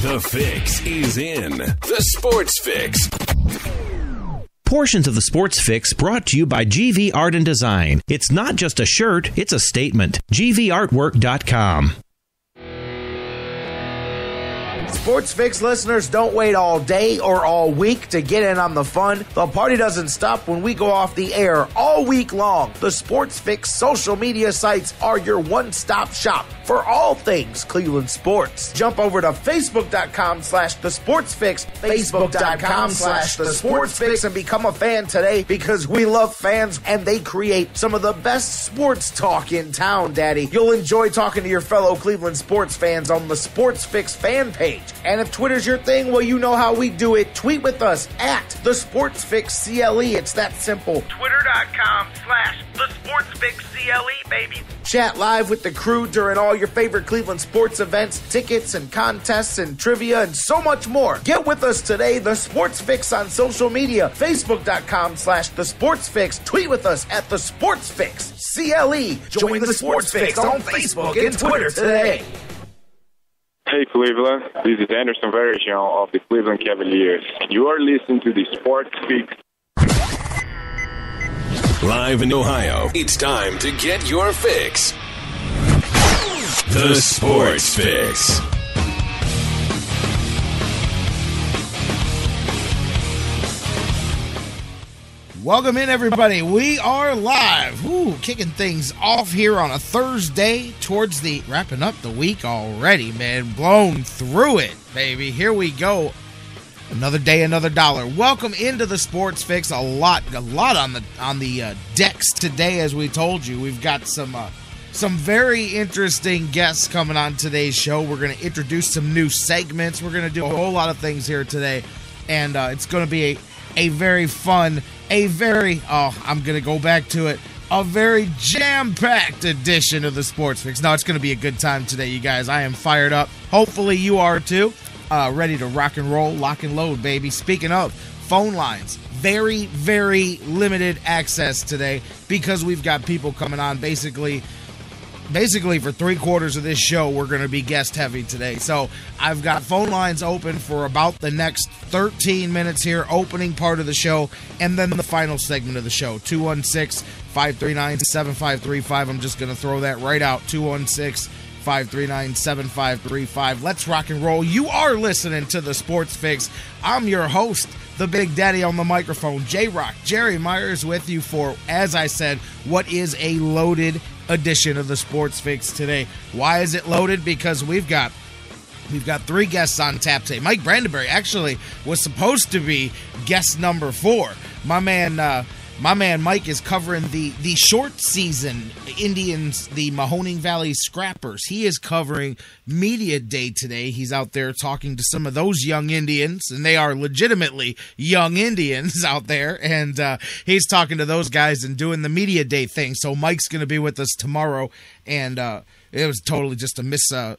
The Fix is in. The Sports Fix. Portions of the Sports Fix brought to you by GV Art and Design. It's not just a shirt, it's a statement. GVArtwork.com. Sports Fix listeners, don't wait all day or all week to get in on the fun. The party doesn't stop when we go off the air all week long. The Sports Fix social media sites are your one-stop shop for all things Cleveland sports. Jump over to Facebook.com/TheSportsFix, Facebook.com/TheSportsFix, and become a fan today because we love fans and they create some of the best sports talk in town, Daddy. You'll enjoy talking to your fellow Cleveland sports fans on the Sports Fix fan page. And if Twitter's your thing, well, you know how we do it. Tweet with us at TheSportsFixCLE. It's that simple. Twitter.com/TheSportsFixCLE, baby. Chat live with the crew during all your favorite Cleveland sports events, tickets and contests and trivia and so much more. Get with us today, The Sports Fix on social media, Facebook.com/TheSportsFix. Tweet with us at TheSportsFixCLE. Join the Sports Fix on Facebook and Twitter today. Hey Cleveland, this is Anderson Varejão of the Cleveland Cavaliers. You are listening to the Sports Fix. Live in Ohio, it's time to get your fix. The Sports Fix. Welcome in, everybody. We are live. Kicking things off here on a Thursday towards the wrapping up the week already, man. Blown through it, baby. Here we go. Another day, another dollar. Welcome into the Sports Fix. A lot on the decks today, as we told you. We've got some very interesting guests coming on today's show. We're going to introduce some new segments. We're going to do a whole lot of things here today, and it's going to be a very fun, I'm going to go back to it, a very jam-packed edition of the Sports Fix. No, it's going to be a good time today, you guys. I am fired up. Hopefully you are too. Ready to rock and roll, lock and load, baby. Speaking of phone lines, very, very limited access today because we've got people coming on basically for 3/4 of this show. We're going to be guest heavy today. So I've got phone lines open for about the next 13 minutes here, opening part of the show, and then the final segment of the show. 216-539-7535. I'm just going to throw that right out. 216-539-7535. Let's rock and roll. You are listening to the Sports Fix. I'm your host, the Big Daddy on the microphone, J-Rocc. Jerry Myers with you for, as I said, what is a loaded edition of the Sports Fix today. Why is it loaded? Because we've got 3 guests on tap today. Mike Brandenburg actually was supposed to be guest number 4. My man Mike is covering the short season Indians, the Mahoning Valley Scrappers. He is covering Media Day today. He's out there talking to some of those young Indians, and they are legitimately young Indians out there, and he's talking to those guys and doing the Media Day thing. So Mike's going to be with us tomorrow, and it was totally just a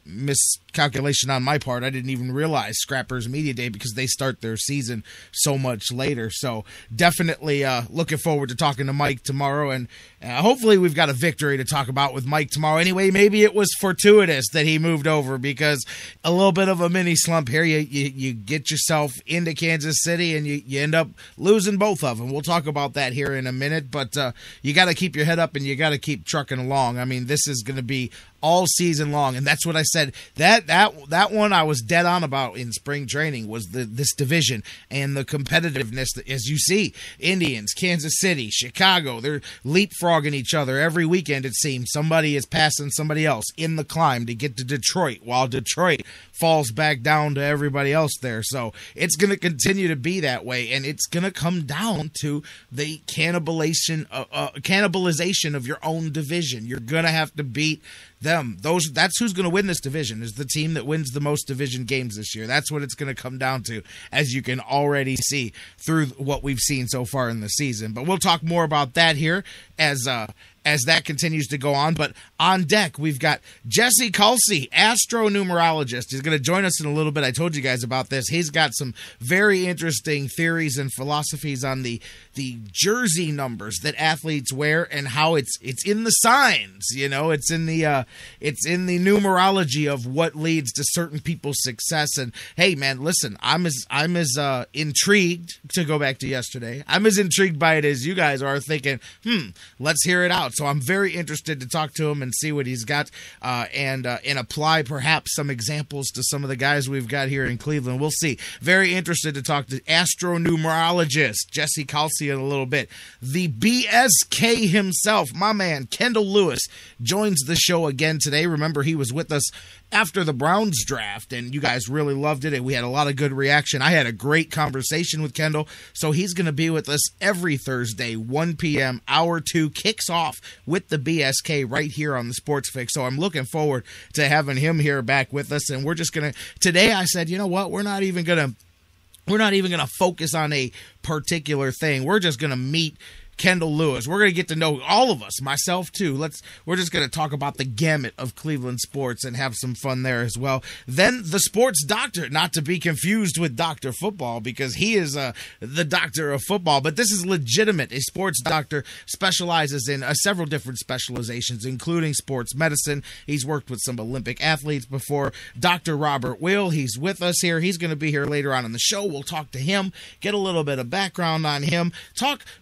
miscalculation on my part. I didn't even realize Scrappers Media Day because they start their season so much later. So definitely looking forward to talking to Mike tomorrow, and hopefully we've got a victory to talk about with Mike tomorrow. Anyway, maybe it was fortuitous that he moved over because a little bit of a mini slump here. You get yourself into Kansas City and you end up losing both of them. We'll talk about that here in a minute, but you got to keep your head up and you got to keep trucking along. I mean, this is going to be all season long, and that's what I said. That one I was dead on about in spring training was this division and the competitiveness that, as you see, Indians, Kansas City, Chicago, they're leapfrogging each other every weekend. It seems somebody is passing somebody else in the climb to get to Detroit, while Detroit falls back down to everybody else there. So it's going to continue to be that way, and it's going to come down to the cannibalization of your own division. You're going to have to beat them. That's who's going to win this division, is the team that wins the most division games this year. That's what it's going to come down to, as you can already see through what we've seen so far in the season. But we'll talk more about that here as that continues to go on. But on deck, we've got Jesse Kalsi, astronumerologist. He's going to join us in a little bit. I told you guys about this. He's got some very interesting theories and philosophies on the jersey numbers that athletes wear and how it's in the signs, it's in the numerology of what leads to certain people's success. And hey, man, listen, I'm as intrigued, to go back to yesterday, I'm as intrigued by it as you guys are, thinking, let's hear it out. So I'm very interested to talk to him and see what he's got, and apply perhaps some examples to some of the guys we've got here in Cleveland. We'll see. Very interested to talk to astronumerologist Jesse Kalsi in a little bit. The BSK himself, my man Kendall Lewis, joins the show again today. Remember, he was with us after the Browns draft, and you guys really loved it, and we had a lot of good reaction. I had a great conversation with Kendall, so he's going to be with us every Thursday, 1 p.m., hour 2, kicks off with the BSK right here on the Sports Fix. So I'm looking forward to having him here back with us, and we're just going to, today I said, you know what, we're not even going to focus on a particular thing. We're just going to meet Kendall Lewis. We're going to get to know all of us, myself too. We're just going to talk about the gamut of Cleveland sports and have some fun there as well. Then the sports doctor, not to be confused with Dr. Football, because he is the doctor of football, but this is legitimate. A sports doctor specializes in several different specializations, including sports medicine. He's worked with some Olympic athletes before. Dr. Robert Weil, he's with us here. He's going to be here later on in the show. We'll talk to him, get a little bit of background on him.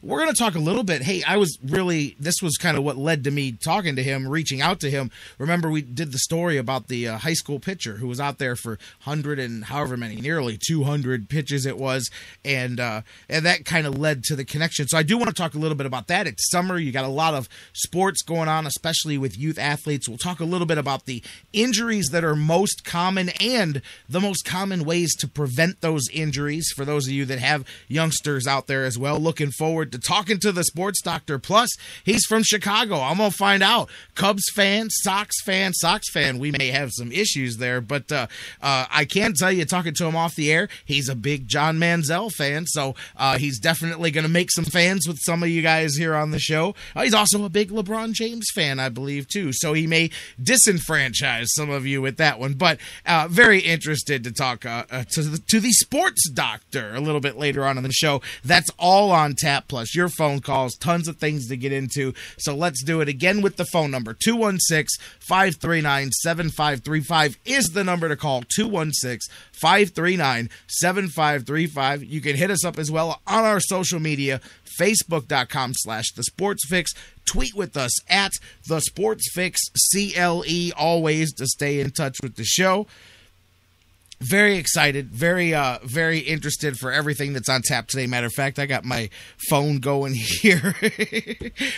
We're going to talk a little bit. Hey, this was kind of what led to me talking to him, reaching out to him. Remember, we did the story about the high school pitcher who was out there for 100 and however many, nearly 200 pitches it was, and that kind of led to the connection. So I do want to talk a little bit about that. It's summer. You got a lot of sports going on, especially with youth athletes. We'll talk a little bit about the injuries that are most common and the most common ways to prevent those injuries for those of you that have youngsters out there as well. Looking forward to talking to the sports doctor. Plus, he's from Chicago. I'm going to find out. Cubs fan, Sox fan. We may have some issues there, but I can tell you, talking to him off the air, he's a big John Manziel fan, so he's definitely going to make some fans with some of you guys here on the show. He's also a big LeBron James fan, I believe, too, so he may disenfranchise some of you with that one, but very interested to talk to the sports doctor a little bit later on in the show. That's all on tap, plus your phone calls, tons of things to get into. So let's do it again with the phone number. 216-539-7535 is the number to call. 216-539-7535. You can hit us up as well on our social media, facebook.com/thesportsfix. Tweet with us at the Sports Fix CLE, always to stay in touch with the show. Very excited, very interested for everything that's on tap today. Matter of fact, I got my phone going here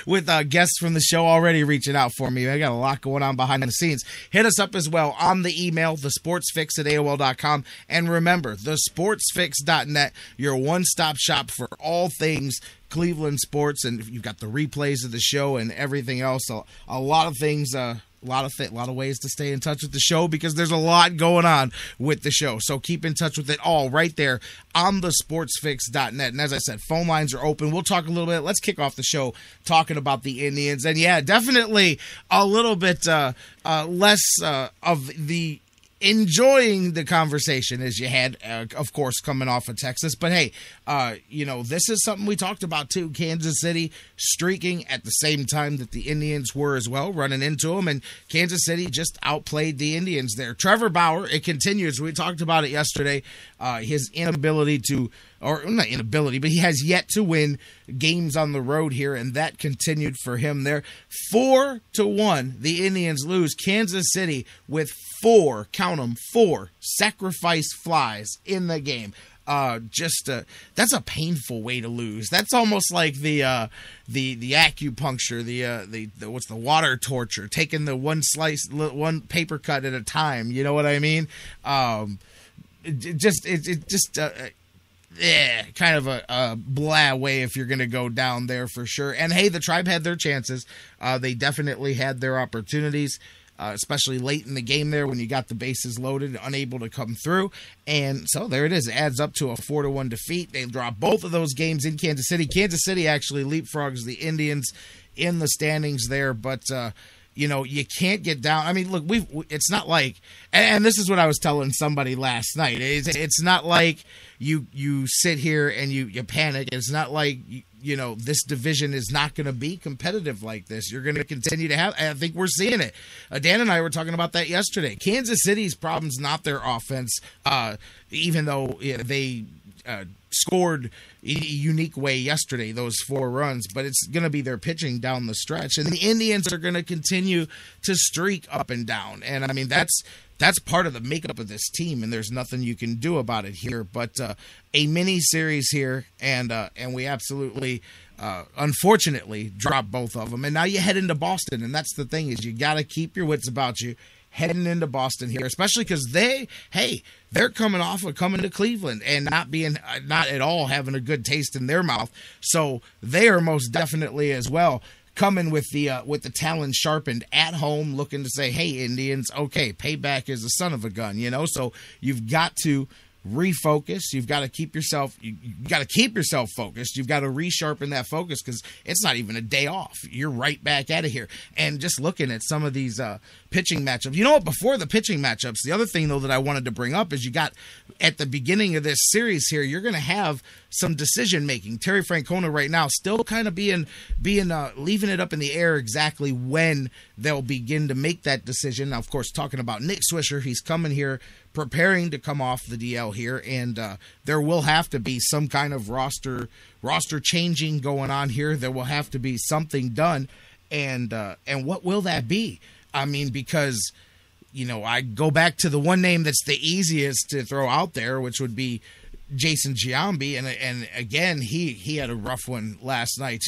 with guests from the show already reaching out for me. I got a lot going on behind the scenes. Hit us up as well on the email, thesportsfix@AOL.com. And remember, thesportsfix.net, your one-stop shop for all things Cleveland sports. And you've got the replays of the show and everything else. A lot of things, a lot of ways to stay in touch with the show, because there's a lot going on with the show. So keep in touch with it all right there on the sportsfix.net. And as I said, phone lines are open. We'll talk a little bit. Let's kick off the show talking about the Indians. And yeah, definitely a little bit less of the enjoying the conversation as you had, of course, coming off of Texas. But hey, this is something we talked about too. Kansas City streaking at the same time that the Indians were as well, running into them, and Kansas City just outplayed the Indians there. Trevor Bauer, it continues. We talked about it yesterday. His inability to, or not inability, but he has yet to win games on the road here, and that continued for him there. 4-1, the Indians lose. Kansas City with 4 sacrifice flies in the game. That's a painful way to lose. That's almost like the acupuncture, the what's the water torture, taking the one paper cut at a time. You know what I mean? Kind of a blah way if you're going to go down there for sure. And hey, the Tribe had their chances. They definitely had their opportunities. Especially late in the game there when you got the bases loaded, unable to come through. And so there it is. It adds up to a 4-1 defeat. They draw both of those games in Kansas City. Kansas City actually leapfrogs the Indians in the standings there, but you can't get down. I mean, look, it's not like, and this is what I was telling somebody last night. It's not like you sit here and you panic. It's not like this division is not going to be competitive like this. You're going to continue to have, I think we're seeing it. Dan and I were talking about that yesterday. Kansas City's problem's not their offense, even though they scored a unique way yesterday, those 4 runs, but it's going to be their pitching down the stretch. And the Indians are going to continue to streak up and down. And I mean, that's part of the makeup of this team, and there's nothing you can do about it here. But a mini series here, and we absolutely, unfortunately, dropped both of them. And now you head into Boston, and that's the thing, is you got to keep your wits about you heading into Boston here, especially because they're coming off of coming to Cleveland and not at all having a good taste in their mouth. So they are most definitely as well coming with the talon sharpened at home, looking to say, hey, Indians, okay, payback is the son of a gun, So you've got to refocus. You've got to keep yourself focused. You've got to resharpen that focus, because it's not even a day off. You're right back out of here. And just looking at some of these pitching matchups, you know what, before the pitching matchups, the other thing though that I wanted to bring up is you got at the beginning of this series here, you're going to have some decision making. Terry Francona right now still kind of being leaving it up in the air exactly when they'll begin to make that decision. Now, of course, talking about Nick Swisher, he's coming here preparing to come off the DL here, and there will have to be some kind of roster changing going on here. There will have to be something done, and what will that be? I mean, because I go back to the one name that's the easiest to throw out there, which would be Jason Giambi, and again he had a rough one last night.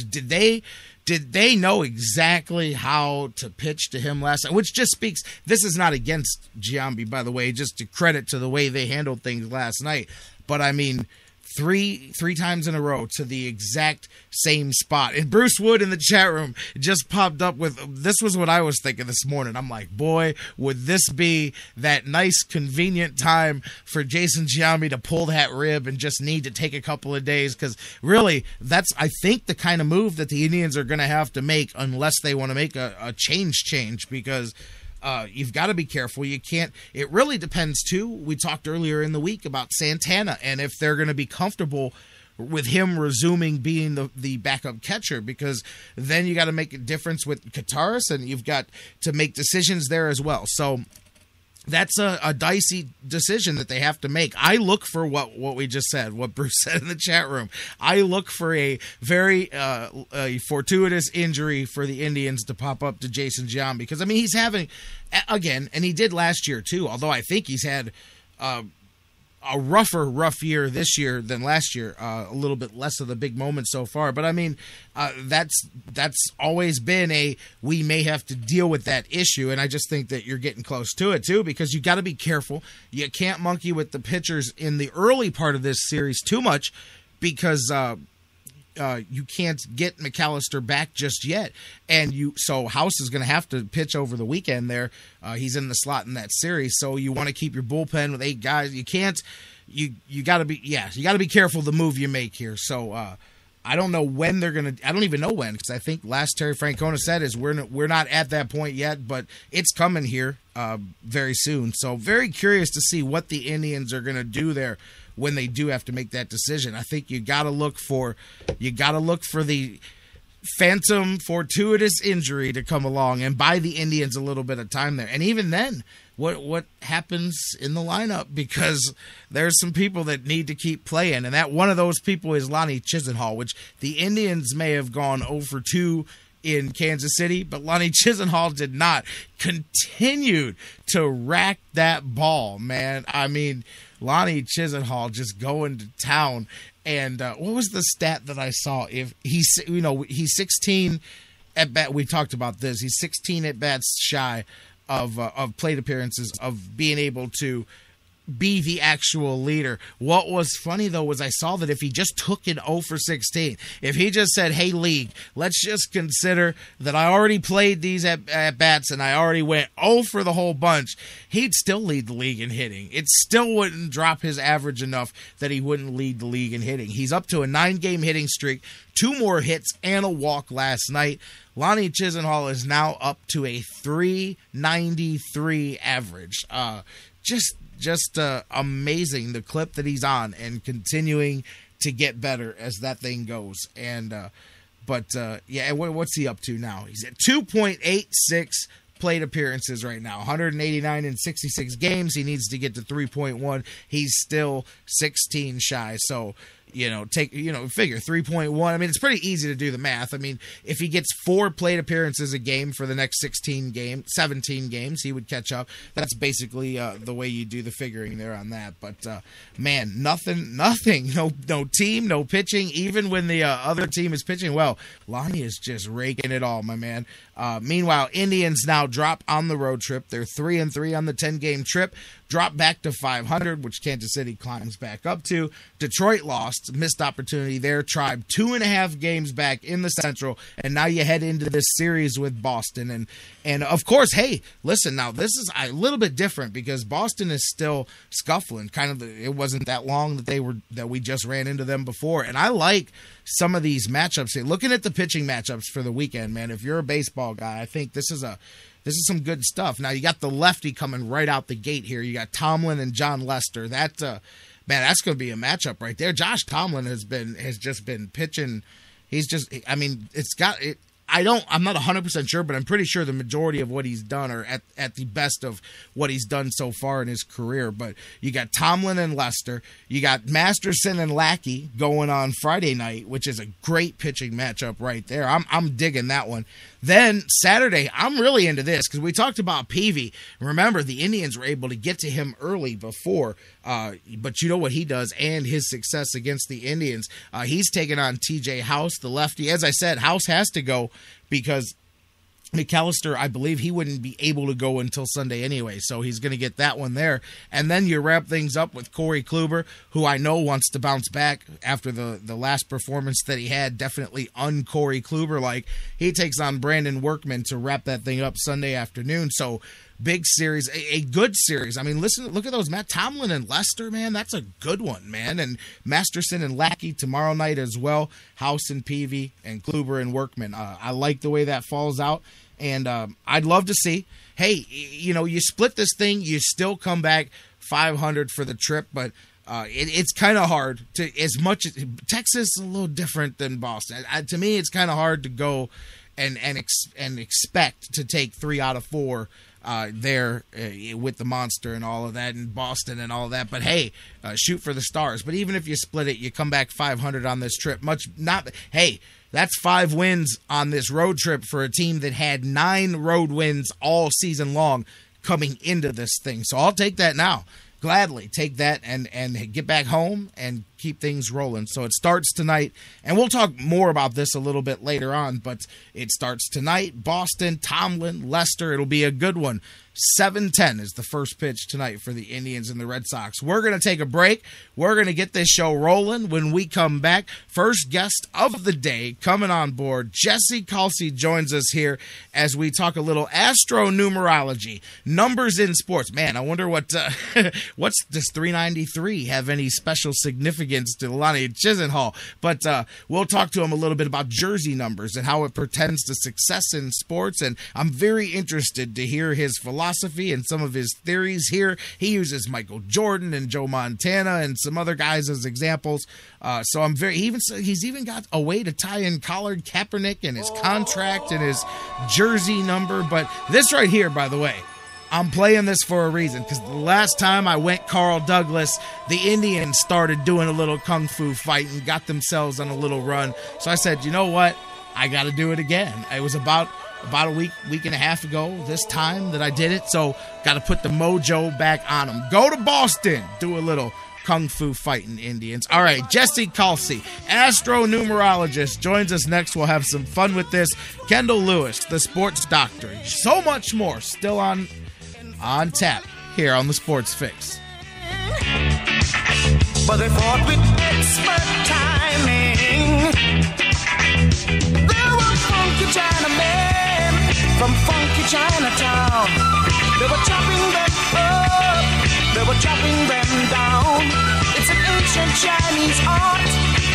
Did they know exactly how to pitch to him last night? Which just speaks, this is not against Giambi, by the way, just to credit to the way they handled things last night. But I mean, three times in a row to the exact same spot. And Bruce Wood in the chat room just popped up with, this was what I was thinking this morning. I'm like, boy, would this be that nice, convenient time for Jason Giambi to pull that rib and just need to take a couple of days? Because really, that's, I think, the kind of move that the Indians are going to have to make unless they want to make a change, because you've got to be careful. You can't. It really depends, too. We talked earlier in the week about Santana and if they're going to be comfortable with him resuming being the backup catcher, because then you got to make a difference with Kataris, and you've got to make decisions there as well. So that's a dicey decision that they have to make. I look for what we just said, what Bruce said in the chat room. I look for a very a fortuitous injury for the Indians to pop up to Jason Giambi, because, I mean, he's having, again, and he did last year too, although I think he's had a rough year this year than last year, a little bit less of the big moments so far. But I mean, that's always been we may have to deal with that issue, and I just think that you're getting close to it too, because you got to be careful. You can't monkey with the pitchers in the early part of this series too much, because you can't get McAllister back just yet, so House is going to have to pitch over the weekend there. He's in the slot in that series, so you want to keep your bullpen with 8 guys. You can't. You got to be careful the move you make here. So I don't know when they're going to. I don't even know when, because I think last Terry Francona said is we're not at that point yet, but it's coming here very soon. So very curious to see what the Indians are going to do there when they do have to make that decision. I think you got to look for the phantom fortuitous injury to come along and buy the Indians a little bit of time there. And even then, what happens in the lineup, because there's some people that need to keep playing, and that one of those people is Lonnie Chisenhall, which the Indians may have gone 0 for 2 in Kansas City, but Lonnie Chisenhall did not. Continued to rack that ball, man. I mean, Lonnie Chisenhall just going to town. And what was the stat that I saw? If he's 16 at bat. We talked about this. He's 16 at bats shy of plate appearances, of being able to be the actual leader. What was funny, though, was I saw that if he just took an 0 for 16, if he just said, hey, league, let's just consider that I already played these at bats and I already went 0 for the whole bunch, he'd still lead the league in hitting. It still wouldn't drop his average enough that he wouldn't lead the league in hitting. He's up to a 9-game hitting streak, 2 more hits and a walk last night. Lonnie Chisenhall is now up to a 393 average. Just amazing, the clip that he's on, and continuing to get better as that thing goes. And yeah, what's he up to now? He's at 2.86 plate appearances right now, 189 in 66 games. He needs to get to 3.1. He's still 16 shy. So, figure 3.1. I mean, it's pretty easy to do the math. I mean, if he gets 4 plate appearances a game for the next 17 games, he would catch up. That's basically the way you do the figuring there on that. But, man, nothing, no team, no pitching. Even when the other team is pitching well, Lonnie is just raking it all, my man. Meanwhile, Indians now drop on the road trip. They're 3-3 on the 10-game trip. Drop back to 500, which Kansas City climbs back up to. Detroit lost, missed opportunity there. Tribe 2.5 games back in the Central, and now you head into this series with Boston. And of course, hey, listen, now this is a little bit different because Boston is still scuffling. It wasn't that long that we just ran into them before, and I like some of these matchups here. Looking at the pitching matchups for the weekend, man, if you're a baseball guy, I think this is some good stuff. Now, you got the lefty coming right out the gate here. You got Tomlin and John Lester. That's going to be a matchup right there. Josh Tomlin has just been pitching. I'm not 100% sure, but I'm pretty sure the majority of what he's done are at the best of what he's done so far in his career. But you got Tomlin and Lester. You got Masterson and Lackey going on Friday night, which is a great pitching matchup right there. I'm digging that one. Then Saturday, I'm really into this because we talked about Peavy. Remember, the Indians were able to get to him early before, but you know what he does and his success against the Indians. He's taking on TJ House, the lefty. As I said, House has to go because McAllister, I believe he wouldn't be able to go until Sunday anyway, so he's going to get that one there. And then you wrap things up with Corey Kluber, who I know wants to bounce back after the last performance that he had. Definitely un-Corey Kluber-like. He takes on Brandon Workman to wrap that thing up Sunday afternoon. So big series, a good series. I mean, look at those. Matt Tomlin and Lester, man, that's a good one, man. And Masterson and Lackey tomorrow night as well. House and Peavy and Kluber and Workman. I like the way that falls out. And I'd love to see, hey, you split this thing, you still come back 500 for the trip, but it's kind of hard to, as much as Texas is a little different than Boston. To me, it's kind of hard to go and expect to take 3 out of 4 there with the Monster and all of that, and Boston and all of that. But hey, shoot for the stars. But even if you split it, you come back 500 on this trip. That's 5 wins on this road trip for a team that had 9 road wins all season long coming into this thing. So I'll take that now. Gladly take that and get back home and keep things rolling. So it starts tonight, and we'll talk more about this a little bit later on, but it starts tonight. Boston, Tomlin, Lester. It'll be a good one. 7:10 is the first pitch tonight for the Indians and the Red Sox. We're going to take a break. We're going to get this show rolling. When we come back, first guest of the day coming on board, Jesse Kalsi joins us here as we talk a little astronumerology, numbers in sports. Man, I wonder what's does 393 have any special significance to Lonnie Chisenhall? But we'll talk to him a little bit about jersey numbers and how it pertains to success in sports. And I'm very interested to hear his philosophy and some of his theories here. He uses Michael Jordan and Joe Montana and some other guys as examples. So I'm he's even got a way to tie in Colin Kaepernick and his contract and his jersey number. But this right here, by the way, I'm playing this for a reason, because the last time I went Carl Douglas, the Indians started doing a little kung fu fight and got themselves on a little run. So I said, you know what? I got to do it again. It was about a week and a half ago this time that I did it, so got to put the mojo back on them. Go to Boston, do a little kung fu fighting, Indians. All right, Jesse Kalsi, astronumerologist, joins us next. We'll have some fun with this. Kendall Lewis, the sports doctor. So much more still on tap here on the Sports Fix. But they fought with expert timing. There were funky Chinamen from funky Chinatown. They were chopping them up, they were chopping them down. It's an ancient Chinese art,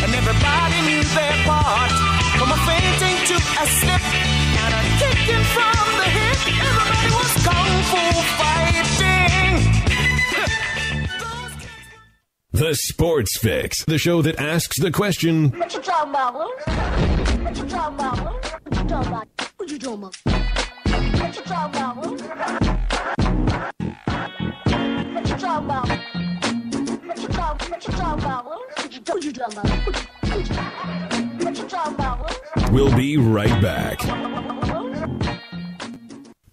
and everybody knew their part. From a fainting to a slip and a kicking from the hip, everybody was kung fu fighting. The The Sports Fix, the show that asks the question, What you talking about, Will? What you talking about, Will? What you talking about? What you talking about? What you talking about, Will? What you talking about? What you talking about, Will? What you talking about? What you talking about, Will? We'll be right back.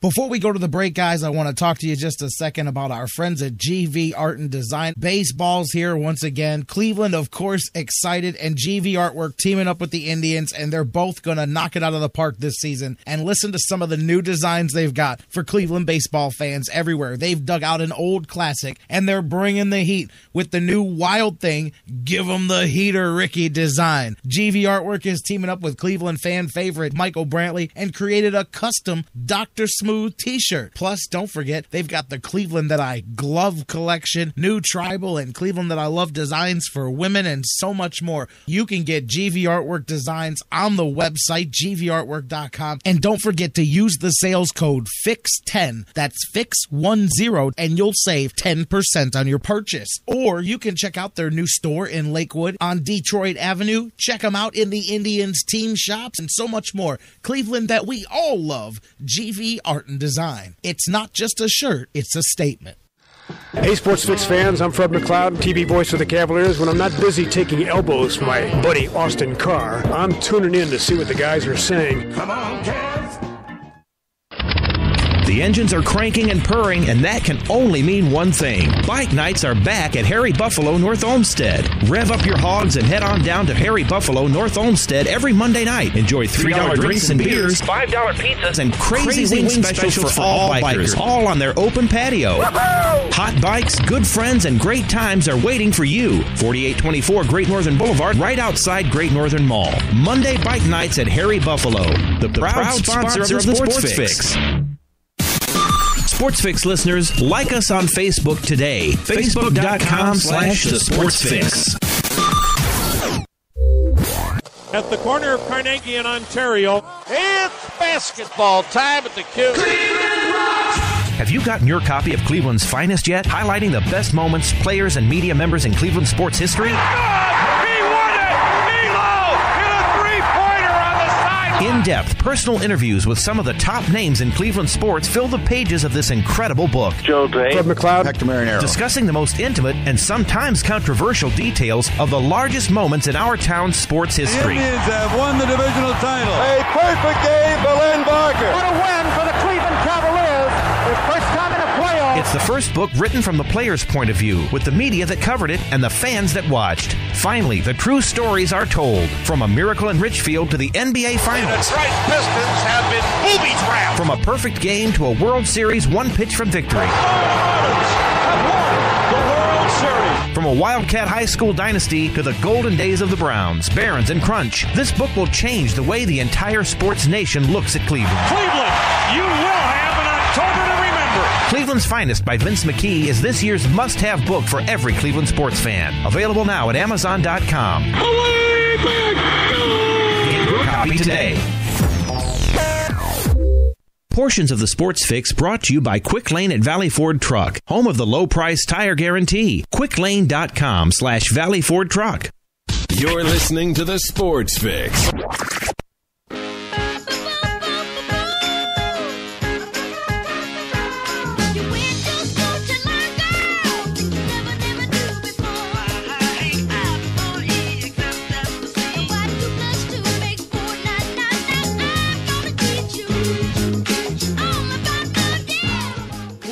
Before we go to the break, guys, I want to talk to you just a second about our friends at GV Art and Design. Baseball's here once again. Cleveland, of course, excited, and GV Artwork teaming up with the Indians, and they're both going to knock it out of the park this season. And listen to some of the new designs they've got for Cleveland baseball fans everywhere. They've dug out an old classic, and they're bringing the heat with the new Wild Thing, Give 'em the Heater Ricky design. GV Artwork is teaming up with Cleveland fan favorite Michael Brantley and created a custom Dr. Smooth t-shirt. Plus, don't forget, they've got the Cleveland That I Glove collection, new tribal and Cleveland That I Love designs for women, and so much more. You can get GV Artwork designs on the website, gvartwork.com. And don't forget to use the sales code FIX10, that's FIX10, and you'll save 10% on your purchase. Or you can check out their new store in Lakewood on Detroit Avenue. Check them out in the Indians team shops and so much more. Cleveland That we all love, GV Art and Design. It's not just a shirt, it's a statement. Hey, Sports Fix fans, I'm Fred McLeod, TV voice for the Cavaliers. When I'm not busy taking elbows from my buddy Austin Carr, I'm tuning in to see what the guys are saying. Come on, Cavs! The engines are cranking and purring, and that can only mean one thing. Bike nights are back at Harry Buffalo North Olmsted. Rev up your hogs and head on down to Harry Buffalo North Olmsted every Monday night. Enjoy $3 drinks and beers, $5 pizzas, and crazy wing specials for all bikers, all on their open patio. Hot bikes, good friends, and great times are waiting for you. 4824 Great Northern Boulevard, right outside Great Northern Mall. Monday bike nights at Harry Buffalo, the proud sponsor of the Sports Fix. Sports Fix listeners, like us on Facebook today. Facebook.com/The Sports Fix. At the corner of Carnegie and Ontario, it's basketball time at the Q. Have you gotten your copy of Cleveland's Finest yet? Highlighting the best moments, players, and media members in Cleveland sports history? In-depth personal interviews with some of the top names in Cleveland sports fill the pages of this incredible book. Joe Gray, Fred McLeod, Hector Marinero. Discussing the most intimate and sometimes controversial details of the largest moments in our town's sports history. The Indians have won the divisional title. A perfect game for Len Barker. What a win for the Cleveland Cavaliers. Their first time in a playoff. It's the first book written from the players' point of view, with the media that covered it and the fans that watched. Finally, the true stories are told. From a miracle in Richfield to the NBA Finals. The Detroit Pistons have been booby-trapped. From a perfect game to a World Series one pitch from victory. From a Wildcat High School dynasty to the golden days of the Browns, Barons, and Crunch, this book will change the way the entire sports nation looks at Cleveland. Cleveland, you will have an October to remember. Cleveland's Finest by Vince McKee is this year's must-have book for every Cleveland sports fan. Available now at Amazon.com. Get your copy today. Portions of the Sports Fix brought to you by Quick Lane at Valley Ford Truck, home of the low price tire guarantee. QuickLane.com/Valley Ford Truck. You're listening to the Sports Fix.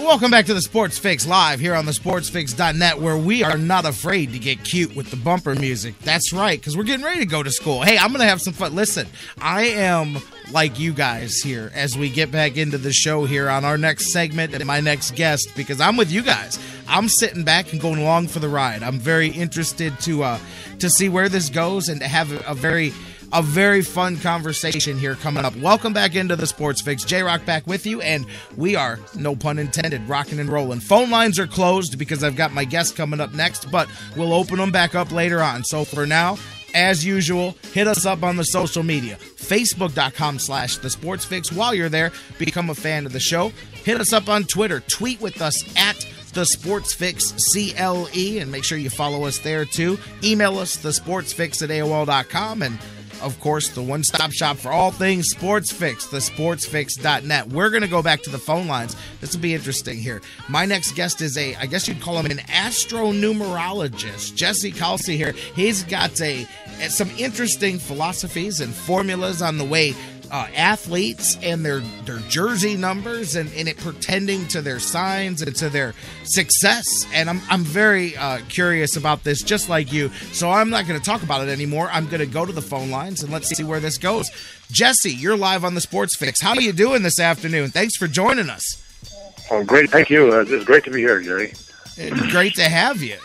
Welcome back to the Sports Fix live here on the sportsfix.net, where we are not afraid to get cute with the bumper music. That's right, because we're getting ready to go to school. Hey, I'm going to have some fun. Listen, I am like you guys here as we get back into the show here on our next segment and my next guest, because I'm with you guys. I'm sitting back and going along for the ride. I'm very interested to see where this goes and to have a very fun conversation here coming up. Welcome back into the Sports Fix. J-Rocc back with you, and we are, no pun intended, rocking and rolling. Phone lines are closed because I've got my guest coming up next, but we'll open them back up later on. So for now, as usual, hit us up on the social media. Facebook.com/The Sports Fix. While you're there, become a fan of the show. Hit us up on Twitter. Tweet with us at The Sports Fix CLE, and make sure you follow us there too. Email us, thesportsfix@AOL.com, and of course, the one-stop shop for all things Sports Fix, thesportsfix.net. We're going to go back to the phone lines. This will be interesting here. My next guest is I guess you'd call him an astronumerologist. Jesse Kalsi here. He's got some interesting philosophies and formulas on the way athletes and their jersey numbers and it pertaining to their signs and to their success. And I'm very curious about this, just like you. So I'm not going to talk about it anymore. I'm going to go to the phone lines and let's see where this goes. Jesse, you're live on the Sports Fix. How are you doing this afternoon? Thanks for joining us. Oh, great. Thank you. It's great to be here, Jerry. Great to have you.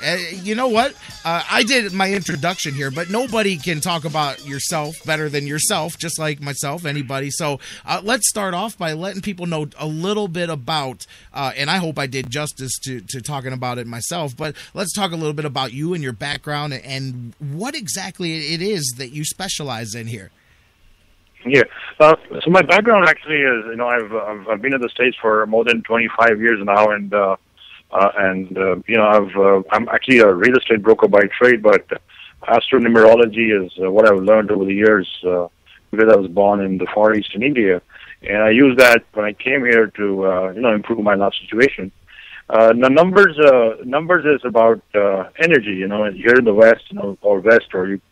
You know what? I did my introduction here, but nobody can talk about yourself better than yourself, just like myself, anybody. So let's start off by letting people know a little bit about, and I hope I did justice to talking about it myself, but let's talk a little bit about you and your background and what exactly it is that you specialize in here. Yeah. So my background actually is, I've been in the States for more than 25 years now, and I'm actually a real estate broker by trade, but astronumerology is what I've learned over the years because I was born in the Far East in India, and I used that when I came here to improve my life situation. The numbers is about energy. Here in the West, or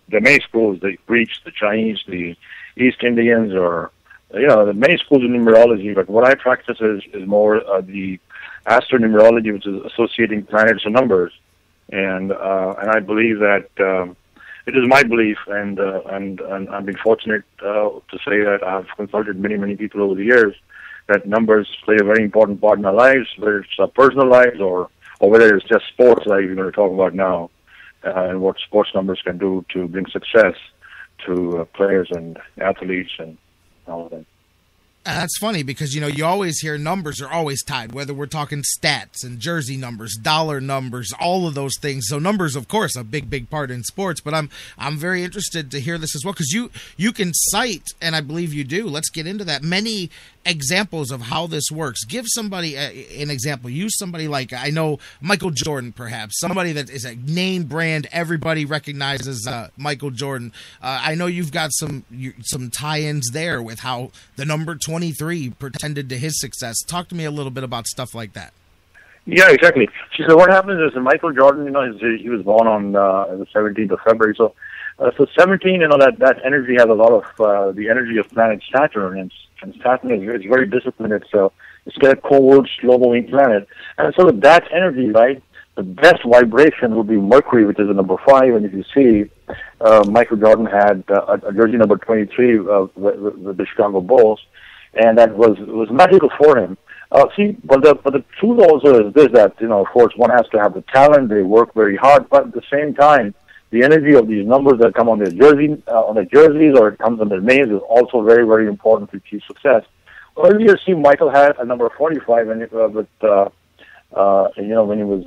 the many schools, the Greeks, the Chinese, the East Indians, or the many schools in numerology. But what I practice is more the astronumerology, which is associating planets and numbers, and I believe that it is my belief, and I've been fortunate to say that I've consulted many people over the years that numbers play a very important part in our lives, whether it's our personal lives or whether it's just sports, like we're going to talk about now, and what sports numbers can do to bring success to players and athletes and all of that. That's funny because, you always hear numbers are always tied, whether we're talking stats and jersey numbers, dollar numbers, all of those things. So numbers, of course, a big part in sports, but I'm very interested to hear this as well because you can cite, and I believe you do, let's get into that, many examples of how this works. Give somebody an example. Use somebody like, I know, Michael Jordan, perhaps, somebody that is a name brand. Everybody recognizes Michael Jordan. I know you've got some tie-ins there with how the number 23 pretended to his success. Talk to me a little bit about stuff like that. Yeah, exactly. So what happens is Michael Jordan, he was born on the 17th of February. So 17, that energy has a lot of the energy of planet Saturn, and Saturn is very disciplined. It's a cold, slow-moving planet, and so with that energy, right, the best vibration would be Mercury, which is the number 5. And if you see, Michael Jordan had a jersey number 23 with the Chicago Bulls, and that was magical for him. But the truth also is this, that of course one has to have the talent. They work very hard, but at the same time, the energy of these numbers that come on their jerseys, or it comes on their names, is also very, very important to achieve success. Earlier, Michael had a number 45, and when he was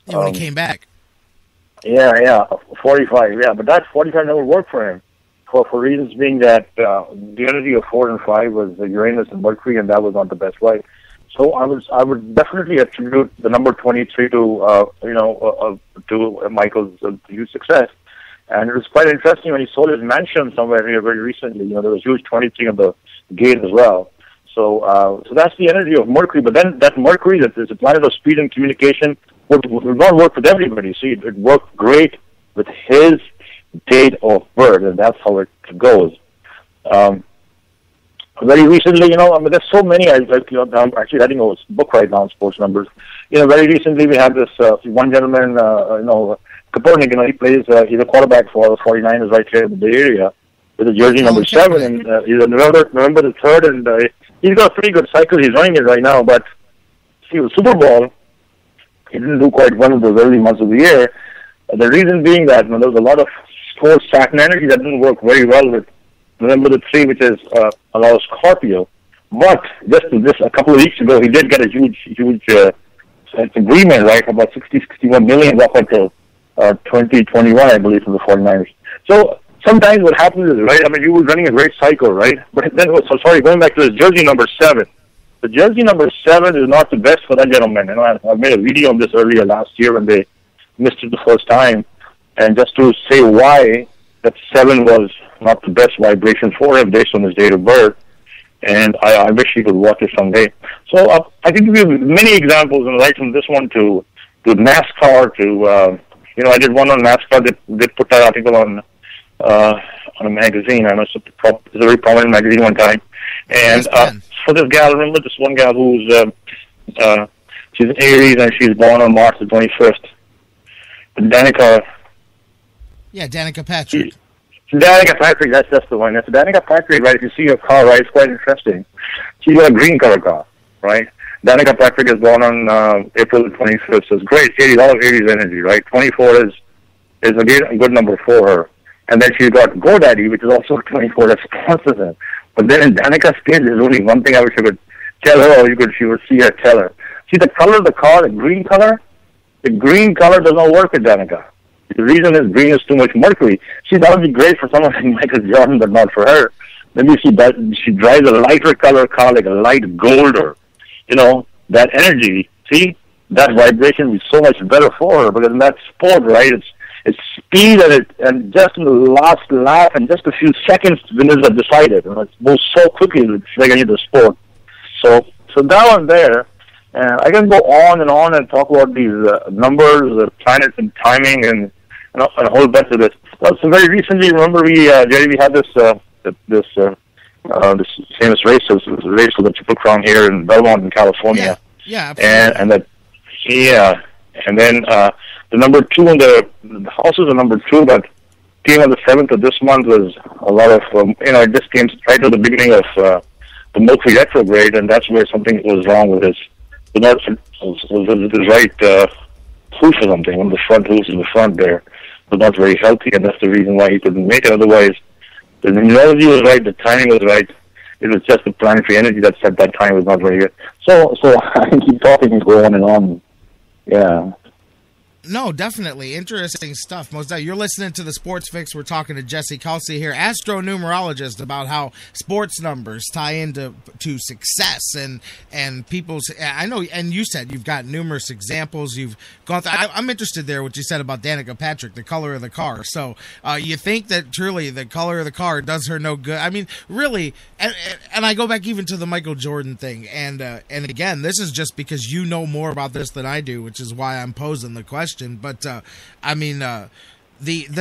when he came back. Yeah, 45. Yeah, but that 45 never worked for him, for reasons being that the energy of 4 and 5 was Uranus and Mercury, and that was not the best way. So I would definitely attribute the number 23 to Michael's huge success. And it was quite interesting when he sold his mansion somewhere here very recently. There was huge 23 on the gate as well. So that's the energy of Mercury. But then that Mercury, that is a planet of speed and communication, would not work with everybody. See, it worked great with his date of birth, and that's how it goes. Very recently, there's so many. I'm actually writing a book right now on sports numbers. Very recently we had this one gentleman, Kaepernick. He plays. He's a quarterback for the 49ers right here in the Bay Area with a jersey number 7, and he's November the 3rd, and he's got a pretty good cycle. He's running it right now, but see, the Super Bowl, he didn't do quite well in the early months of the year. The reason being that there was a lot of sports Saturn energy that didn't work very well with November the 3, which is a lot of Scorpio. But just a couple of weeks ago, he did get a huge agreement, right, about 61 million up until 2021, I believe, from the 49ers. So sometimes what happens is, right, he was running a great cycle, right? But then, going back to his jersey number 7, The jersey number 7 is not the best for that gentleman. You know, I made a video on this earlier last year when they missed it the first time, and just to say why that 7 was not the best vibration for him based on his date of birth. And I wish he could watch it someday. So I can give you many examples, and right from this one to NASCAR to I did one on NASCAR. They put that article on a magazine. I know it's a very prominent magazine one time. And for this gal, I remember this one gal who's she's an Aries and she's born on March the 25th. Danica. Yeah, Danica Patrick. Danica Patrick, that's the one. That's Danica Patrick, right? If you see her car, right, it's quite interesting. She's got a green color car, right? Danica Patrick is born on April the 25th, so it's great. Aries, all of Aries energy, right? 24 is again a good number for her. And then she's got GoDaddy, which is also 24, that sponsors her. But then in Danica's case, there's only one thing I wish I could tell her, or she would see her tell her. See the color of the car, the green color does not work with Danica. The reason is green is too much mercury. See, that would be great for someone like Michael Jordan, but not for her. Maybe she drives a lighter color car, like a light gold, or, that energy. See, that vibration would be so much better for her, because in that sport, right, it's speed and just in the last lap and just a few seconds, winners are decided. It moves so quickly, it's like any other sport. So that one there. And I can go on and talk about these numbers, the planets, and timing, and a whole bunch of this. Well, so very recently, remember Jerry, we had this famous race. It was a race for the Triple Crown here in Belmont, in California. Yeah, absolutely. And then the number 2 in the houses are number 2, but came on the 7th of this month was a lot of it just came right at the beginning of the Mercury retrograde, and that's where something was wrong with his. The right hoof or something, one of the front hoofs in the front there was not very healthy, and that's the reason why he couldn't make it. Otherwise, the numerology was right, the timing was right. It was just the planetary energy that said that time was not very good. So I can keep talking and go on and on. Yeah. No, definitely. Interesting stuff. You're listening to the Sports Fix. We're talking to Jesse Kalsi here, astronumerologist, about how sports numbers tie into success and people's. I know, and you said you've got numerous examples. You've gone through. I'm interested there what you said about Danica Patrick, the color of the car. So you think that truly the color of the car does her no good? I mean, really, and I go back even to the Michael Jordan thing, and again, this is just because you know more about this than I do, which is why I'm posing the question. But the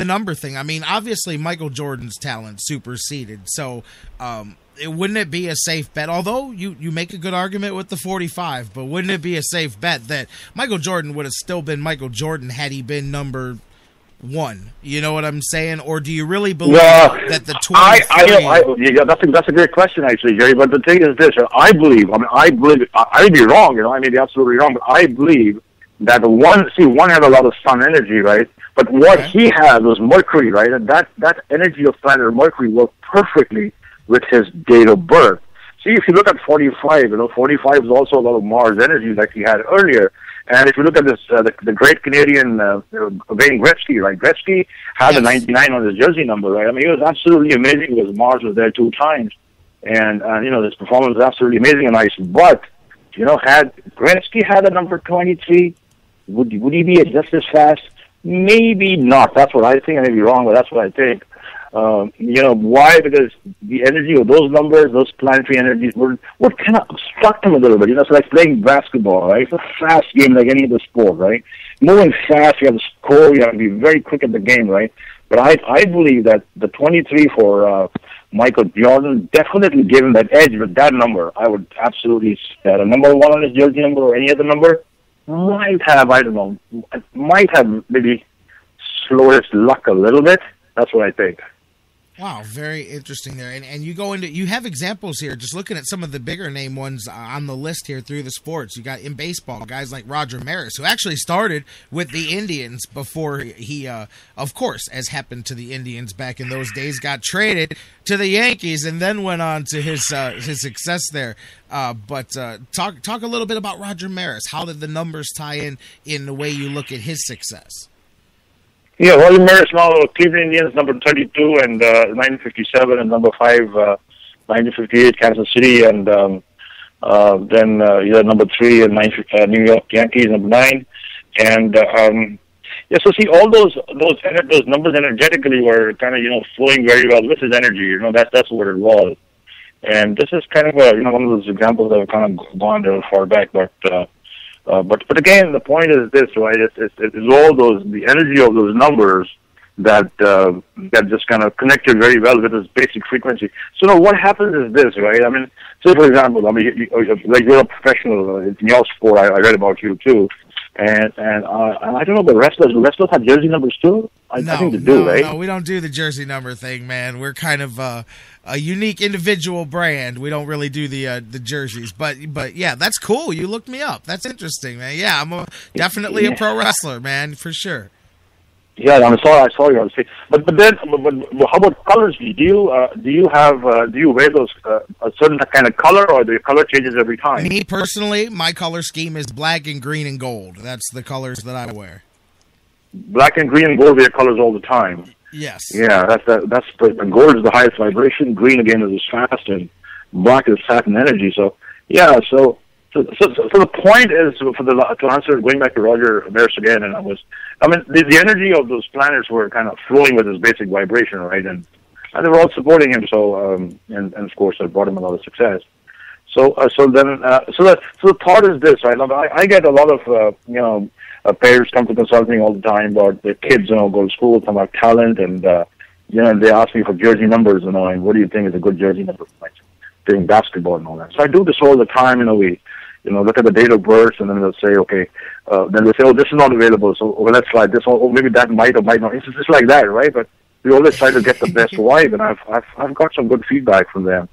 number thing, I mean, obviously Michael Jordan's talent superseded, so wouldn't it be a safe bet, although you make a good argument with the 45, but wouldn't it be a safe bet that Michael Jordan would have still been Michael Jordan had he been number 1? You know what I'm saying? Or do you really believe that the 23... that's a great question, actually, Jerry, but the thing is this, I believe, I may be wrong, I may be absolutely wrong, but I believe that one had a lot of sun energy, right? But what he had was Mercury, right? And that energy of planet Mercury worked perfectly with his date of birth. See, if you look at 45, 45 is also a lot of Mars energy like he had earlier. And if you look at this, the great Canadian Wayne Gretzky, right? Gretzky had a 99 on his jersey number, right? I mean, it was absolutely amazing because Mars was there 2 times. And his performance was absolutely amazing and nice. But, had Gretzky had a number 23, would he be just as fast? Maybe not. That's what I think. I may be wrong, but that's what I think. Why? Because the energy of those numbers, those planetary energies, would kind of obstruct him a little bit. It's like playing basketball, right? It's a fast game like any other sport, right? Moving fast, you have to score, you have to be very quick at the game, right? But I believe that the 23 for Michael Jordan definitely gave him that edge with that number. I would absolutely say that. A number 1 on his jersey number or any other number might have maybe slowed his luck a little bit. That's what I think. Wow, very interesting there. And you have examples here, just looking at some of the bigger name ones on the list here through the sports. You got in baseball, guys like Roger Maris, who actually started with the Indians before he, of course, as happened to the Indians back in those days, got traded to the Yankees and then went on to his success there. But talk a little bit about Roger Maris. How did the numbers tie in the way you look at his success? Yeah, Roger Maris now Cleveland Indians, number 32 and 1957, and number 5, 1958, Kansas City, and Then you had number 3 and New York Yankees, number 9. And so see, all those numbers energetically were kind of flowing very well with his energy. That's what it was. And this is kind of one of those examples that have kind of gone a little far back, but again, the point is this, right? It's all the energy of those numbers that just kind of connected very well with this basic frequency. So now what happens is this, right? I mean, say for example, you're a professional in your sport. I read about you too. And I don't know, but wrestlers have jersey numbers too? I think they do, right? No, we don't do the jersey number thing, man. We're kind of a unique individual brand. We don't really do the jerseys. But yeah, that's cool. You looked me up. That's interesting, man. Yeah, I'm definitely a pro wrestler, man, for sure. Yeah, I saw you on stage. But how about colors? Do you wear those a certain kind of color, or the color changes every time? Me personally, my color scheme is black and green and gold. That's the colors that I wear. Black and green and gold are colors all the time. Yes. Yeah, and gold is the highest vibration. Green again is fast, and black is satin energy. So yeah, so the point is to answer, going back to Roger Maris again, the energy of those planets were kind of flowing with his basic vibration, right? And they were all supporting him. So and of course that brought him a lot of success. So the thought is this, right? I get a lot of parents come to consult me all the time about their kids, go to school, talk about talent, and they ask me for jersey numbers, and what do you think is a good jersey number for doing basketball and all that. So I do this all the time. We look at the date of birth, and then they'll say, okay, then they say, oh, this is not available, so let's try this one. Oh, maybe that might or might not. It's just like that, right? But we always try to get the best wife, and I've got some good feedback from them.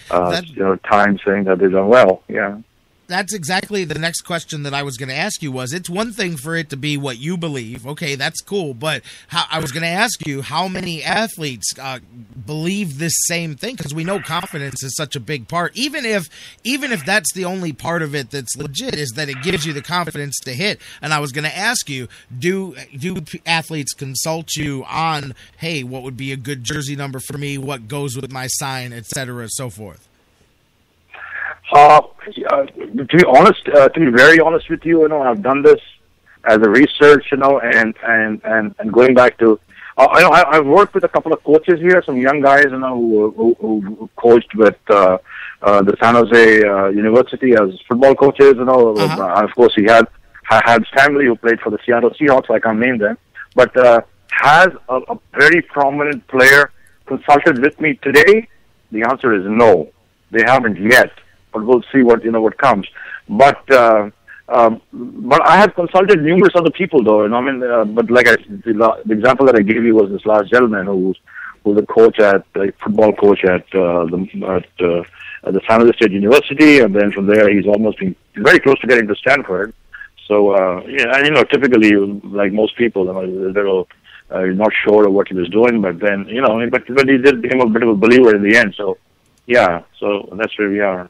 Time saying that they've done well. Yeah. That's exactly the next question that I was going to ask you. It's one thing for it to be what you believe. Okay, that's cool. But I was going to ask you, how many athletes believe this same thing? Because we know confidence is such a big part. Even if that's the only part of it that's legit, is that it gives you the confidence to hit. And I was going to ask you, do athletes consult you on, hey, what would be a good jersey number for me? What goes with my sign, et cetera, so forth? To be honest, to be very honest with you, I've done this as a research, and going back to, I've worked with a couple of coaches here, some young guys, who coached with the San Jose University as football coaches, and of course he had family who played for the Seattle Seahawks. I can't name them, but has a very prominent player consulted with me today? The answer is no, they haven't yet. But we'll see what comes. But I have consulted numerous other people, though. But like the example that I gave you was this last gentleman who's a coach a football coach at the San Jose State University, and then from there he's almost been very close to getting to Stanford. So and typically, like most people, they're not sure of what he was doing, but then but he did become a bit of a believer in the end. So yeah, so that's where we are.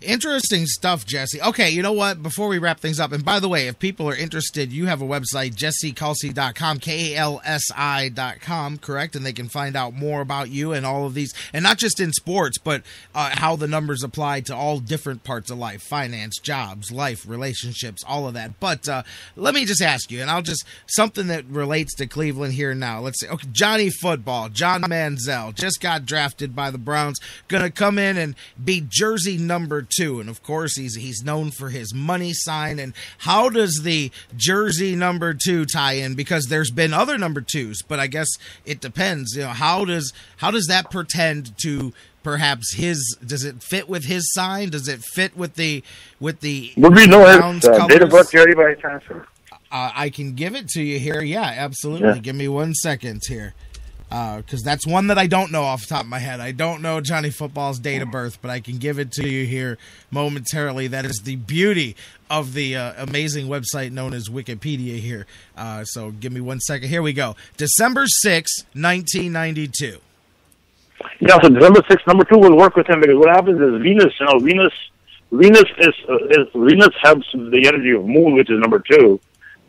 Interesting stuff, Jesse. Okay, you know what? Before we wrap things up, and by the way, if people are interested, you have a website, jessekalsi.com, KALSI.com, correct? And they can find out more about you and all of these, and not just in sports, but how the numbers apply to all different parts of life, finance, jobs, life, relationships, all of that. But let me just ask you, and something that relates to Cleveland here now. Let's say, okay, Johnny Football, John Manziel, just got drafted by the Browns, going to come in and be jersey number 2, and of course he's known for his money sign. And how does the jersey number 2 tie in? Because there's been other number 2s, but I guess it depends. How does that pretend to perhaps his? Does it fit with his sign? Does it fit with the? Would we know his date of birth, Jerry, by chance? I can give it to you here. Yeah, absolutely. Yeah. Give me 1 second here. Because that's one that I don't know off the top of my head. I don't know Johnny Football's date of birth, but I can give it to you here momentarily. That is the beauty of the amazing website known as Wikipedia here. So give me 1 second. Here we go. December 6, 1992. Yeah, so December 6, number 2 will work with him, because what happens is Venus helps the energy of Moon, which is number 2.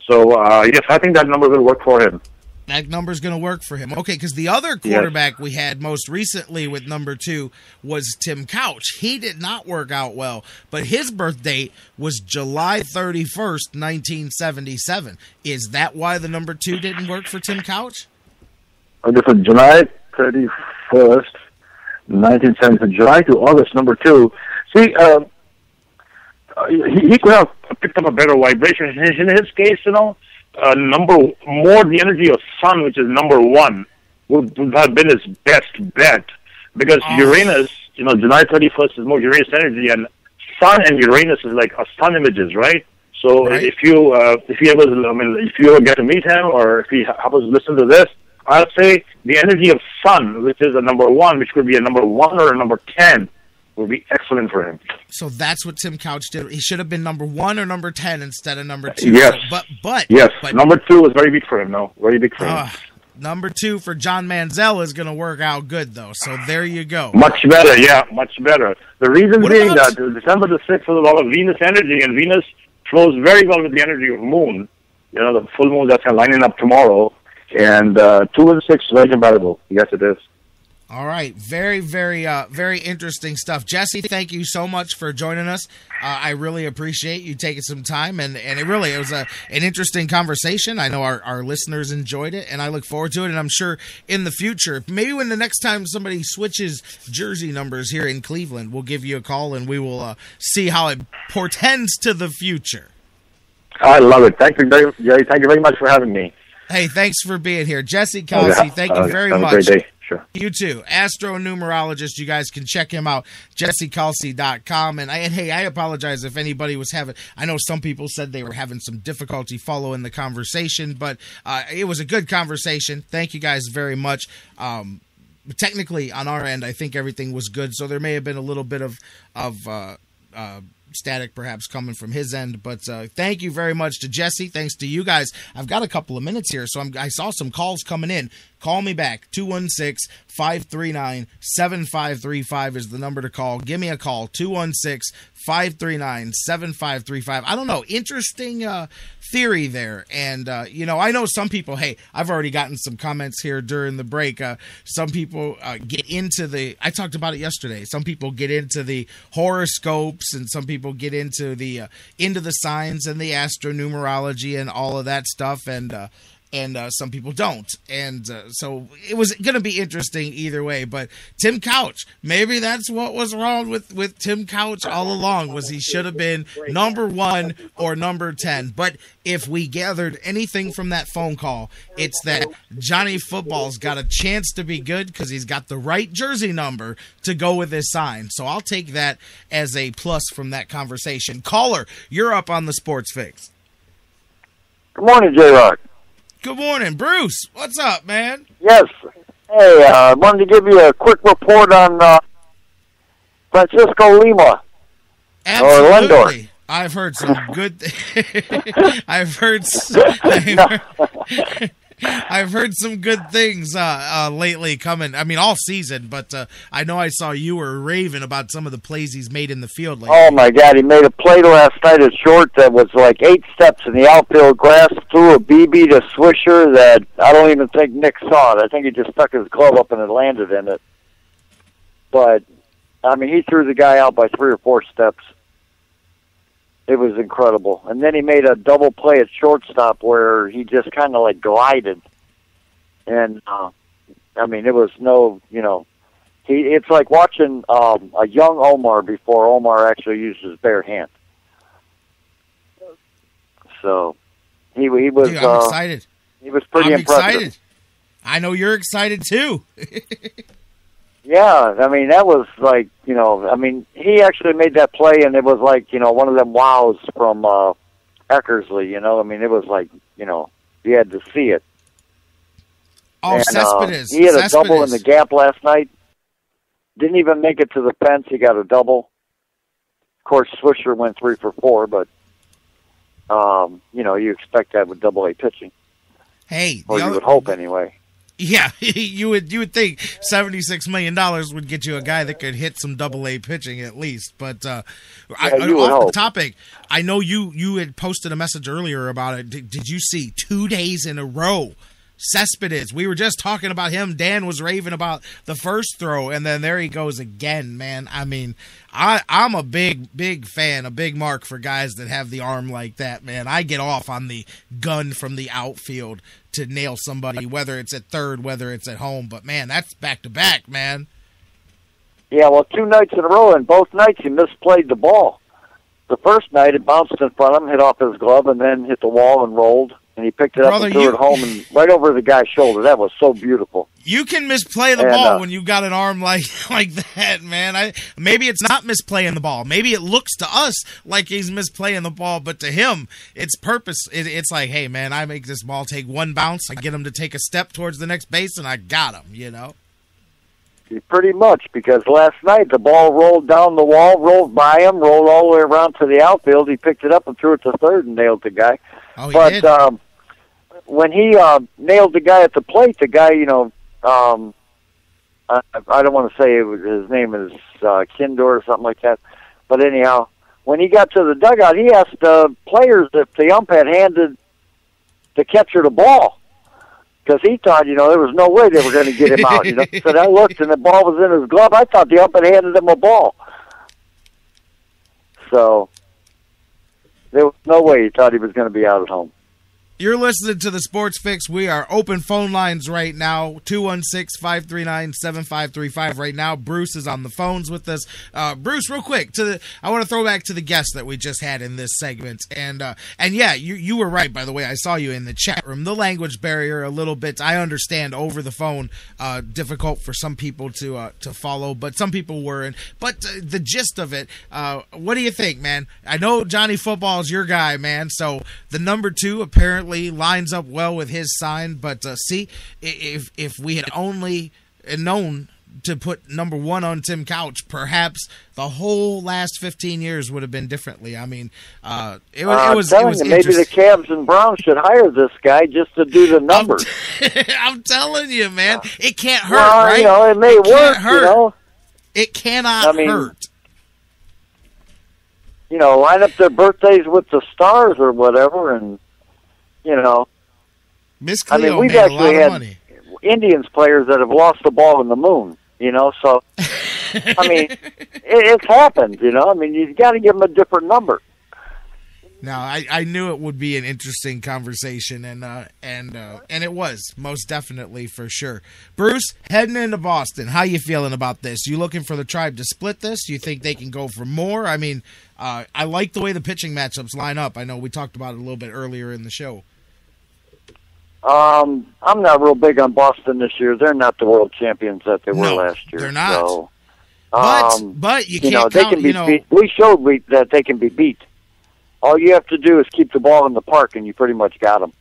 So yes, I think that number will work for him. That number's going to work for him. Okay, because the other quarterback we had most recently with number 2 was Tim Couch. He did not work out well, but his birth date was July 31st, 1977. Is that why the number 2 didn't work for Tim Couch? Okay, so July 31st, 1970, July to August, number 2. See, he could have picked up a better vibration. In his case, the energy of sun, which is number 1, would have been his best bet, because Uranus, July 31st is more Uranus energy, and sun and Uranus is like a sun images, right? So if you ever get to meet him, or if he happens to listen to this, I'd say the energy of sun, which is a number 1, which could be a number 1 or a number 10, would be excellent for him. So that's what Tim Couch did. He should have been number 1 or number 10 instead of number 2. Yes. So, but number 2 was very big for him, though. Very big for him. Number 2 for John Manziel is going to work out good, though. So there you go. Much better, yeah, much better. The reason being that December the 6th was a lot of Venus energy, and Venus flows very well with the energy of moon. The full moon that's lining up tomorrow. And 2 and 6 is very compatible. Yes, it is. All right. Very, very, very interesting stuff. Jesse, thank you so much for joining us. I really appreciate you taking some time, and it was an interesting conversation. I know our listeners enjoyed it, and I look forward to it, and I'm sure in the future, maybe when the next time somebody switches jersey numbers here in Cleveland, we'll give you a call, and we will see how it portends to the future. I love it. Thank you very much for having me. Hey, thanks for being here. Jesse Kalsi, thank you very much. Have a great day. Sure. You too. Astronumerologist. You guys can check him out, jessekalsi.com. And hey, I apologize if anybody was I know some people said they were having some difficulty following the conversation, but it was a good conversation. Thank you guys very much. Technically, on our end, I think everything was good, so there may have been a little bit of static perhaps coming from his end, but thank you very much to Jesse. Thanks to you guys. I've got a couple of minutes here, so I saw some calls coming in. Call me back. 216-539-7535 is the number to call. Give me a call. 216-539-7535. I don't know. Interesting theory there. And, I know some people, I've already gotten some comments here during the break. Some people get into I talked about it yesterday. Some people get into the horoscopes, and some people get into the signs and the astronumerology and all of that stuff. And some people don't. And so it was going to be interesting either way. But Tim Couch, maybe that's what was wrong with Tim Couch all along, was he should have been number 1 or number 10. But if we gathered anything from that phone call, it's that Johnny Football's got a chance to be good because he's got the right jersey number to go with his sign. So I'll take that as a plus from that conversation. Caller, you're up on the Sports Fix. Good morning, J-Rocc. Good morning, Bruce. What's up, man? Yes. Hey, I wanted to give you a quick report on Francisco Lima. Absolutely. I've heard some good. I've heard some good things lately coming. I mean, all season, but I know I saw you were raving about some of the plays he's made in the field lately. Oh, my God. He made a play last night at short that was like 8 steps in the outfield grass, threw a BB to Swisher that I don't even think Nick saw it. I think he just stuck his glove up and it landed in it. But, I mean, he threw the guy out by 3 or 4 steps. It was incredible. And then he made a double play at shortstop where he just kind of like glided. And, I mean, it was it's like watching a young Omar before Omar actually used his bare hand. So he was. Dude, I'm excited. He was pretty impressive. Excited. I know you're excited too. Yeah, I mean, that was like, I mean, he actually made that play, and it was like, one of them wows from Eckersley, I mean, it was like, you had to see it. Oh, and, Cespedes. He had a double in the gap last night. Didn't even make it to the fence. He got a double. Of course, Swisher went 3 for 4, but, you expect that with double-A pitching. Hey. Or you would hope, anyway. Yeah, you would think $76 million would get you a guy that could hit some double-A pitching at least. But off the topic, I know you had posted a message earlier about it. Did you see 2 days in a row Cespedes. We were just talking about him. Dan was raving about the first throw, and then there he goes again, man. I mean, I'm a big fan, a big mark for guys that have the arm like that, man. I get off on the gun from the outfield to nail somebody, whether it's at third, whether it's at home. But, man, that's back-to-back, man. Yeah, well, 2 nights in a row, and both nights he misplayed the ball. The first night it bounced in front of him, hit off his glove, and then hit the wall and rolled. And he picked it up and threw it home and right over the guy's shoulder. That was so beautiful. You can misplay the ball when you got an arm like that, man. Maybe it's not misplaying the ball. Maybe it looks to us like he's misplaying the ball, but to him, it's purpose. It's like, hey, man, I make this ball take one bounce, I get him to take a step towards the next base, and I got him, you know? Pretty much, because last night the ball rolled down the wall, rolled by him, rolled all the way around to the outfield. He picked it up and threw it to third and nailed the guy. Oh, he but did. When he nailed the guy at the plate, the guy, you know, I don't want to say his name is Kindor or something like that, but anyhow, when he got to the dugout, he asked the players if the ump had handed the catcher the ball, because he thought, you know, there was no way they were going to get him out. You know, so I looked and the ball was in his glove. I thought the ump had handed him a ball. So there was no way he thought he was going to be out at home. You're listening to the Sports Fix. We are open phone lines right now, 216-539-7535 right now. Bruce is on the phones with us. Bruce, real quick, I want to throw back to the guest that we just had in this segment. And yeah, you were right, by the way. I saw you in the chat room. The language barrier a little bit, I understand, over the phone, difficult for some people to follow, but some people weren't. But the gist of it, what do you think, man? I know Johnny Football is your guy, man, so the number 2 apparently lines up well with his sign, but see, if we had only known to put number 1 on Tim Couch, perhaps the whole last 15 years would have been differently. I mean, it was maybe the Cavs and Browns should hire this guy just to do the numbers. I'm telling you, man, it can't hurt, well, right? You know, it may work, you know. It cannot hurt. You know, line up their birthdays with the stars or whatever, and you know, Miss Cleo, I mean, we've made actually a lot of had money. Indians players that have lost the ball in the moon, you know, so, I mean, it's happened, you know. I mean, you've got to give them a different number. No, I knew it would be an interesting conversation, and it was, most definitely, for sure. Bruce, heading into Boston, how you feeling about this? You looking for the Tribe to split this? Do you think they can go for more? I mean, I like the way the pitching matchups line up. I know we talked about it a little bit earlier in the show. I'm not real big on Boston this year. They're not the world champions that they were last year. They're not. So, but you can't they can be beat. We showed that they can be beat. All you have to do is keep the ball in the park, and you pretty much got them.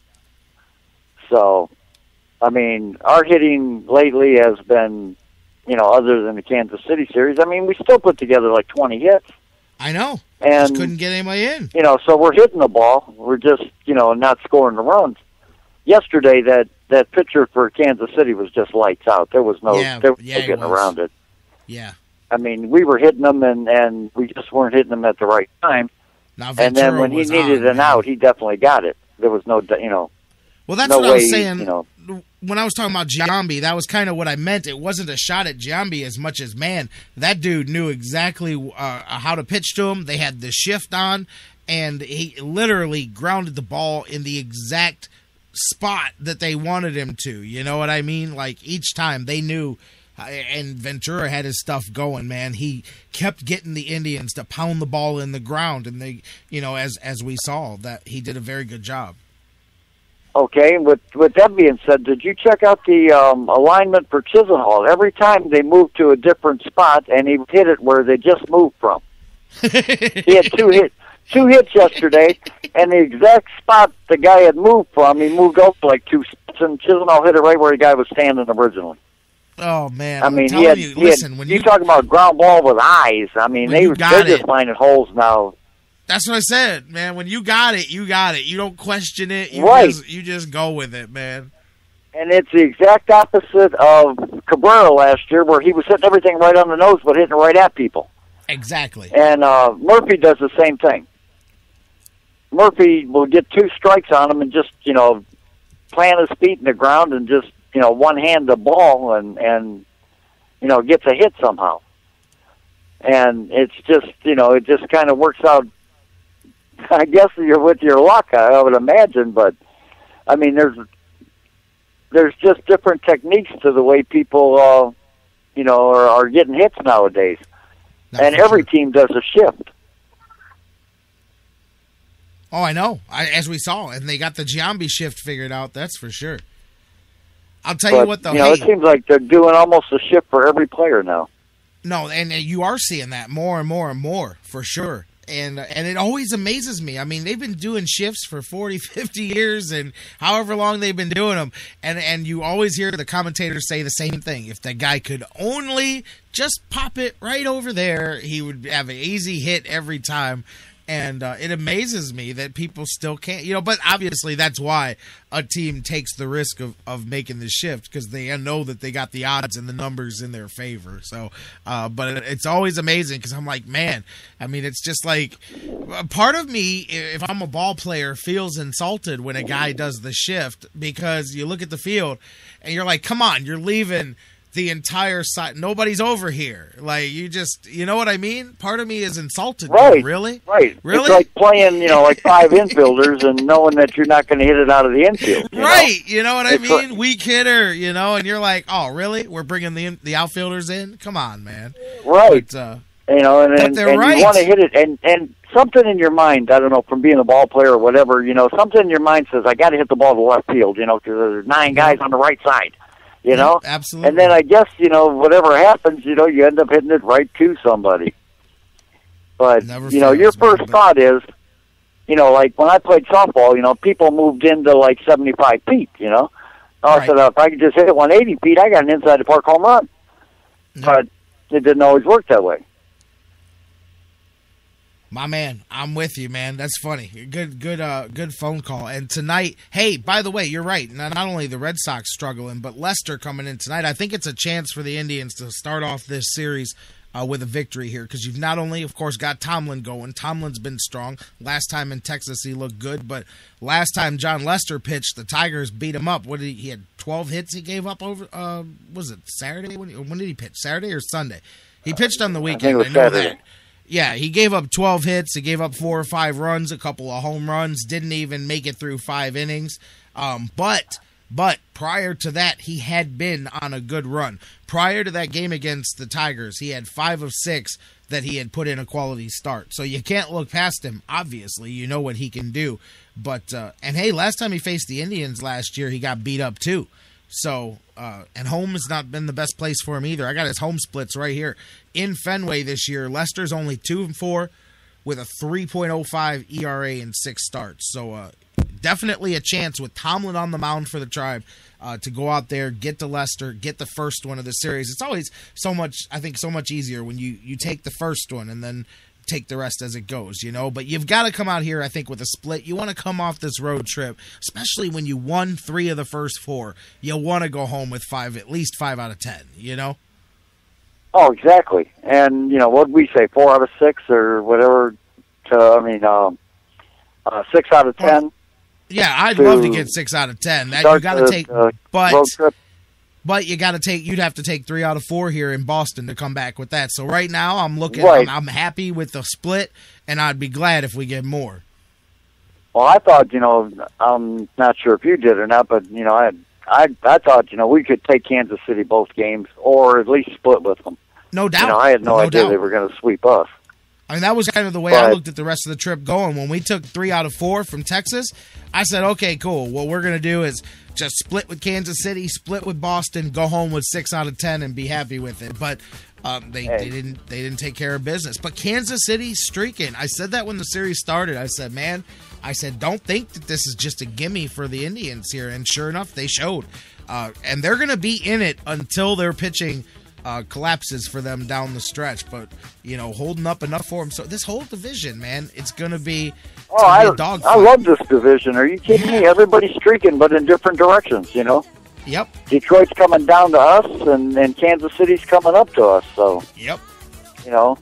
So, I mean, our hitting lately has been, you know, other than the Kansas City series, I mean, we still put together like 20 hits. I know. And just couldn't get anybody in. You know, so we're hitting the ball. We're just, you know, not scoring the runs. Yesterday, that pitcher for Kansas City was just lights out. There was no, no getting around it. Yeah. I mean, we were hitting them, and we just weren't hitting them at the right time. Now, and then when he needed an out, he definitely got it. There was no, you know. Well, that's what I was saying. You know, when I was talking about Giambi, that was kind of what I meant. It wasn't a shot at Giambi as much as, man, that dude knew exactly how to pitch to him. They had the shift on, and he literally grounded the ball in the exact spot that they wanted him to. You know what I mean? Like, each time they knew. And Ventura had his stuff going, man. He kept getting the Indians to pound the ball in the ground, and they, you know, as we saw, that he did a very good job. Okay, with that being said, did you check out the alignment for Chisenhall? Every time they moved to a different spot, and he hit it where they just moved from. He had two hits yesterday, and the exact spot the guy had moved from, he moved over like 2 spots, and Chisenhall hit it right where the guy was standing originally. Oh, man. I mean, you're talking about ground ball with eyes. I mean, they're just finding holes now. That's what I said, man. When you got it, you got it. You don't question it. You just go with it, man. And it's the exact opposite of Cabrera last year, where he was hitting everything right on the nose, but hitting it right at people. Exactly. And Murphy does the same thing. Murphy will get 2 strikes on him and just, you know, plant his feet in the ground and just, one-hand the ball and gets a hit somehow. And it's just, it just kind of works out, I guess, with your luck, I would imagine. But, I mean, there's just different techniques to the way people, are getting hits nowadays. And every team does a shift. Oh, I know. As we saw, and they got the Giambi shift figured out, that's for sure. I'll tell you what, though. It seems like they're doing almost a shift for every player now. No, and you are seeing that more and more and more, for sure. And it always amazes me. I mean, they've been doing shifts for 40, 50 years and however long they've been doing them. And you always hear the commentators say the same thing. If that guy could only just pop it right over there, he would have an easy hit every time. And it amazes me that people still can't, but obviously that's why a team takes the risk of making the shift, because they know that they got the odds and the numbers in their favor. So, but it's always amazing because I'm like, man, I mean, it's just like part of me, if I'm a ball player, feels insulted when a guy does the shift, because you look at the field and you're like, come on, you're leaving the entire side. Nobody's over here. Like, you know what I mean? Part of me is insulted. Right. Really? Right. Really? It's like playing, like 5 infielders and knowing that you're not going to hit it out of the infield. Right. You know what I mean? Weak hitter, and you're like, oh, really? We're bringing the outfielders in? Come on, man. Right. But, and right. You want to hit it, and something in your mind, I don't know, from being a ball player or whatever, something in your mind says, I got to hit the ball to left field, because there's 9 guys on the right side. Absolutely. And then I guess, whatever happens, you end up hitting it right to somebody. But, your first thought is, like when I played softball, people moved into like 75 feet, I said, if I could just hit it 180 feet, I got an inside the park home run. No. But it didn't always work that way. My man, I'm with you, man. That's funny. Good phone call. And tonight, hey, by the way, you're right. Not only the Red Sox struggling, but Leicester coming in tonight. I think it's a chance for the Indians to start off this series with a victory here, because you've not only, of course, got Tomlin going. Tomlin's been strong. Last time in Texas, he looked good. But last time John Lester pitched, the Tigers beat him up. He had 12 hits he gave up over, was it Saturday? When did he pitch? Saturday or Sunday? He pitched on the weekend. I know that. Yeah, he gave up 12 hits. He gave up 4 or 5 runs, a couple of home runs. Didn't even make it through 5 innings. But prior to that, he had been on a good run. Prior to that game against the Tigers, he had 5 of 6 that he had put in a quality start. So you can't look past him. Obviously, you know what he can do. But and hey, last time he faced the Indians last year, he got beat up too. So, and home has not been the best place for him either. I got his home splits right here. In Fenway this year, Lester's only 2-4 with a 3.05 ERA in 6 starts. So, definitely a chance with Tomlin on the mound for the Tribe to go out there, get to Lester, get the first one of the series. It's always so much easier when you take the first one and then take the rest as it goes, but you've got to come out here, I think, with a split. You want to come off this road trip, especially when you won 3 of the first 4. You want to go home with at least 5 out of 10, Oh, exactly. And, what did we say, 4 out of 6 or whatever, 6 out of 10? Yeah, I'd love to get 6 out of 10. That you got to take, road trip. But you'd have to take 3 out of 4 here in Boston to come back with that. So right now I'm looking, right. I'm happy with the split, and I'd be glad if we get more. Well, I thought, I'm not sure if you did or not, but, I thought, we could take Kansas City both games or at least split with them. No doubt. I had no idea they were going to sweep us. I mean, that was kind of the way I looked at the rest of the trip going. When we took 3 out of 4 from Texas, I said, okay, cool. What we're going to do is just split with Kansas City, split with Boston, go home with 6 out of 10 and be happy with it. But they didn't take care of business. But Kansas City's streaking. I said that when the series started. I said, don't think that this is just a gimme for the Indians here. And sure enough, they showed. And they're going to be in it until their pitching collapses for them down the stretch, but holding up enough for them. So this whole division, man, it's gonna be a dogfight. I love this division. Are you kidding me? Everybody's streaking, but in different directions. Yep. Detroit's coming down to us, and Kansas City's coming up to us. So. Yep.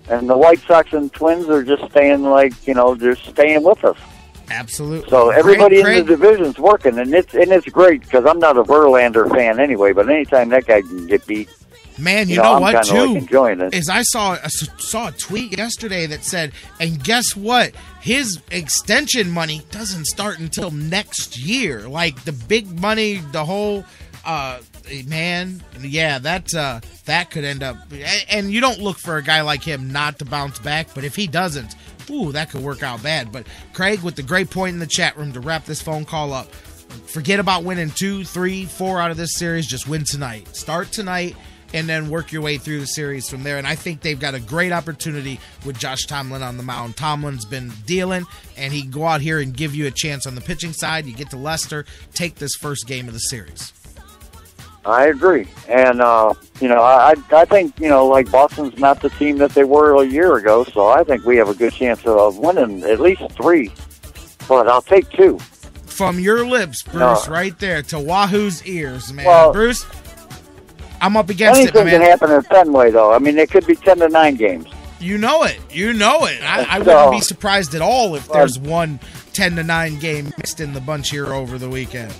And the White Sox and Twins are just staying they're staying with us. Absolutely. So everybody in the division's working, and it's great because I'm not a Verlander fan anyway. But anytime that guy can get beat, man, you know what? Too like enjoying it. Is I saw a tweet yesterday that said, and guess what? His extension money doesn't start until next year. Like the big money, the whole. Man, yeah, that could end up, and you don't look for a guy like him not to bounce back, but if he doesn't, that could work out bad. But Craig, with the great point in the chat room to wrap this phone call up, forget about winning 2, 3, 4 out of this series. Just win tonight. Start tonight, and then work your way through the series from there. And I think they've got a great opportunity with Josh Tomlin on the mound. Tomlin's been dealing, and he can go out here and give you a chance on the pitching side. You get to Leicester, take this first game of the series. I agree. And, I think, like Boston's not the team that they were a year ago, so I think we have a good chance of winning at least 3. But I'll take 2. From your lips, Bruce, right there to Wahoo's ears, man. Well, Bruce, I'm up against it, man. Anything can happen in Fenway, though. I mean, it could be 10-9 games. You know it. I wouldn't be surprised at all if there's one 10-9 game mixed in the bunch here over the weekend.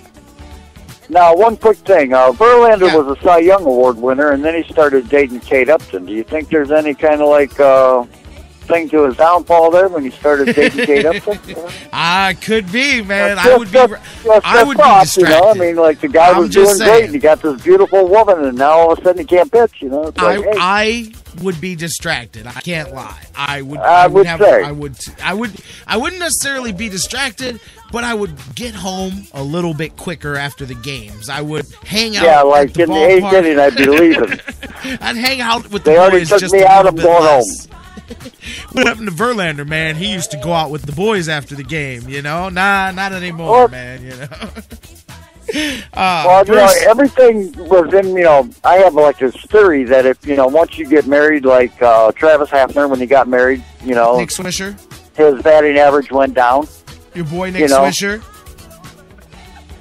Now, one quick thing. Verlander was a Cy Young Award winner, and then he started dating Kate Upton. Do you think there's any kind of, thing to his downfall there when he started dating Kate Upton? Could be, man. I would be distracted. I mean, like, the guy was doing great, and he got this beautiful woman, and now all of a sudden he can't pitch, It's like, I would be distracted. I can't lie. I wouldn't necessarily be distracted, but I would get home a little bit quicker after the games. I would hang out. Yeah, like in the 8th inning, I'd be leaving. I'd hang out with the boys just just me a out. little I'm bit going less. home. What happened to Verlander, man? He used to go out with the boys after the game, Nah, not anymore, man, everything was in, I have like this theory that if, once you get married, like Travis Hafner, when he got married, Nick Swisher, his batting average went down. Your boy Nick Swisher.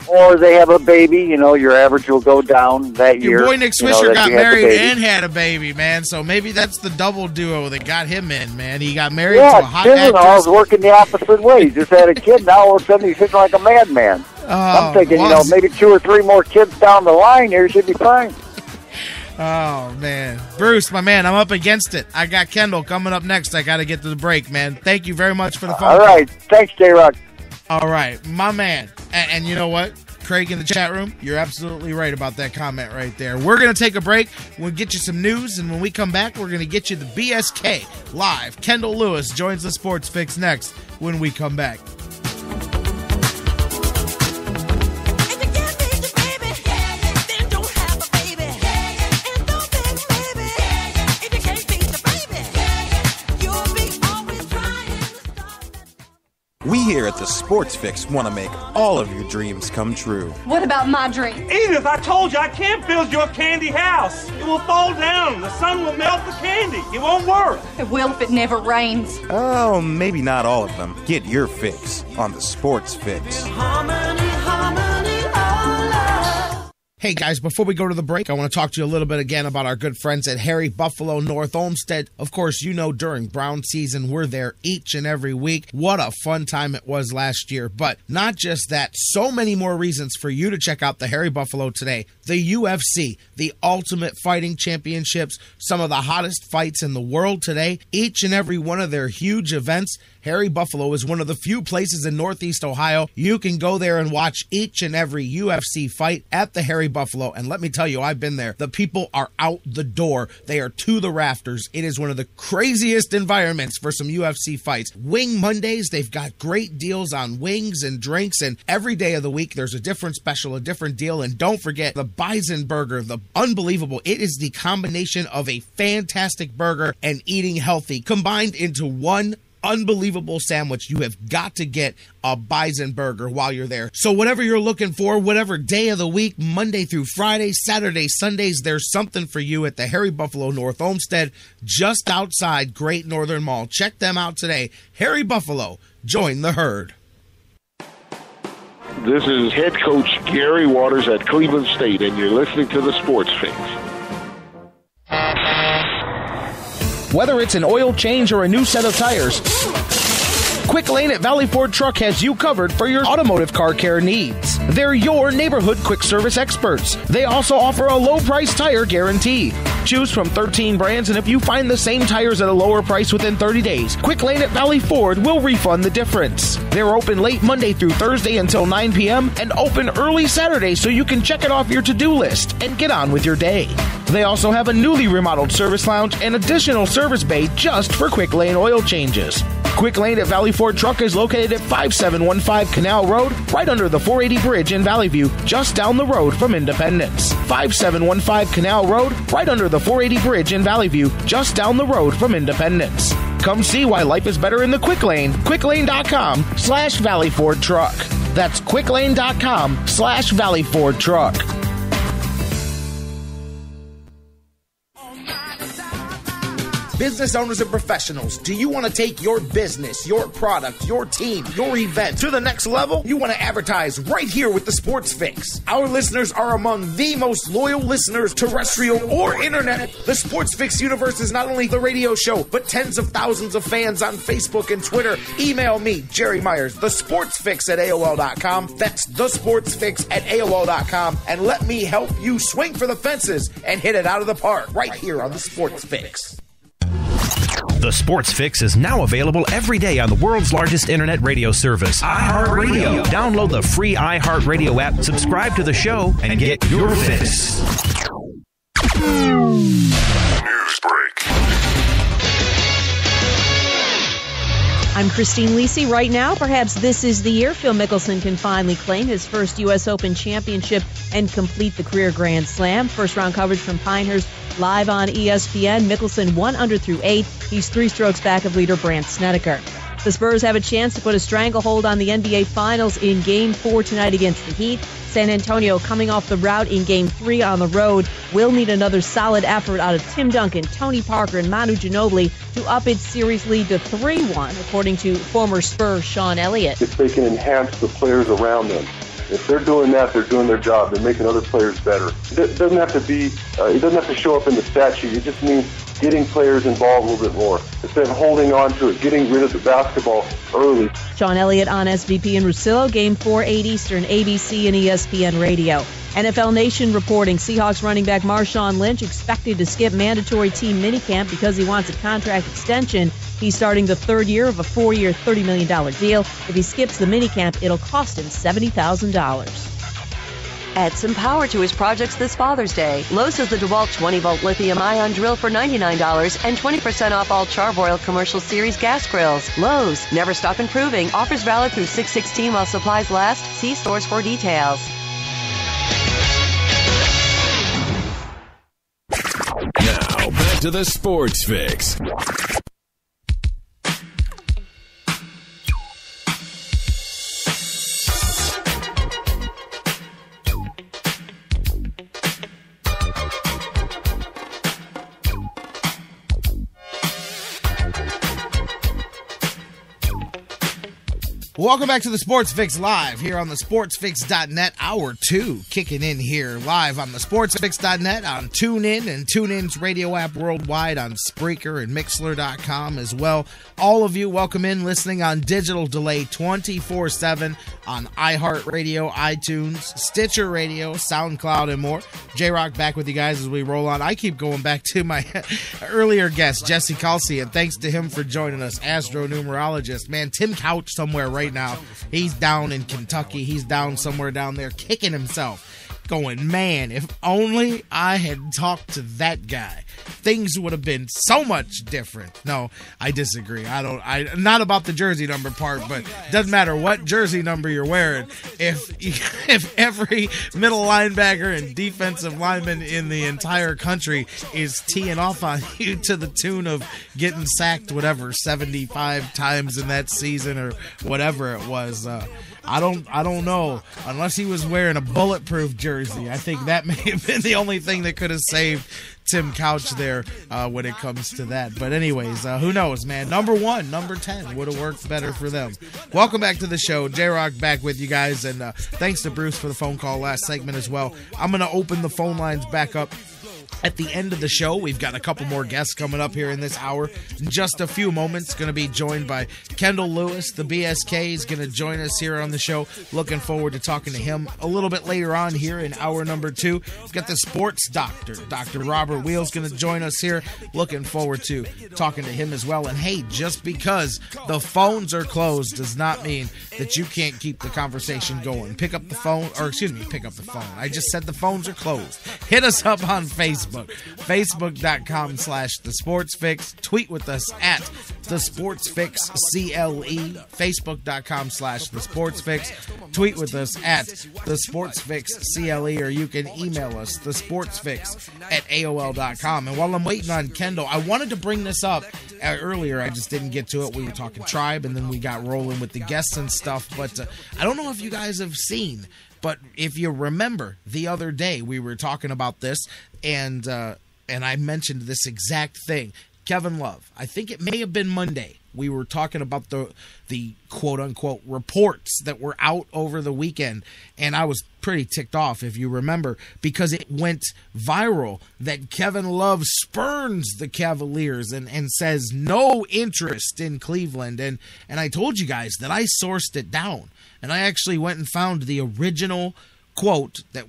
Or they have a baby, your average will go down that year. Your boy Nick Swisher got married and had a baby, man. So maybe that's the double duo that got him in, man. He got married to a hot actress. Yeah, was working the opposite way. He just had a kid. Now all of a sudden he's sitting like a madman. I'm thinking, maybe 2 or 3 more kids down the line here should be fine. Oh, man. Bruce, my man, I'm up against it. I got Kendall coming up next. I got to get to the break, man. Thank you very much for the phone call. All right. Thanks, J-Rocc. All right, my man. And you know what? Craig in the chat room, you're absolutely right about that comment right there. We're going to take a break. We'll get you some news, and when we come back, we're going to get you the BSK live. Kendall Lewis joins the Sports Fix next when we come back. We here at the Sports Fix want to make all of your dreams come true. What about my dream? Edith, I told you I can't build your candy house. It will fall down. The sun will melt the candy. It won't work. It will if it never rains. Oh, maybe not all of them. Get your fix on the Sports Fix. Harmony, all love. Hey guys, before we go to the break, I want to talk to you a little bit again about our good friends at Harry Buffalo North Olmsted. Of course, during Brown season, we're there each and every week. What a fun time it was last year. But not just that, so many more reasons for you to check out the Harry Buffalo today. The UFC, the Ultimate Fighting Championships, some of the hottest fights in the world today. Each and every one of their huge events. Harry Buffalo is one of the few places in Northeast Ohio you can go there and watch each and every UFC fight at the Harry Buffalo. And let me tell you, I've been there. The people are out the door. They are to the rafters. It is one of the craziest environments for some UFC fights. Wing Mondays, they've got great deals on wings and drinks, and every day of the week there's a different special, a different deal. And don't forget the Bison Burger, the unbelievable. It is the combination of a fantastic burger and eating healthy combined into one unbelievable sandwich. You have got to get a Bison Burger while you're there. So whatever you're looking for, whatever day of the week, Monday through Friday, Saturday, Sundays, there's something for you at the Harry Buffalo North Olmsted, just outside Great Northern Mall. Check them out today. Harry Buffalo, join the herd. This is head coach Gary Waters at Cleveland State, and you're listening to the Sports Fix. Whether it's an oil change or a new set of tires, Quick Lane at Valley Ford Truck has you covered for your automotive car care needs. They're your neighborhood quick service experts. They also offer a low price tire guarantee. Choose from 13 brands, and if you find the same tires at a lower price within 30 days, Quick Lane at Valley Ford will refund the difference. They're open late Monday through Thursday until 9 p.m. and open early Saturday so you can check it off your to-do list and get on with your day. They also have a newly remodeled service lounge and additional service bay just for Quick Lane oil changes. Quick Lane at Valley Ford Truck is located at 5715 Canal Road, right under the 480 Bridge in Valley View, just down the road from Independence. 5715 Canal Road, right under the 480 Bridge in Valley View, just down the road from Independence. Come see why life is better in the Quick Lane. quicklane.com/Valley Ford Truck. That's quicklane.com/Valley Ford Truck. Business owners and professionals, do you want to take your business, your product, your team, your event to the next level? You want to advertise right here with the Sports Fix. Our listeners are among the most loyal listeners, terrestrial or internet. The Sports Fix universe is not only the radio show, but tens of thousands of fans on Facebook and Twitter. Email me, Jerry Myers, thesportsfix@AOL.com. That's thesportsfix@AOL.com. And let me help you swing for the fences and hit it out of the park right here on the Sports Fix. The Sports Fix is now available every day on the world's largest internet radio service, iHeartRadio. Download the free iHeartRadio app, subscribe to the show, and get your fix. News break. I'm Christine Lisi. Right now, perhaps this is the year Phil Mickelson can finally claim his first U.S. Open championship and complete the career Grand Slam. First round coverage from Pinehurst live on ESPN. Mickelson 1 under through 8. He's 3 strokes back of leader Brandt Snedeker. The Spurs have a chance to put a stranglehold on the NBA Finals in Game 4 tonight against the Heat. San Antonio, coming off the rout in Game 3 on the road, will need another solid effort out of Tim Duncan, Tony Parker, and Manu Ginobili to up its series lead to 3-1, according to former Spurs Sean Elliott. If they can enhance the players around them, if they're doing that, they're doing their job. They're making other players better. It doesn't have to be. It doesn't have to show up in the stat sheet. It just means getting players involved a little bit more. Instead of holding on to it, getting rid of the basketball early. Sean Elliott on SVP and Russillo, Game 4, 8 Eastern, ABC and ESPN Radio. NFL Nation reporting Seahawks running back Marshawn Lynch expected to skip mandatory team minicamp because he wants a contract extension. He's starting the third year of a 4-year, $30 million deal. If he skips the minicamp, it'll cost him $70,000. Add some power to his projects this Father's Day. Lowe's has the DeWalt 20-volt lithium-ion drill for $99 and 20% off all Charbroil Commercial Series gas grills. Lowe's, never stop improving. Offers valid through 6/16 while supplies last. See stores for details. Now, back to the Sports Fix. Welcome back to the Sports Fix Live here on the sportsfix.net. Hour 2 kicking in here live on the sportsfix.net, on TuneIn and TuneIn's radio app worldwide, on Spreaker and Mixler.com as well. All of you, welcome in listening on digital delay 24/7 on iHeartRadio, iTunes, Stitcher Radio, SoundCloud, and more. J-Rocc back with you guys as we roll on. I keep going back to my earlier guest, Jesse Kalsi, and thanks to him for joining us, astronumerologist. Man, Tim Couch somewhere right now. He's down in Kentucky. He's down somewhere down there kicking himself, going, man, if only I had talked to that guy, things would have been so much different. No, I disagree. Not about the jersey number part, but doesn't matter what jersey number you're wearing. If every middle linebacker and defensive lineman in the entire country is teeing off on you to the tune of getting sacked, 75 times in that season or whatever it was, I don't know. Unless he was wearing a bulletproof jersey, I think that may have been the only thing that could have saved Tim Couch there when it comes to that. But anyways, who knows, man? Number 1, number 10 would have worked better for them. Welcome back to the show. J-Rocc back with you guys, and thanks to Bruce for the phone call last segment as well. I'm going to open the phone lines back up At the end of the show, we've got a couple more guests coming up here in this hour. In just a few moments, going to be joined by Kendall Lewis. The BSK is going to join us here on the show. Looking forward to talking to him a little bit later on here in hour number 2. We've got the sports doctor, Dr. Robert Weil, is going to join us here. Looking forward to talking to him as well. And hey, just because the phones are closed does not mean that you can't keep the conversation going. Pick up the phone. I just said the phones are closed. Hit us up on Facebook. Facebook.com/thesportsfix. Tweet with us at thesportsfixcle. Facebook.com/thesportsfix. Tweet with us at thesportsfixcle, or you can email us thesportsfix@aol.com. And while I'm waiting on Kendall, I wanted to bring this up earlier. I just didn't get to it. We were talking Tribe, and then we got rolling with the guests and stuff. But I don't know if you guys have seen, but if you remember the other day, we were talking about this, and I mentioned this exact thing. Kevin Love, I think it may have been Monday, we were talking about the quote-unquote reports that were out over the weekend, and I was pretty ticked off, if you remember, because it went viral that Kevin Love spurns the Cavaliers and says no interest in Cleveland, and I told you guys that I sourced it down, and I actually went and found the original quote that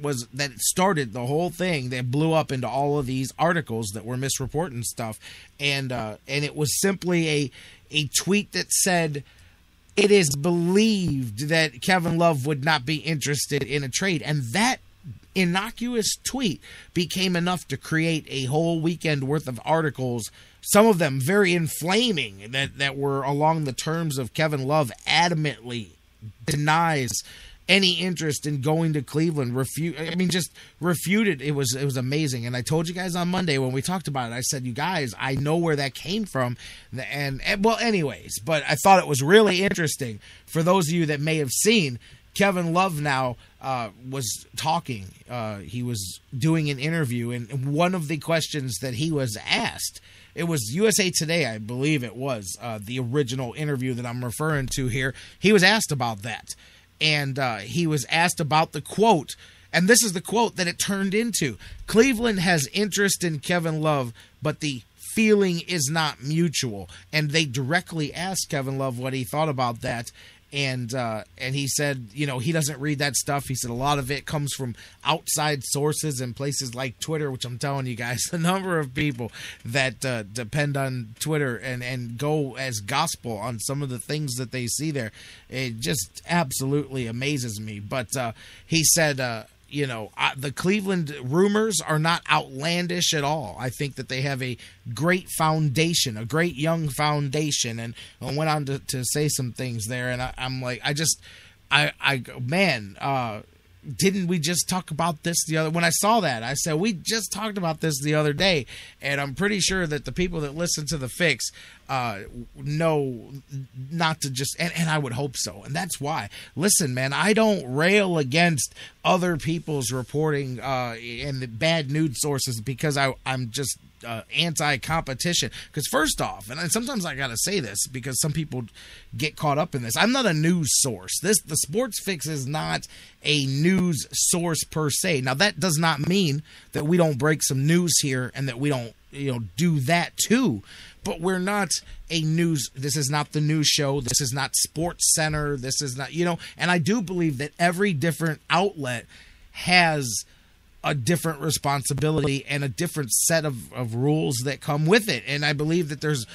started the whole thing that blew up into all of these articles that were misreporting stuff, and it was simply a tweet that said, "It is believed that Kevin Love would not be interested in a trade," and that innocuous tweet became enough to create a whole weekend worth of articles, some of them very inflaming, that were along the terms of Kevin Love adamantly denies any interest in going to Cleveland, just refuted. It was amazing. And I told you guys on Monday when we talked about it, I said, you guys, I know where that came from. And well, anyways, but I thought it was really interesting for those of you that may have seen. Kevin Love now was talking. He was doing an interview, and one of the questions that he was asked, it was USA Today, I believe it was, the original interview that I'm referring to here. He was asked about that. And he was asked about the quote, and this is the quote that it turned into. Cleveland has interest in Kevin Love, but the feeling is not mutual. And they directly asked Kevin Love what he thought about that. And he said, he doesn't read that stuff. He said a lot of it comes from outside sources and places like Twitter, which I'm telling you guys, the number of people that depend on Twitter and go as gospel on some of the things that they see there, it just absolutely amazes me. But he said, the Cleveland rumors are not outlandish at all. I think that they have a great foundation, a great young foundation, and I went on to say some things there, and I'm like, didn't we just talk about this when I saw that? I said, we just talked about this the other day, and I'm pretty sure that the people that listen to The Fix know not to just, and I would hope so, and that's why. Listen, man, I don't rail against other people's reporting and the bad news sources because I'm just anti-competition. Because first off, and sometimes I gotta say this because some people get caught up in this, I'm not a news source. The Sports Fix is not a news source per se. Now that does not mean that we don't break some news here and that we don't do that too. But we're not a news. This is not the news show. This is not Sports Center. This is not, and I do believe that every different outlet has a different responsibility and a different set of rules that come with it. And I believe that there's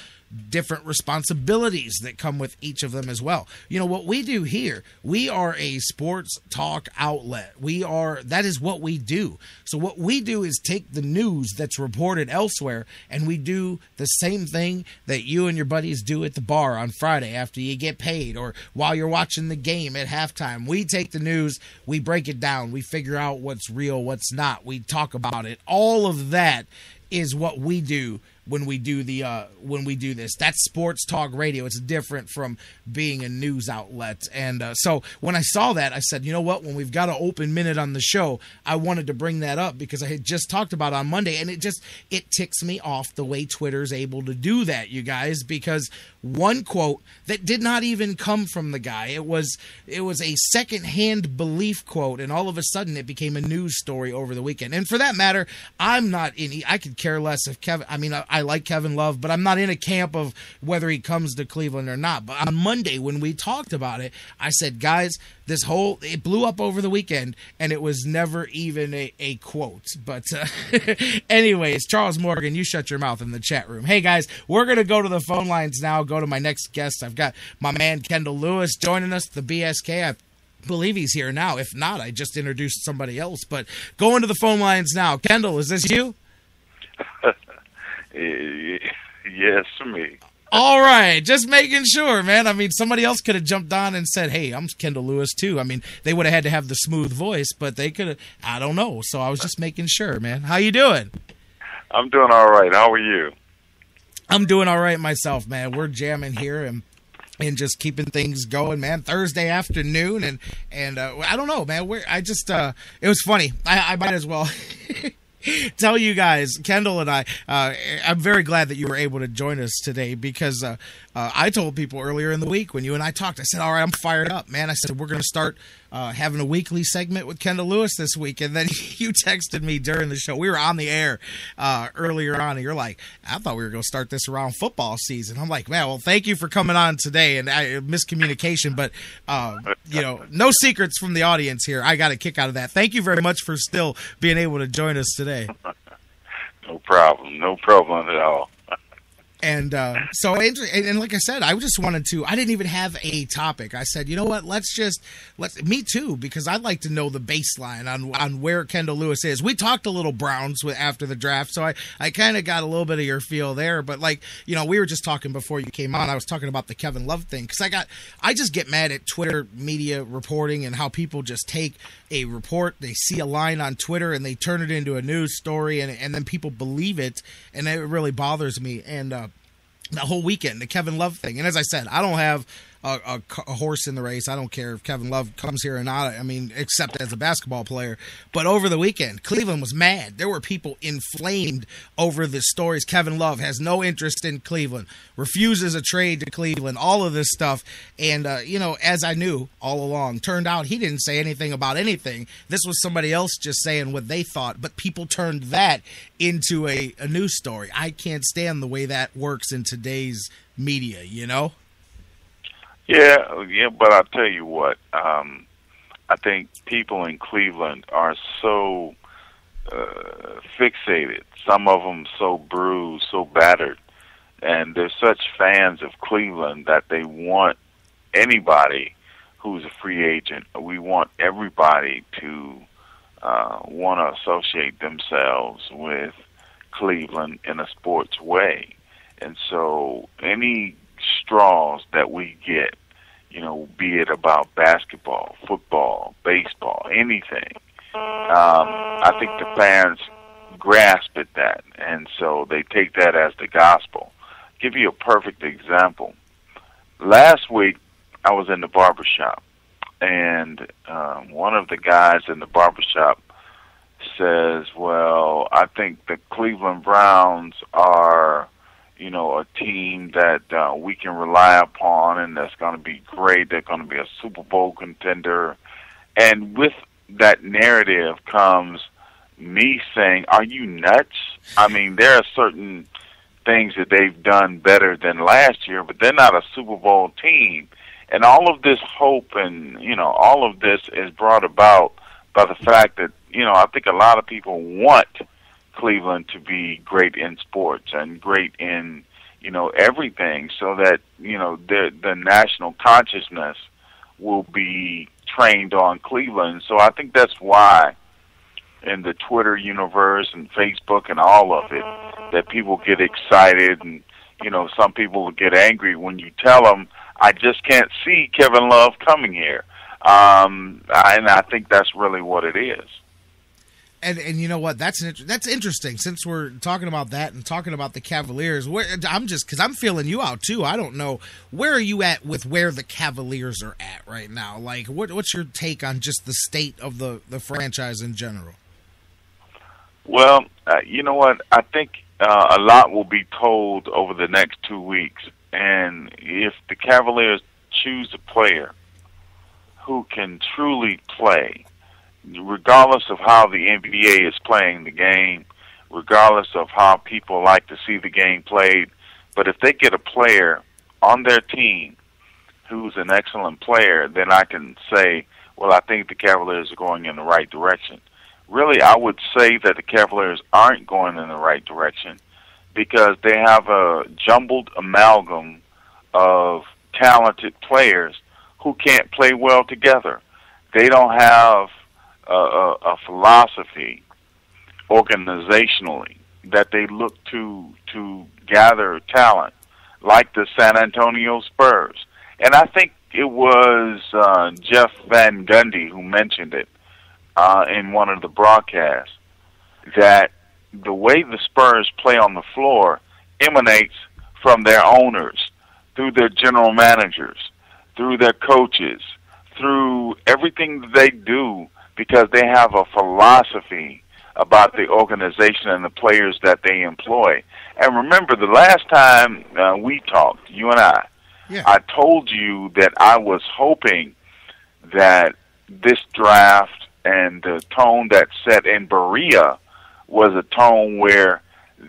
different responsibilities that come with each of them as well. What we do here, we are a sports talk outlet. That is what we do. So what we do is take the news that's reported elsewhere, and we do the same thing that you and your buddies do at the bar on Friday after you get paid, or while you're watching the game at halftime. We take the news, we break it down, we figure out what's real, what's not, we talk about it. All of that is what we do when we do this. That's sports talk radio. It's different from being a news outlet. And so when I saw that, I said, you know what? When we've got an open minute on the show, I wanted to bring that up because I had just talked about it on Monday, and it ticks me off the way Twitter's able to do that, you guys, because one quote that did not even come from the guy. It was a secondhand belief quote, and all of a sudden it became a news story over the weekend. And for that matter, I could care less if I like Kevin Love, but I'm not in a camp of whether he comes to Cleveland or not. But on Monday when we talked about it, I said, guys, it blew up over the weekend, and it was never even a quote. But anyways, Charles Morgan, you shut your mouth in the chat room. Hey, guys, we're going to go to the phone lines now, go to my next guest. I've got my man Kendall Lewis joining us, the BSK. I believe he's here now. If not, I just introduced somebody else. But going to the phone lines now. Kendall, is this you? Yes, me. All right, just making sure, man. I mean, somebody else could have jumped on and said, hey, I'm Kendall Lewis, too. I mean, they would have had to have the smooth voice, but they could have, I don't know. So I was just making sure, man. How you doing? I'm doing all right. How are you? I'm doing all right myself, man. We're jamming here and just keeping things going, man. Thursday afternoon, and I don't know, man. It was funny. I might as well tell you guys, Kendall and I'm very glad that you were able to join us today because I told people earlier in the week when you and I talked, I said, all right, I'm fired up, man. I said, we're going to start having a weekly segment with Kendall Lewis this week. And then you texted me during the show. We were on the air earlier on, and you're like, I thought we were going to start this around football season. I'm like, man, well, thank you for coming on today. And miscommunication, but, no secrets from the audience here. I got a kick out of that. Thank you very much for still being able to join us today. No problem. No problem at all. And and like I said, I just wanted to, I didn't even have a topic. I said, you know what, me too, because I'd like to know the baseline on where Kendall Lewis is. We talked a little Browns after the draft, so I kind of got a little bit of your feel there. But we were just talking before you came on. I was talking about the Kevin Love thing because I just get mad at Twitter media reporting and how people just take a report, they see a line on Twitter and they turn it into a news story and then people believe it, and it really bothers me. And the whole weekend, the Kevin Love thing. And as I said, I don't have a horse in the race. I don't care if Kevin Love comes here or not. I mean, except as a basketball player. But over the weekend, Cleveland was mad. There were people inflamed over the stories. Kevin Love has no interest in Cleveland, refuses a trade to Cleveland, all of this stuff. And, as I knew all along, turned out he didn't say anything about anything. This was somebody else just saying what they thought. But people turned that into a news story. I can't stand the way that works in today's media, Yeah, but I'll tell you what, I think people in Cleveland are so fixated, some of them so bruised, so battered, and they're such fans of Cleveland that they want anybody who's a free agent. We want everybody to want to associate themselves with Cleveland in a sports way. And so any straws that we get, be it about basketball, football, baseball, anything, I think the fans grasp at that, and so they take that as the gospel. Give you a perfect example. Last week, I was in the barbershop, and one of the guys in the barbershop says, well, I think the Cleveland Browns are a team that we can rely upon and that's going to be great. They're going to be a Super Bowl contender. And with that narrative comes me saying, are you nuts? I mean, there are certain things that they've done better than last year, but they're not a Super Bowl team. And all of this hope and, all of this is brought about by the fact that, I think a lot of people want Cleveland to be great in sports and great in, everything, so that, the national consciousness will be trained on Cleveland. So I think that's why in the Twitter universe and Facebook and all of it, that people get excited and, some people will get angry when you tell them, I just can't see Kevin Love coming here. And I think that's really what it is. And you know what? That's interesting. Since we're talking about that and talking about the Cavaliers, because I'm feeling you out too. I don't know, where are you at with where the Cavaliers are at right now? Like, what's your take on just the state of the franchise in general? Well, you know what? I think a lot will be told over the next 2 weeks, and if the Cavaliers choose a player who can truly play, regardless of how the NBA is playing the game, regardless of how people like to see the game played, but if they get a player on their team who's an excellent player, then I can say, well, I think the Cavaliers are going in the right direction. Really, I would say that the Cavaliers aren't going in the right direction because they have a jumbled amalgam of talented players who can't play well together. They don't have a philosophy organizationally that they look to gather talent like the San Antonio Spurs. And I think it was Jeff Van Gundy who mentioned it in one of the broadcasts, that the way the Spurs play on the floor emanates from their owners, through their general managers, through their coaches, through everything that they do, because they have a philosophy about the organization and the players that they employ. And remember, the last time we talked, you and I, I told you that I was hoping that this draft and the tone that set in Berea was a tone where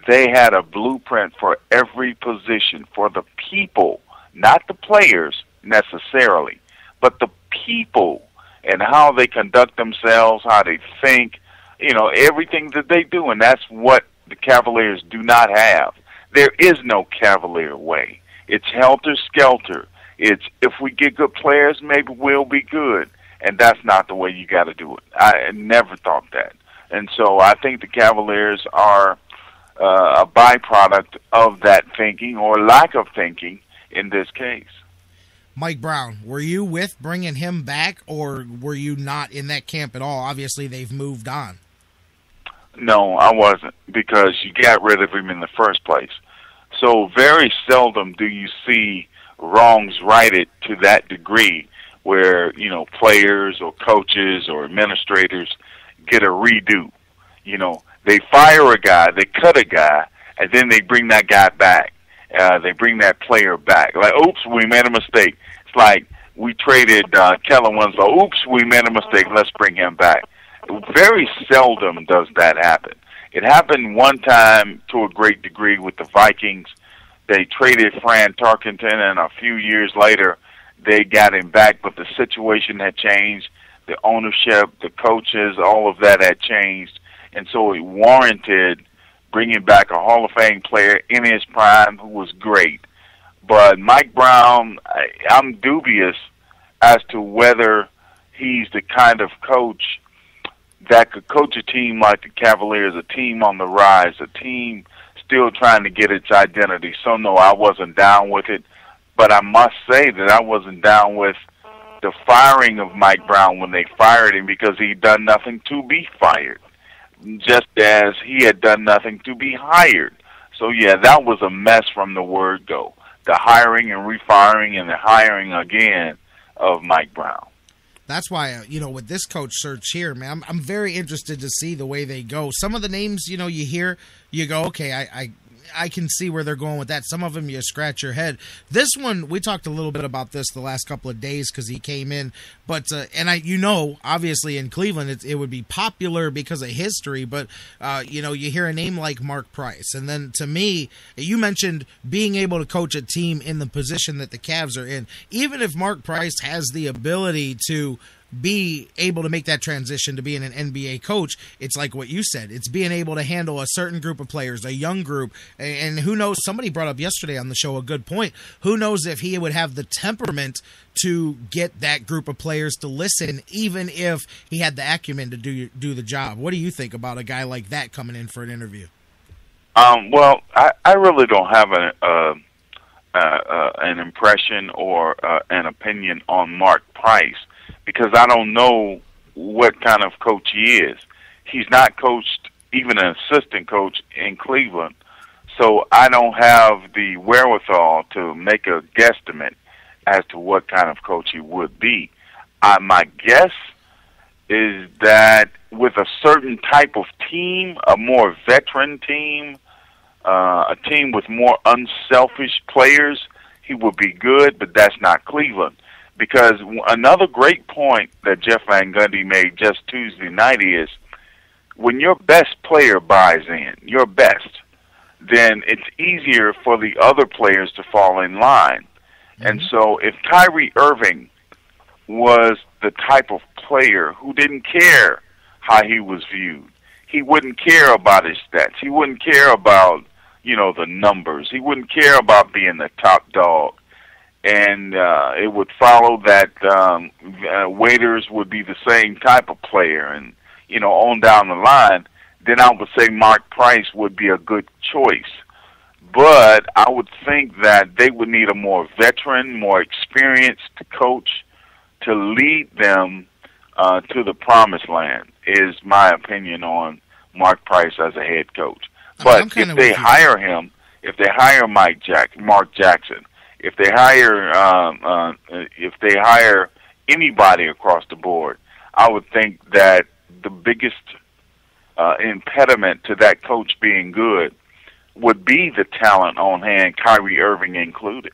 they had a blueprint for every position, for the people, not the players necessarily, but the people and how they conduct themselves, how they think, you know, everything that they do. And that's what the Cavaliers do not have. There is no Cavalier way. It's helter-skelter. It's, if we get good players, maybe we'll be good. And that's not the way you got to do it. I never thought that. And so I think the Cavaliers are a byproduct of that thinking, or lack of thinking in this case. Mike Brown, were you with bringing him back, or were you not in that camp at all? Obviously, they've moved on. No, I wasn't, because you got rid of him in the first place. So very seldom do you see wrongs righted to that degree where, you know, players or coaches or administrators get a redo. You know, they fire a guy, they cut a guy, and then they bring that guy back. They bring that player back. Like, oops, we made a mistake. It's like we traded Kellen Winslow. Oops, we made a mistake. Let's bring him back. Very seldom does that happen. It happened one time to a great degree with the Vikings. They traded Fran Tarkenton, and a few years later, they got him back, but the situation had changed. The ownership, the coaches, all of that had changed, and so it warranted bringing back a Hall of Fame player in his prime who was great. But Mike Brown, I'm dubious as to whether he's the kind of coach that could coach a team like the Cavaliers, a team on the rise, a team still trying to get its identity. So, no, I wasn't down with it. But I must say that I wasn't down with the firing of Mike Brown when they fired him, because he'd done nothing to be fired, just as he had done nothing to be hired. So, yeah, that was a mess from the word go, the hiring and refiring and the hiring again of Mike Brown. That's why, you know, with this coach search here, man, I'm very interested to see the way they go. Some of the names, you know, you hear, you go, okay, I can see where they're going with that. Some of them you scratch your head. This one, we talked a little bit about this the last couple of days because he came in. But, you know, obviously in Cleveland it would be popular because of history. But, you know, you hear a name like Mark Price. And then to me, you mentioned being able to coach a team in the position that the Cavs are in. Even if Mark Price has the ability to be able to make that transition to being an NBA coach, it's like what you said. It's being able to handle a certain group of players, a young group, and who knows, somebody brought up yesterday on the show a good point. Who knows if he would have the temperament to get that group of players to listen, even if he had the acumen to do the job. What do you think about a guy like that coming in for an interview? Well, I really don't have an impression or an opinion on Mark Price, because I don't know what kind of coach he is. He's not coached, even an assistant coach in Cleveland. So I don't have the wherewithal to make a guesstimate as to what kind of coach he would be. My guess is that with a certain type of team, a more veteran team, a team with more unselfish players, he would be good, but that's not Cleveland. Because another great point that Jeff Van Gundy made just Tuesday night is when your best player buys in, your best, then it's easier for the other players to fall in line. And so if Kyrie Irving was the type of player who didn't care how he was viewed, he wouldn't care about his stats, he wouldn't care about, the numbers, he wouldn't care about being the top dog, and it would follow that Waiters would be the same type of player, and, on down the line, then I would say Mark Price would be a good choice. But I would think that they would need a more veteran, more experienced coach to lead them to the promised land, is my opinion on Mark Price as a head coach. But if they hire him, if they hire Mark Jackson, if they hire anybody across the board, I would think that the biggest impediment to that coach being good would be the talent on hand, Kyrie Irving included.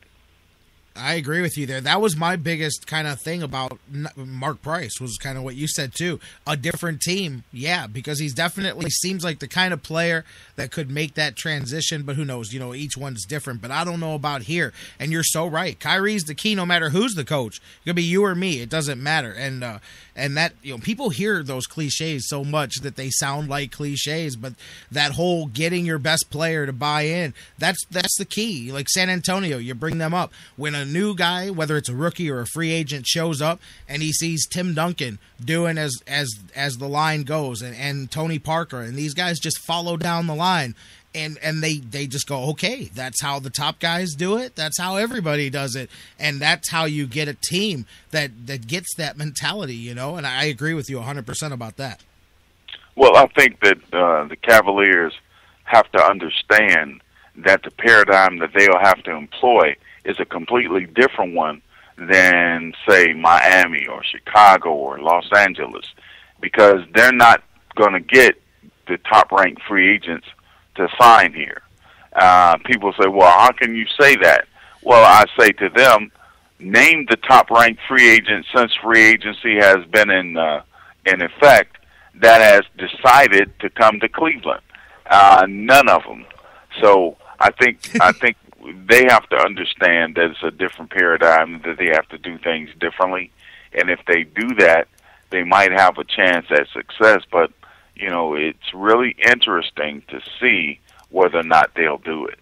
I agree with you there. That was my biggest kind of thing about Mark Price, was kind of what you said too. A different team, yeah, because he's definitely seems like the kind of player that could make that transition, but who knows, each one's different. But I don't know about here, and you're so right. Kyrie's the key no matter who's the coach. It could be you or me. It doesn't matter. And that, people hear those cliches so much that they sound like cliches, but that whole getting your best player to buy in, that's the key. Like San Antonio, you bring them up. When a new guy, whether it's a rookie or a free agent, shows up and he sees Tim Duncan doing as the line goes, and Tony Parker, and these guys just follow down the line, and they just go, okay, that's how the top guys do it, that's how everybody does it, and that's how you get a team that gets that mentality, and I agree with you 100% about that. Well, I think that the Cavaliers have to understand that the paradigm that they'll have to employ is a completely different one than, say, Miami or Chicago or Los Angeles, because they're not going to get the top-ranked free agents to sign here. People say, well, how can you say that? Well, I say to them, name the top-ranked free agent since free agency has been in effect that has decided to come to Cleveland. None of them. So I think they have to understand that it's a different paradigm, that they have to do things differently. And if they do that, they might have a chance at success. But, it's really interesting to see whether or not they'll do it.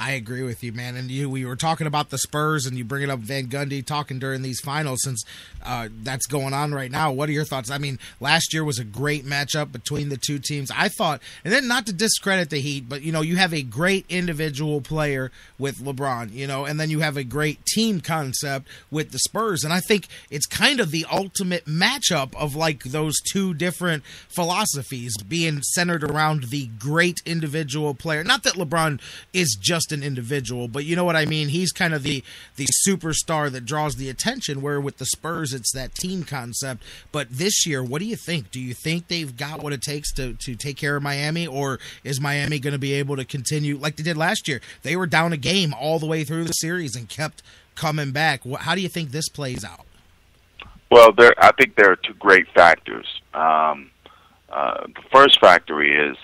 I agree with you, man. And we were talking about the Spurs, and you bring it up Van Gundy talking during these finals, since that's going on right now. What are your thoughts? I mean, last year was a great matchup between the two teams. I thought, and then not to discredit the Heat, but, you have a great individual player with LeBron, and then you have a great team concept with the Spurs. And I think it's kind of the ultimate matchup of, like, those two different philosophies being centered around the great individual player. Not that LeBron is just an individual, but you know what I mean? He's kind of the superstar that draws the attention, where with the Spurs, it's that team concept. But this year, what do you think? Do you think they've got what it takes to take care of Miami, or is Miami going to be able to continue like they did last year? They were down a game all the way through the series and kept coming back. How do you think this plays out? Well, I think there are two great factors. The first factor is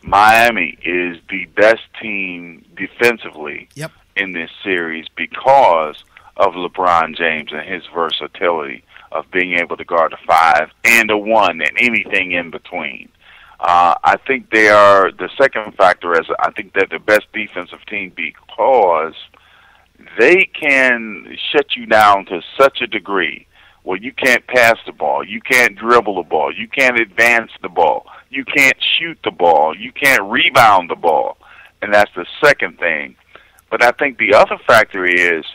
Miami is the best team defensively in this series because of LeBron James and his versatility of being able to guard a 5 and a 1 and anything in between. I think they are, the second factor is I think they're the best defensive team because they can shut you down to such a degree where you can't pass the ball, you can't dribble the ball, you can't advance the ball, you can't shoot the ball, you can't rebound the ball. And that's the second thing. But I think the other factor is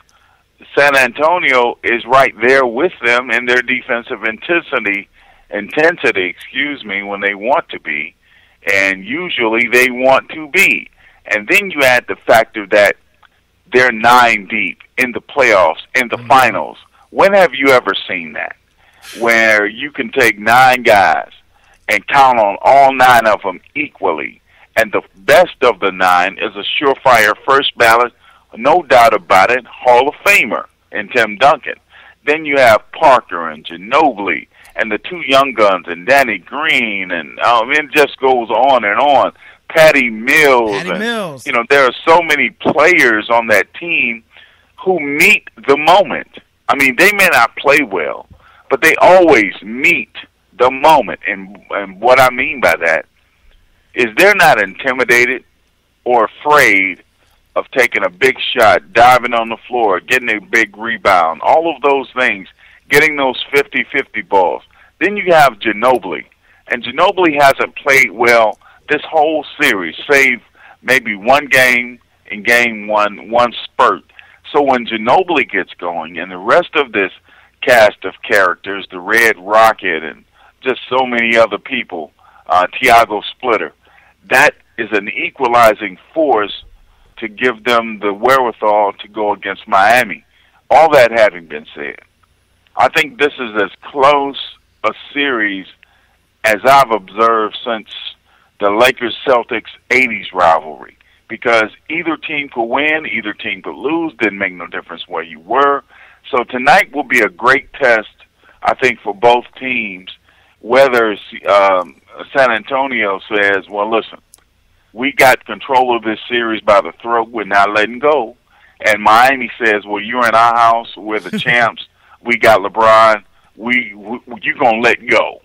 San Antonio is right there with them in their defensive intensity, intensity, when they want to be, and usually they want to be. And then you add the factor that they're 9 deep in the playoffs, in the finals. When have you ever seen that? Where you can take 9 guys and count on all 9 of them equally, and the best of the 9 is a surefire first ballot, no doubt about it, Hall of Famer in Tim Duncan. Then you have Parker and Ginobili and the 2 young guns and Danny Green, and it just goes on and on. Patty Mills. There are so many players on that team who meet the moment. I mean, they may not play well, but they always meet the moment. And what I mean by that is they're not intimidated or afraid of taking a big shot, diving on the floor, getting a big rebound, all of those things, getting those 50-50 balls. Then you have Ginobili, and Ginobili hasn't played well this whole series, save maybe one game in game one spurt. So when Ginobili gets going and the rest of this cast of characters, the Red Rocket and just so many other people, Tiago Splitter, that is an equalizing force to give them the wherewithal to go against Miami. All that having been said, I think this is as close a series as I've observed since the Lakers-Celtics 80s rivalry, because either team could win, either team could lose, didn't make no difference where you were. So tonight will be a great test, I think, for both teams, whether San Antonio says, well, listen, we got control of this series by the throat, we're not letting go. And Miami says, well, you're in our house, we're the champs, we got LeBron, you're going to let go.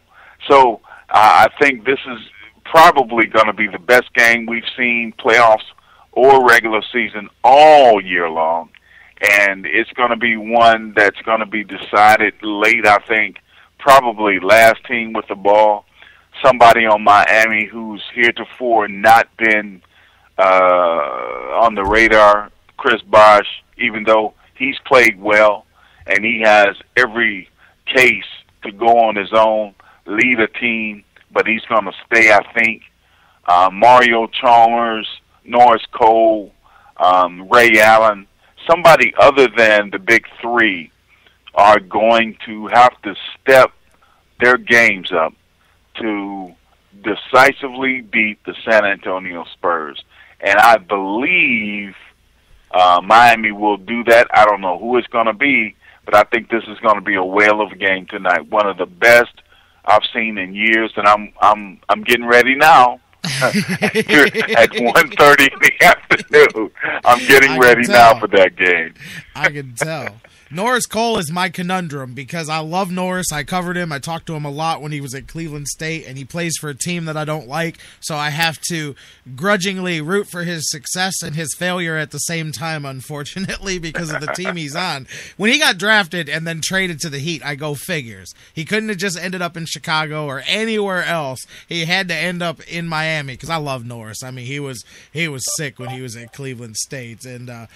So I think this is probably going to be the best game we've seen, playoffs or regular season, all year long. And it's going to be one that's going to be decided late, I think, probably last team with the ball. Somebody on Miami who's heretofore not been on the radar, Chris Bosh, even though he's played well and he has every case to go on his own, lead a team, but he's going to stay, I think. Mario Chalmers, Norris Cole, Ray Allen, somebody other than the big 3 are going to have to step their games up to decisively beat the San Antonio Spurs. And I believe Miami will do that. I don't know who it's going to be, but I think this is going to be a whale of a game tonight. One of the best I've seen in years, and I'm getting ready now. Here at 1:30 in the afternoon, I'm getting ready now for that game. I can tell. Norris Cole is my conundrum because I love Norris. I covered him. I talked to him a lot when he was at Cleveland State, and he plays for a team that I don't like, so I have to grudgingly root for his success and his failure at the same time, unfortunately, because of the team he's on. When he got drafted and then traded to the Heat, I go figures. He couldn't have just ended up in Chicago or anywhere else. He had to end up in Miami because I love Norris. I mean, he was sick when he was at Cleveland State, and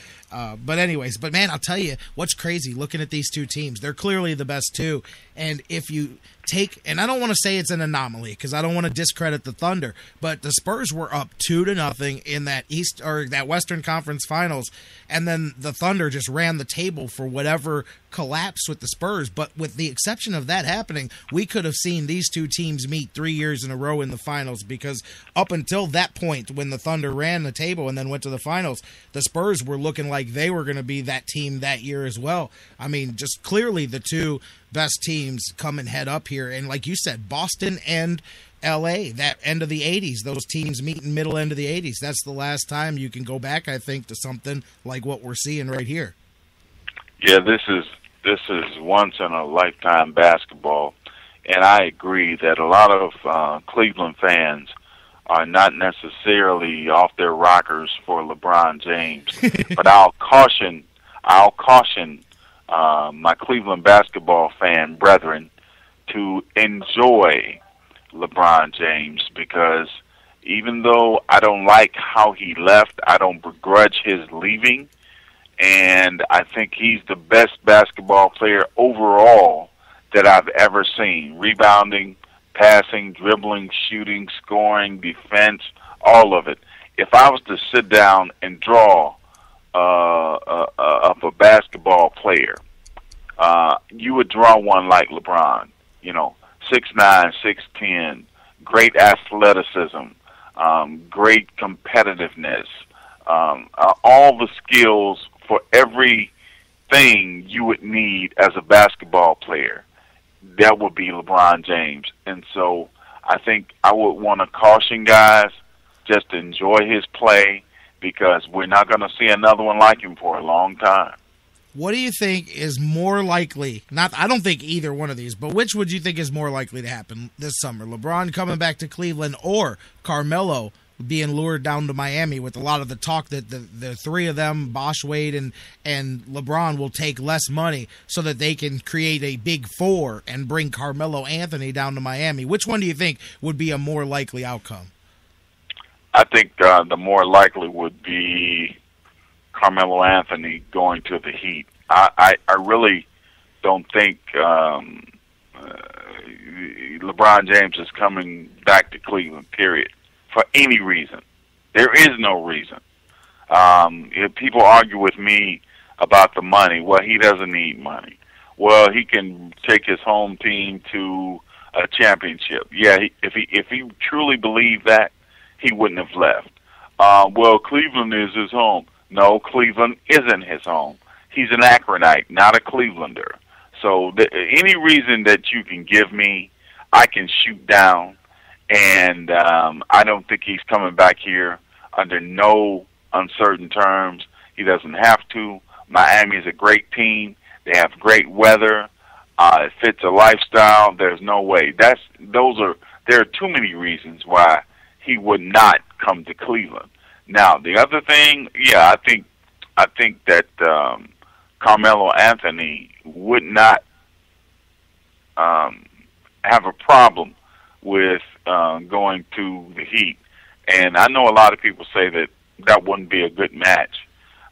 but anyways, but man, I'll tell you what's crazy. Looking at these two teams, they're clearly the best two. And if you take, and I don't want to say it's an anomaly because I don't want to discredit the Thunder, but the Spurs were up 2-0 in that that Western Conference Finals, and then the Thunder just ran the table for whatever collapsed with the Spurs. But with the exception of that happening, we could have seen these two teams meet 3 years in a row in the finals, because up until that point when the Thunder ran the table and then went to the finals, the Spurs were looking like they were going to be that team that year as well. I mean, just clearly the two best teams coming head up here. And like you said, Boston and LA, that end of the 80s, those teams meet in middle end of the 80s. That's the last time you can go back, I think, to something like what we're seeing right here. Yeah, this is once in a lifetime basketball. And I agree that a lot of Cleveland fans are not necessarily off their rockers for LeBron James. But I'll caution my Cleveland basketball fan brethren to enjoy LeBron James, because even though I don't like how he left, I don't begrudge his leaving, and I think he's the best basketball player overall that I've ever seen. Rebounding, passing, dribbling, shooting, scoring, defense, all of it. If I was to sit down and draw up a basketball player, you would draw one like LeBron, 6'9", 6'10", great athleticism, great competitiveness, all the skills for everything you would need as a basketball player. That would be LeBron James. And so I think I would want to caution guys just to enjoy his play, because we're not going to see another one like him for a long time. What do you think is more likely? I don't think either one of these, but which would you think is more likely to happen this summer? LeBron coming back to Cleveland, or Carmelo being lured down to Miami, with a lot of the talk that the three of them, Bosh, Wade, and LeBron, will take less money so that they can create a big four and bring Carmelo Anthony down to Miami? Which one do you think would be a more likely outcome? I think the more likely would be Carmelo Anthony going to the Heat. I really don't think LeBron James is coming back to Cleveland, period, for any reason. There is no reason. If people argue with me about the money, well, he doesn't need money. Well, he can take his home team to a championship. Yeah, if he truly believed that, he wouldn't have left. Well, Cleveland is his home. No, Cleveland isn't his home. He's an Akronite, not a Clevelander. So any reason that you can give me, I can shoot down. And I don't think he's coming back here under no uncertain terms. He doesn't have to. Miami is a great team. They have great weather. It fits a lifestyle. There's no way. There are too many reasons why he would not come to Cleveland. Now, the other thing, I think that Carmelo Anthony would not have a problem with going to the Heat. And I know a lot of people say that wouldn't be a good match.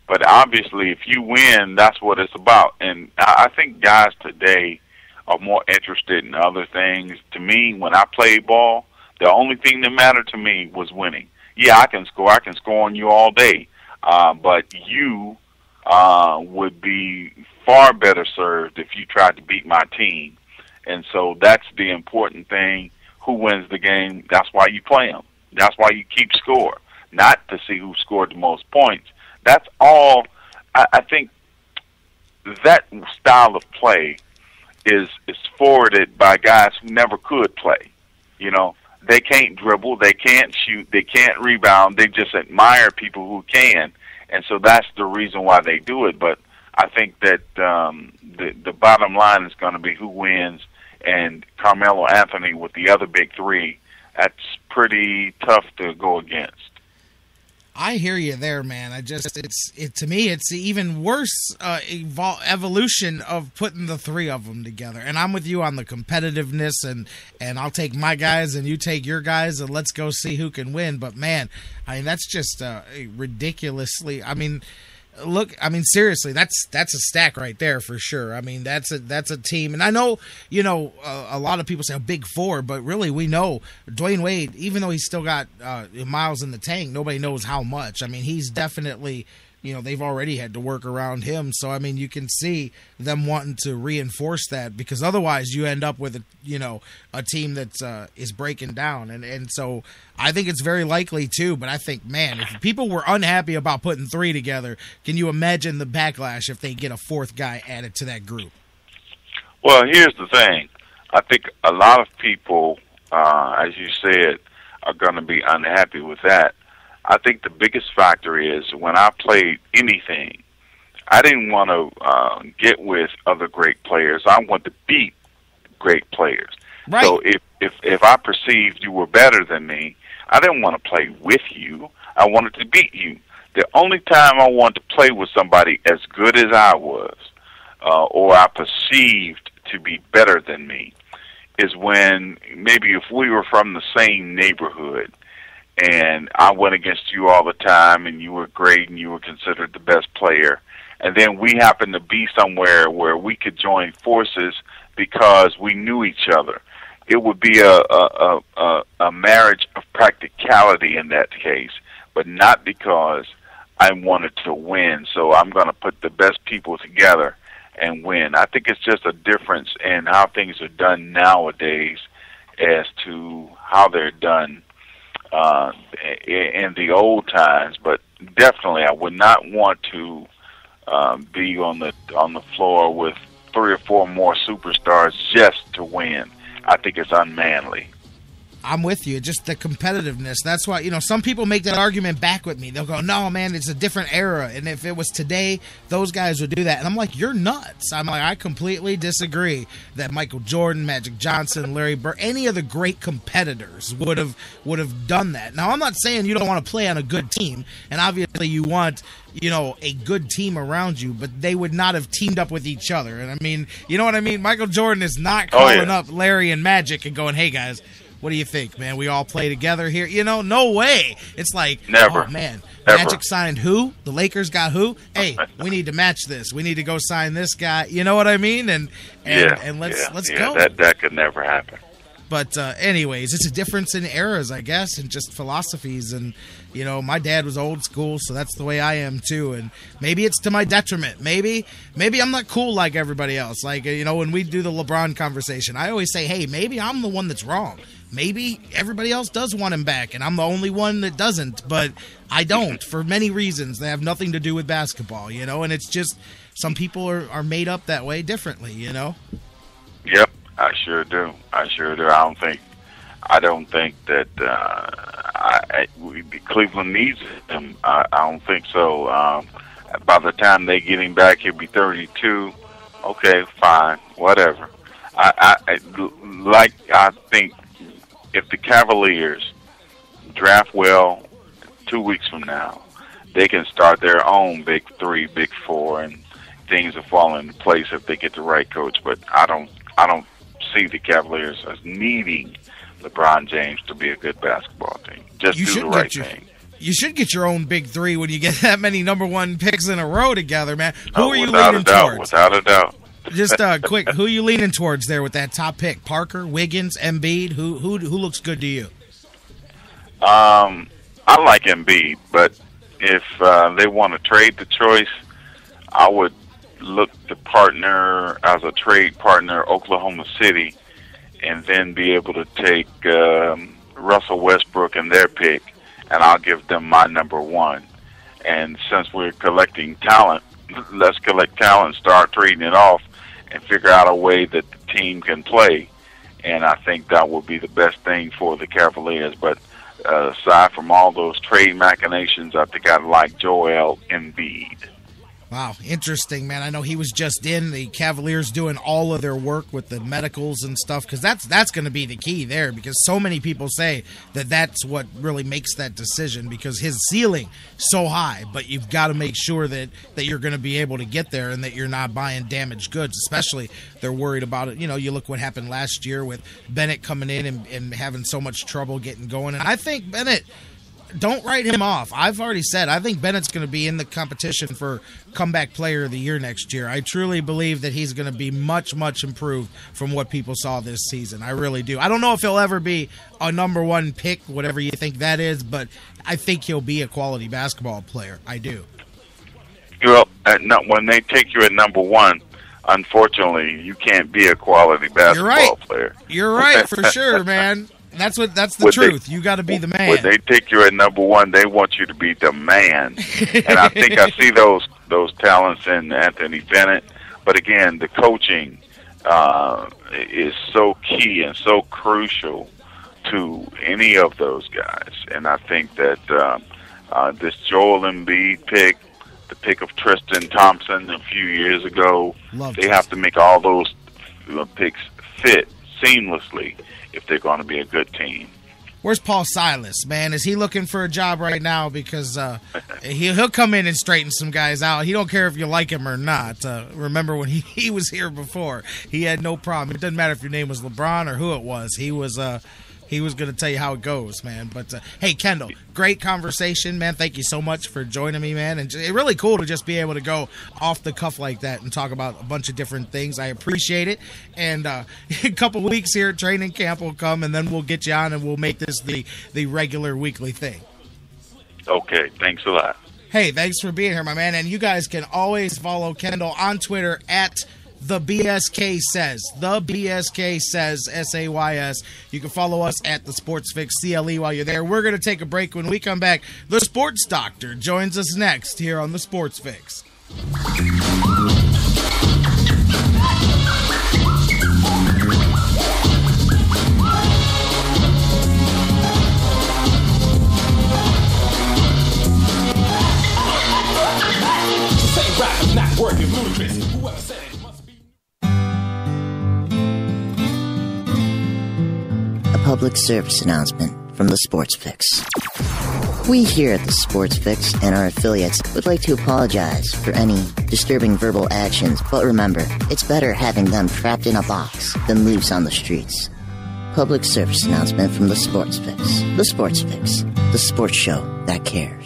But obviously, if you win, that's what it's about. And I think guys today are more interested in other things. To me, when I played ball, the only thing that mattered to me was winning. Yeah, I can score. I can score on you all day. But you would be far better served if you tried to beat my team. And so that's the important thing. Who wins the game, that's why you play them. That's why you keep score, not to see who scored the most points. That's all. I think that style of play is forwarded by guys who never could play. They can't dribble, they can't shoot, they can't rebound. They just admire people who can. And so that's the reason why they do it. But I think that the bottom line is going to be who wins. And Carmelo Anthony with the other big three, that's pretty tough to go against. I hear you there, man. To me, it's even worse evolution of putting the three of them together. And I'm with you on the competitiveness, and I'll take my guys and you take your guys, and let's go see who can win. But man, that's just ridiculously. Seriously, that's a stack right there for sure. That's a team, and I know a lot of people say a big four, but really we know Dwayne Wade, even though he's still got miles in the tank, nobody knows how much. He's definitely, they've already had to work around him. So you can see them wanting to reinforce that, because otherwise you end up with a team that is breaking down, and so I think it's very likely too. But I think, man, if people were unhappy about putting three together, can you imagine the backlash if they get a fourth guy added to that group? Well, here's the thing. I think a lot of people, as you said, are going to be unhappy with that. I think the biggest factor is when I played anything, I didn't want to get with other great players. I wanted to beat great players. Right. So if I perceived you were better than me, I didn't want to play with you. I wanted to beat you. The only time I wanted to play with somebody as good as I was, or I perceived to be better than me, is when maybe if we were from the same neighborhood and I went against you all the time and you were great and you were considered the best player, and then we happened to be somewhere where we could join forces because we knew each other. It would be a marriage of practicality in that case, but not because I wanted to win. So I'm going to put the best people together and win. I think it's just a difference in how things are done nowadays as to how they're done in the old times. But definitely, I would not want to be on the floor with 3 or 4 more superstars just to win. I think it's unmanly. I'm with you. Just the competitiveness. That's why, some people make that argument back with me. They'll go, no, man, it's a different era. And if it was today, those guys would do that. And I'm like, you're nuts. I'm like, I completely disagree that Michael Jordan, Magic Johnson, Larry Bird, any of the great competitors would have done that. Now, I'm not saying you don't want to play on a good team. And obviously you want, a good team around you, but they would not have teamed up with each other. And I mean, you know what I mean? Michael Jordan is not calling up Larry and Magic and going, hey, guys, what do you think, man? We all play together here? No way. It's like, never. Oh, man, Never. Magic signed who? The Lakers got who? Hey, we need to match this. We need to go sign this guy. You know what I mean? And let's go. That could never happen. But anyways, it's a difference in eras, I guess, and just philosophies. And, my dad was old school, so that's the way I am, too. And maybe it's to my detriment. Maybe I'm not cool like everybody else. Like, when we do the LeBron conversation, I always say, hey, maybe I'm the one that's wrong. Maybe everybody else does want him back, and I'm the only one that doesn't. But I don't, for many reasons. They have nothing to do with basketball, and it's just some people are made up that way differently, Yep. I sure do. I don't think that Cleveland needs him. I don't think so. By the time they get him back, he'll be 32. Okay, fine, whatever. I think if the Cavaliers draft well 2 weeks from now, they can start their own big 3, big 4, and things will fall into place if they get the right coach. But I don't see the Cavaliers as needing LeBron James to be a good basketball team. Just do the right thing. You should get your own big 3 when you get that many number 1 picks in a row together, man. Who are you leaning towards? Without a doubt. Just quick, who are you leaning towards there with that top pick? Parker, Wiggins, Embiid? Who looks good to you? I like Embiid, but if they want to trade the choice, I would look to partner as a trade partner Oklahoma City and then be able to take Russell Westbrook and their pick, and I'll give them my number 1. And since we're collecting talent, let's collect talent, start trading it off, and figure out a way that the team can play. And I think that would be the best thing for the Cavaliers. But aside from all those trade machinations, I think I'd like Joel Embiid. Wow, interesting, man. I know he was just in the Cavaliers doing all of their work with the medicals and stuff, because that's going to be the key there, because so many people say that that's what really makes that decision, because his ceiling so high, but you've got to make sure that you're going to be able to get there and that you're not buying damaged goods, especially they're worried about it. You look what happened last year with Bennett coming in and having so much trouble getting going, and I think Bennett, don't write him off. I've already said I think Bennett's going to be in the competition for comeback player of the year next year. I truly believe that he's going to be much, much improved from what people saw this season. I really do. I don't know if he'll ever be a number 1 pick, whatever you think that is, but I think he'll be a quality basketball player. I do. Well, when they take you at number 1, unfortunately, you can't be a quality basketball player. You're right, for sure, man. That's the truth. You got to be the man. When they take you at number 1, they want you to be the man. And I think I see those talents in Anthony Bennett. But again, the coaching is so key and so crucial to any of those guys. And I think that this Joel Embiid pick, the pick of Tristan Thompson a few years ago, they have to make all those picks fit seamlessly if they're going to be a good team. Where's Paul Silas, man? Is he looking for a job right now? Because he'll come in and straighten some guys out. He don't care if you like him or not. Remember when he was here before? He had no problem. It doesn't matter if your name was LeBron or who it was. He he was going to tell you how it goes, man. But, hey, Kendall, great conversation, man. Thank you so much for joining me, man. And it's really cool to just be able to go off the cuff like that and talk about a bunch of different things. I appreciate it. And a couple weeks here, training camp will come, and then we'll get you on, and we'll make this the regular weekly thing. Okay, thanks a lot. Hey, thanks for being here, my man. And you guys can always follow Kendall on Twitter at The BSK Says. The BSK Says, SAYS. You can follow us at The Sports Fix CLE while you're there. We're going to take a break. When we come back, the Sports Doctor joins us next here on The Sports Fix. Not working, ludicrous. Whoever said it must be. A public service announcement from the Sports Fix. We here at the Sports Fix and our affiliates would like to apologize for any disturbing verbal actions, but remember, it's better having them trapped in a box than loose on the streets. Public service announcement from the Sports Fix. The Sports Fix, the sports show that cares.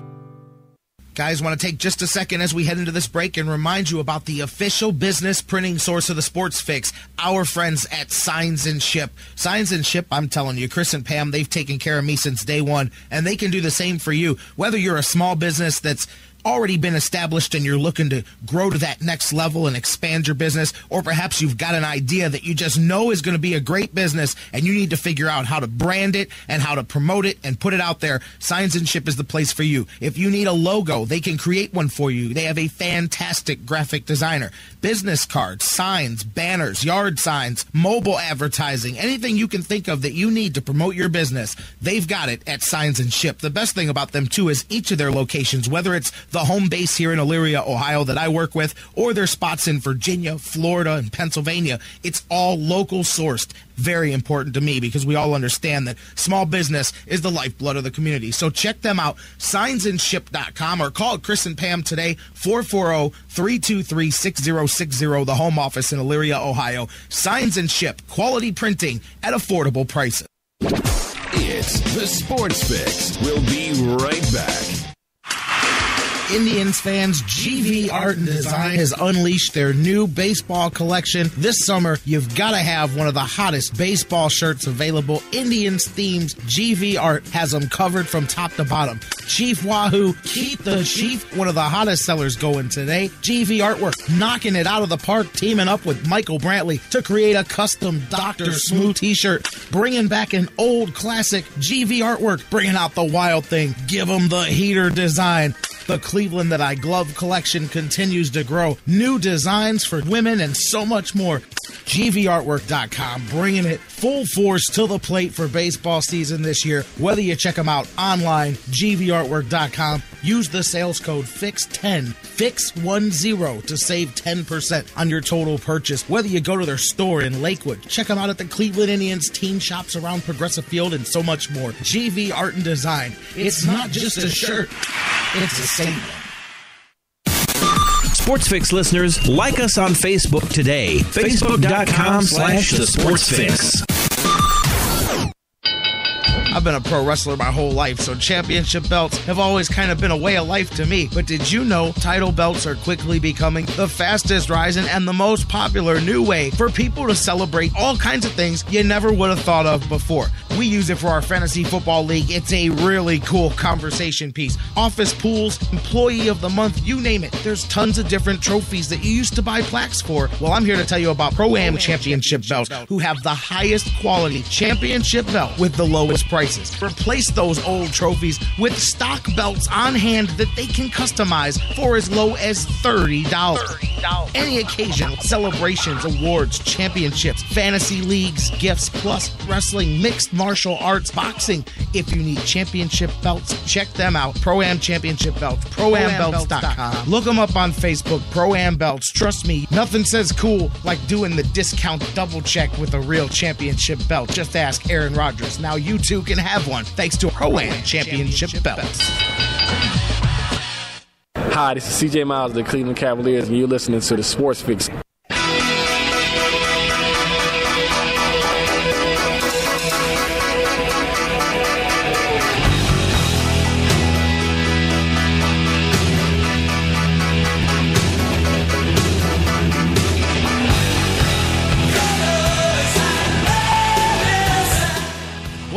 Guys, want to take just a second as we head into this break and remind you about the official business printing source of the Sports Fix, our friends at Signs and Ship. Signs and Ship, I'm telling you, Chris and Pam, they've taken care of me since day one, and they can do the same for you. Whether you're a small business that's already been established and you're looking to grow to that next level and expand your business, or perhaps you've got an idea that you just know is going to be a great business and you need to figure out how to brand it and how to promote it and put it out there, Signs and Ship is the place for you. If you need a logo, they can create one for you. They have a fantastic graphic designer. Business cards, signs, banners, yard signs, mobile advertising, anything you can think of that you need to promote your business, they've got it at Signs and Ship. The best thing about them, too, is each of their locations, whether it's the home base here in Elyria, Ohio that I work with, or their spots in Virginia, Florida, and Pennsylvania, it's all local sourced. Very important to me because we all understand that small business is the lifeblood of the community. So check them out, signsandship.com, or call Chris and Pam today, 440-323-6060, the home office in Elyria, Ohio. Signs and Ship, quality printing at affordable prices. It's the Sports Fix. We'll be right back. Indians fans, GV Art and Design has unleashed their new baseball collection. This summer, you've got to have one of the hottest baseball shirts available. Indians themes, GV Art has them covered from top to bottom. Chief Wahoo, keep the Chief, one of the hottest sellers going today. GV Artwork, knocking it out of the park, teaming up with Michael Brantley to create a custom Dr. Smooth t-shirt, bringing back an old classic. GV Artwork, bringing out the wild thing. Give them the heater design. The Cleveland That I Glove collection continues to grow. New designs for women and so much more. GVArtwork.com, bringing it full force to the plate for baseball season this year. Whether you check them out online, GVArtwork.com, use the sales code FIX10, FIX10 to save 10% on your total purchase. Whether you go to their store in Lakewood, check them out at the Cleveland Indians team shops around Progressive Field, and so much more. GV Art and Design. It's not just a shirt, it's a statement. Sports Fix listeners, like us on Facebook today. Facebook.com/The Sports Fix. I've been a pro wrestler my whole life, so championship belts have always kind of been a way of life to me. But did you know title belts are quickly becoming the fastest rising and the most popular new way for people to celebrate all kinds of things you never would have thought of before? We use it for our fantasy football league. It's a really cool conversation piece. Office pools, employee of the month, you name it. There's tons of different trophies that you used to buy plaques for. Well, I'm here to tell you about Pro-Am Championship belts, who have the highest quality championship belt with the lowest prices. Replace those old trophies with stock belts on hand that they can customize for as low as $30. Any occasion, celebrations, awards, championships, fantasy leagues, gifts, plus wrestling, mixed martial arts, boxing. If you need championship belts, check them out. Pro-Am Championship Belts, ProAmBelts.com. Look them up on Facebook, Pro-Am Belts. Trust me, nothing says cool like doing the discount double check with a real championship belt. Just ask Aaron Rodgers. Now you too can have one thanks to Pro-Am Championship Belts. Hi, this is CJ Miles of the Cleveland Cavaliers, and you're listening to the Sports Fix.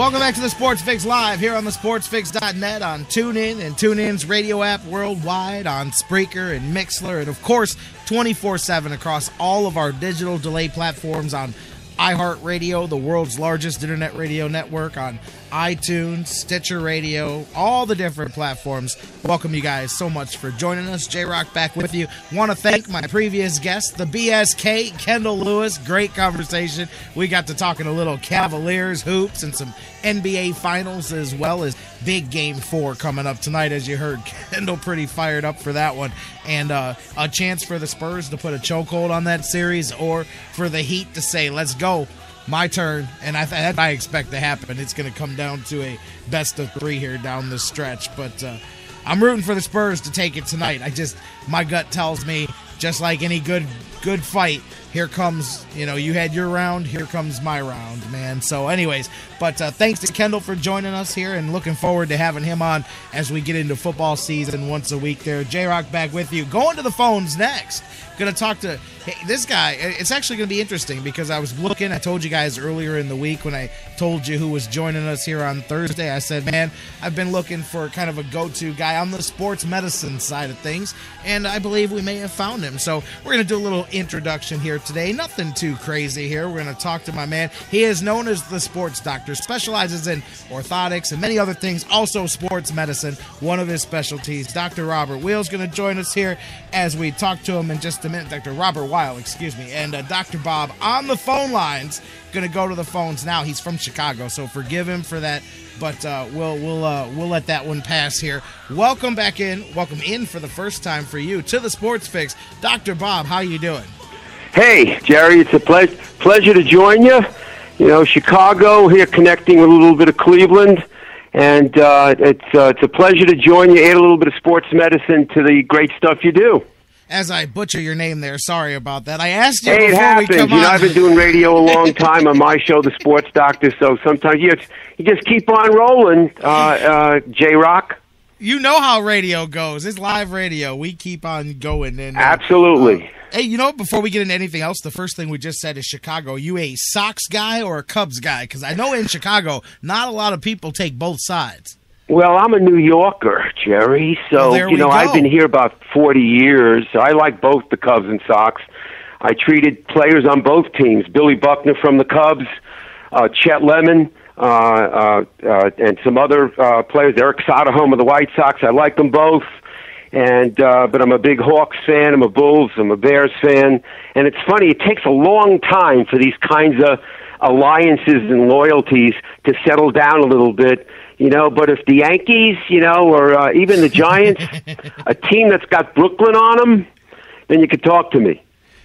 Welcome back to the Sports Fix Live here on the sportsfix.net, on TuneIn and TuneIn's radio app worldwide, on Spreaker and Mixler, and of course 24/7 across all of our digital delay platforms on iHeartRadio, the world's largest internet radio network, on iTunes, Stitcher Radio, all the different platforms. Welcome you guys so much for joining us. J-Rocc back with you. Want to thank my previous guest, the BSK, Kendall Lewis. Great conversation. We got to talking a little Cavaliers hoops and some NBA Finals, as well as big Game 4 coming up tonight, as you heard. Kendall pretty fired up for that one. And a chance for the Spurs to put a chokehold on that series, or for the Heat to say, let's go, my turn. And I expect to happen. It's going to come down to a best of 3 here down the stretch. But I'm rooting for the Spurs to take it tonight. My gut tells me, just like any good fight, here comes, you had your round, here comes my round, man. So anyways, but thanks to Kendall for joining us here, and looking forward to having him on as we get into football season once a week there. J-Rocc back with you. Going to the phones next. Going to talk to this guy. It's actually going to be interesting because I was looking. I told you guys earlier in the week when I told you who was joining us here on Thursday. I said, man, I've been looking for kind of a go-to guy on the sports medicine side of things, and I believe we may have found him. So we're going to do a little introduction here today. Nothing too crazy here. We're going to talk to my man. He is known as the sports doctor, specializes in orthotics and many other things, also sports medicine, one of his specialties. Dr. Robert Weil's going to join us here as we talk to him in just a minute. Dr. Robert Weil, excuse me. And Dr. Bob on the phone lines. Going to go to the phones now. He's from Chicago, so forgive him for that, but we'll let that one pass here. Welcome back in. Welcome in for the first time for you to the Sports Fix. Dr. Bob, how you doing? Hey, Jerry, it's a pleasure to join you. Chicago here, connecting with a little bit of Cleveland, and it's a pleasure to join you. Add a little bit of sports medicine to the great stuff you do. As I butcher your name there, sorry about that. I asked you before it happens. We come on. I've been doing radio a long time on my show, The Sports Doctor, so sometimes you just keep on rolling, J-Rocc. You know how radio goes. It's live radio. We keep on going. And absolutely. Hey, before we get into anything else, the first thing we just said is Chicago. You a Sox guy or a Cubs guy? Because I know in Chicago, not a lot of people take both sides. Well, I'm a New Yorker, Jerry, so, I've been here about 40 years. I like both the Cubs and Sox. I treated players on both teams, Billy Buckner from the Cubs, Chet Lemon, and some other players, Eric Soderholm of the White Sox. I like them both. But I'm a big Hawks fan, I'm a Bulls, I'm a Bears fan. And it's funny, it takes a long time for these kinds of alliances and loyalties to settle down a little bit. But if the Yankees, or even the Giants, a team that's got Brooklyn on them, then you could talk to me.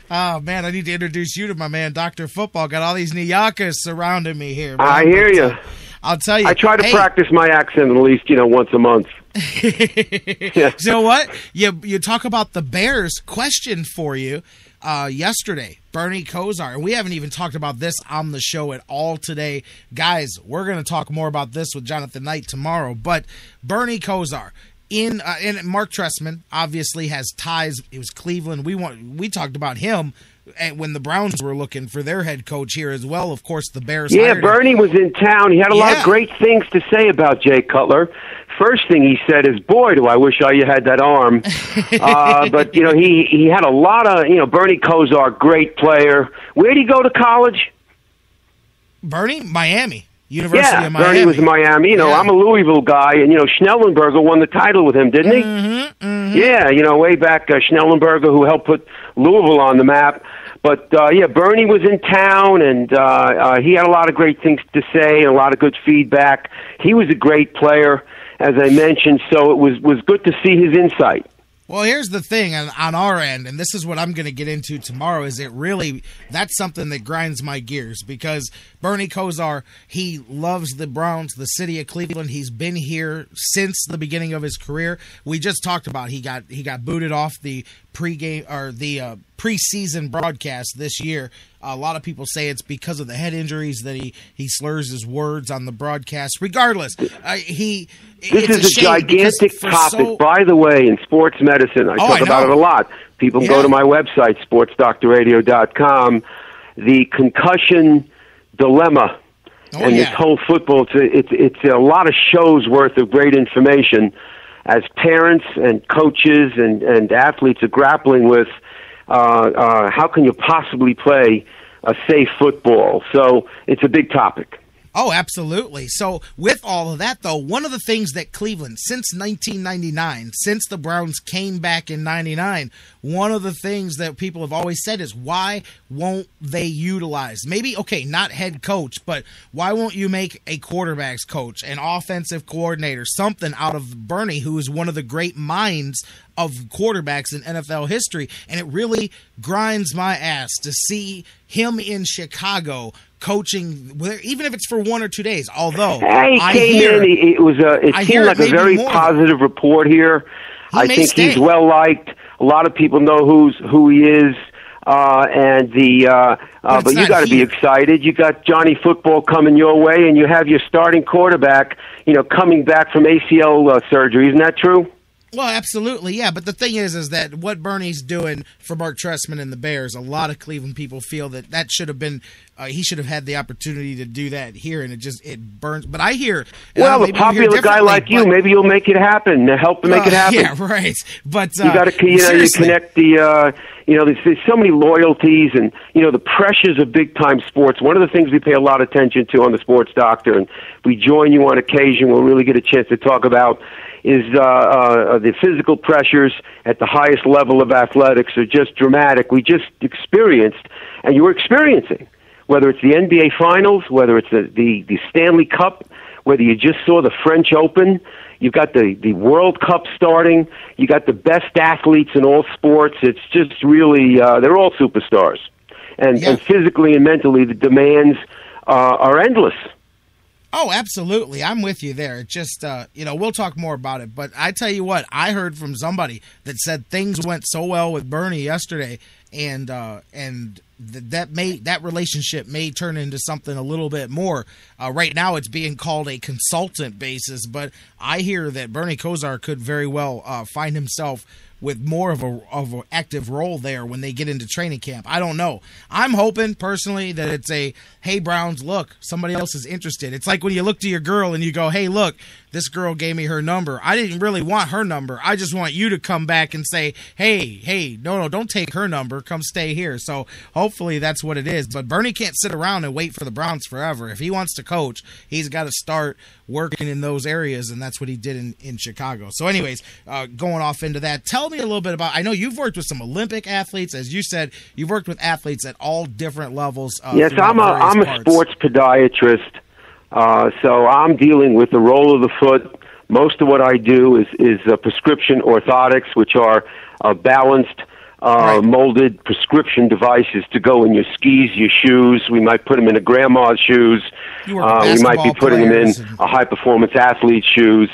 Oh, man, I need to introduce you to my man, Dr. Football. Got all these New Yorkers surrounding me here. Man. I hear you. I'll tell you. I try to practice my accent at least, once a month. Yeah. You know what? You talk about the Bears. Question for you. Yesterday, Bernie Kosar, and we haven't even talked about this on the show at all today. Guys, we're going to talk more about this with Jonathan Knight tomorrow, but Bernie Kosar and Mark Trestman obviously has ties. It was Cleveland. We talked about him when the Browns were looking for their head coach here as well. Of course, the Bears. Yeah, Bernie was in town. He had a lot of great things to say about Jay Cutler. First thing he said is, boy, do I wish I had that arm. But, he had a lot of, Bernie Kosar, great player. Where'd he go to college? Bernie? Miami. University of Miami. Bernie was in Miami. I'm a Louisville guy, and, Schnellenberger won the title with him, didn't he? Mm-hmm, mm-hmm. Yeah, way back, Schnellenberger, who helped put Louisville on the map. But, Bernie was in town, and he had a lot of great things to say and a lot of good feedback. He was a great player, as I mentioned, so it was good to see his insight. Well, here's the thing on our end, and this is what I'm going to get into tomorrow, is that's something that grinds my gears, because Bernie Kosar, he loves the Browns, the city of Cleveland. He's been here since the beginning of his career. We just talked about he got booted off the pregame or the preseason broadcast this year. A lot of people say it's because of the head injuries that he slurs his words on the broadcast. Regardless, this is a gigantic topic, by the way, in sports medicine. I talk about it a lot. People can go to my website, sportsdoctorradio.com. The concussion dilemma This whole football, it's a lot of shows worth of great information as parents and coaches and athletes are grappling with how can you possibly play a safe football. So it's a big topic. Oh, absolutely. So with all of that, though, one of the things that Cleveland, since 1999, since the Browns came back in 99, one of the things that people have always said is, why won't they utilize, maybe, okay, not head coach, but why won't you make a quarterback's coach, an offensive coordinator, something out of Bernie, who is one of the great minds of quarterbacks in NFL history? And it really grinds my ass to see him in Chicago coaching, even if it's for 1 or 2 days. Although it seemed like a very positive report here. I think he's well liked. A lot of people know who he is, but you got to be excited. You got Johnny Football coming your way, and you have your starting quarterback, coming back from ACL surgery. Isn't that true? Well, absolutely, yeah. But the thing is that what Bernie's doing for Mark Trestman and the Bears, a lot of Cleveland people feel that should have been, he should have had the opportunity to do that here, and it burns. But I hear, well, a popular guy like you, maybe you'll make it happen. Help make it happen. Yeah, right. But you got to, you connect the. There's so many loyalties and, the pressures of big-time sports. One of the things we pay a lot of attention to on the Sports Doctor, and we join you on occasion, we'll really get a chance to talk about, is the physical pressures at the highest level of athletics are just dramatic. We just experienced, and you were experiencing, whether it's the NBA Finals, whether it's the Stanley Cup, whether you just saw the French Open, you've got the World Cup starting, you got the best athletes in all sports. It's just really, they're all superstars. And physically and mentally, the demands are endless. Oh, absolutely. I'm with you there. It just, we'll talk more about it. But I tell you what, I heard from somebody that said things went so well with Bernie yesterday, and that relationship may turn into something a little bit more. Right now, it's being called a consultant basis, but I hear that Bernie Kosar could very well find himself with more of an active role there when they get into training camp. I don't know. I'm hoping personally that it's a, hey, Browns, look, somebody else is interested. It's like when you look to your girl and you go, hey, look, this girl gave me her number. I didn't really want her number. I just want you to come back and say, hey, no, don't take her number. Come stay here. So hopefully that's what it is. But Bernie can't sit around and wait for the Browns forever. If he wants to coach, he's got to start working in those areas, and that's what he did in Chicago. So anyways, going off into that, tell me a little bit about, I know you've worked with some Olympic athletes. As you said, you've worked with athletes at all different levels. Yes, I'm a sports podiatrist, so I'm dealing with the roll of the foot. Most of what I do is prescription orthotics, which are balanced, molded prescription devices to go in your skis, your shoes. We might put them in a grandma's shoes. We might be putting them in a high-performance athlete's shoes.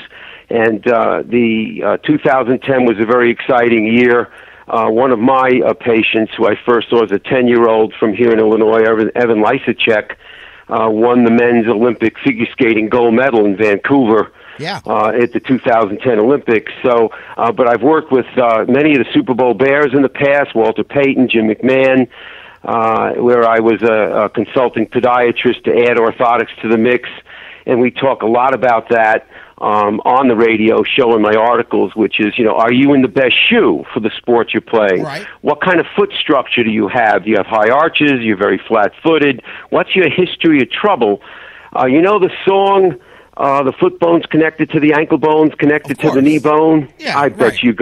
And the 2010 was a very exciting year. One of my patients, who I first saw as a 10-year-old from here in Illinois, Evan Lysacek, won the men's Olympic figure skating gold medal in Vancouver at the 2010 Olympics. So, but I've worked with many of the Super Bowl Bears in the past, Walter Payton, Jim McMahon, where I was a consulting podiatrist to add orthotics to the mix. And we talk a lot about that on the radio show in my articles, which is, are you in the best shoe for the sport you're playing? Right. What kind of foot structure do you have? Do you have high arches? You're very flat-footed? What's your history of trouble? The song, the foot bone's connected to the ankle bone's connected to the knee bone? Yeah, I bet you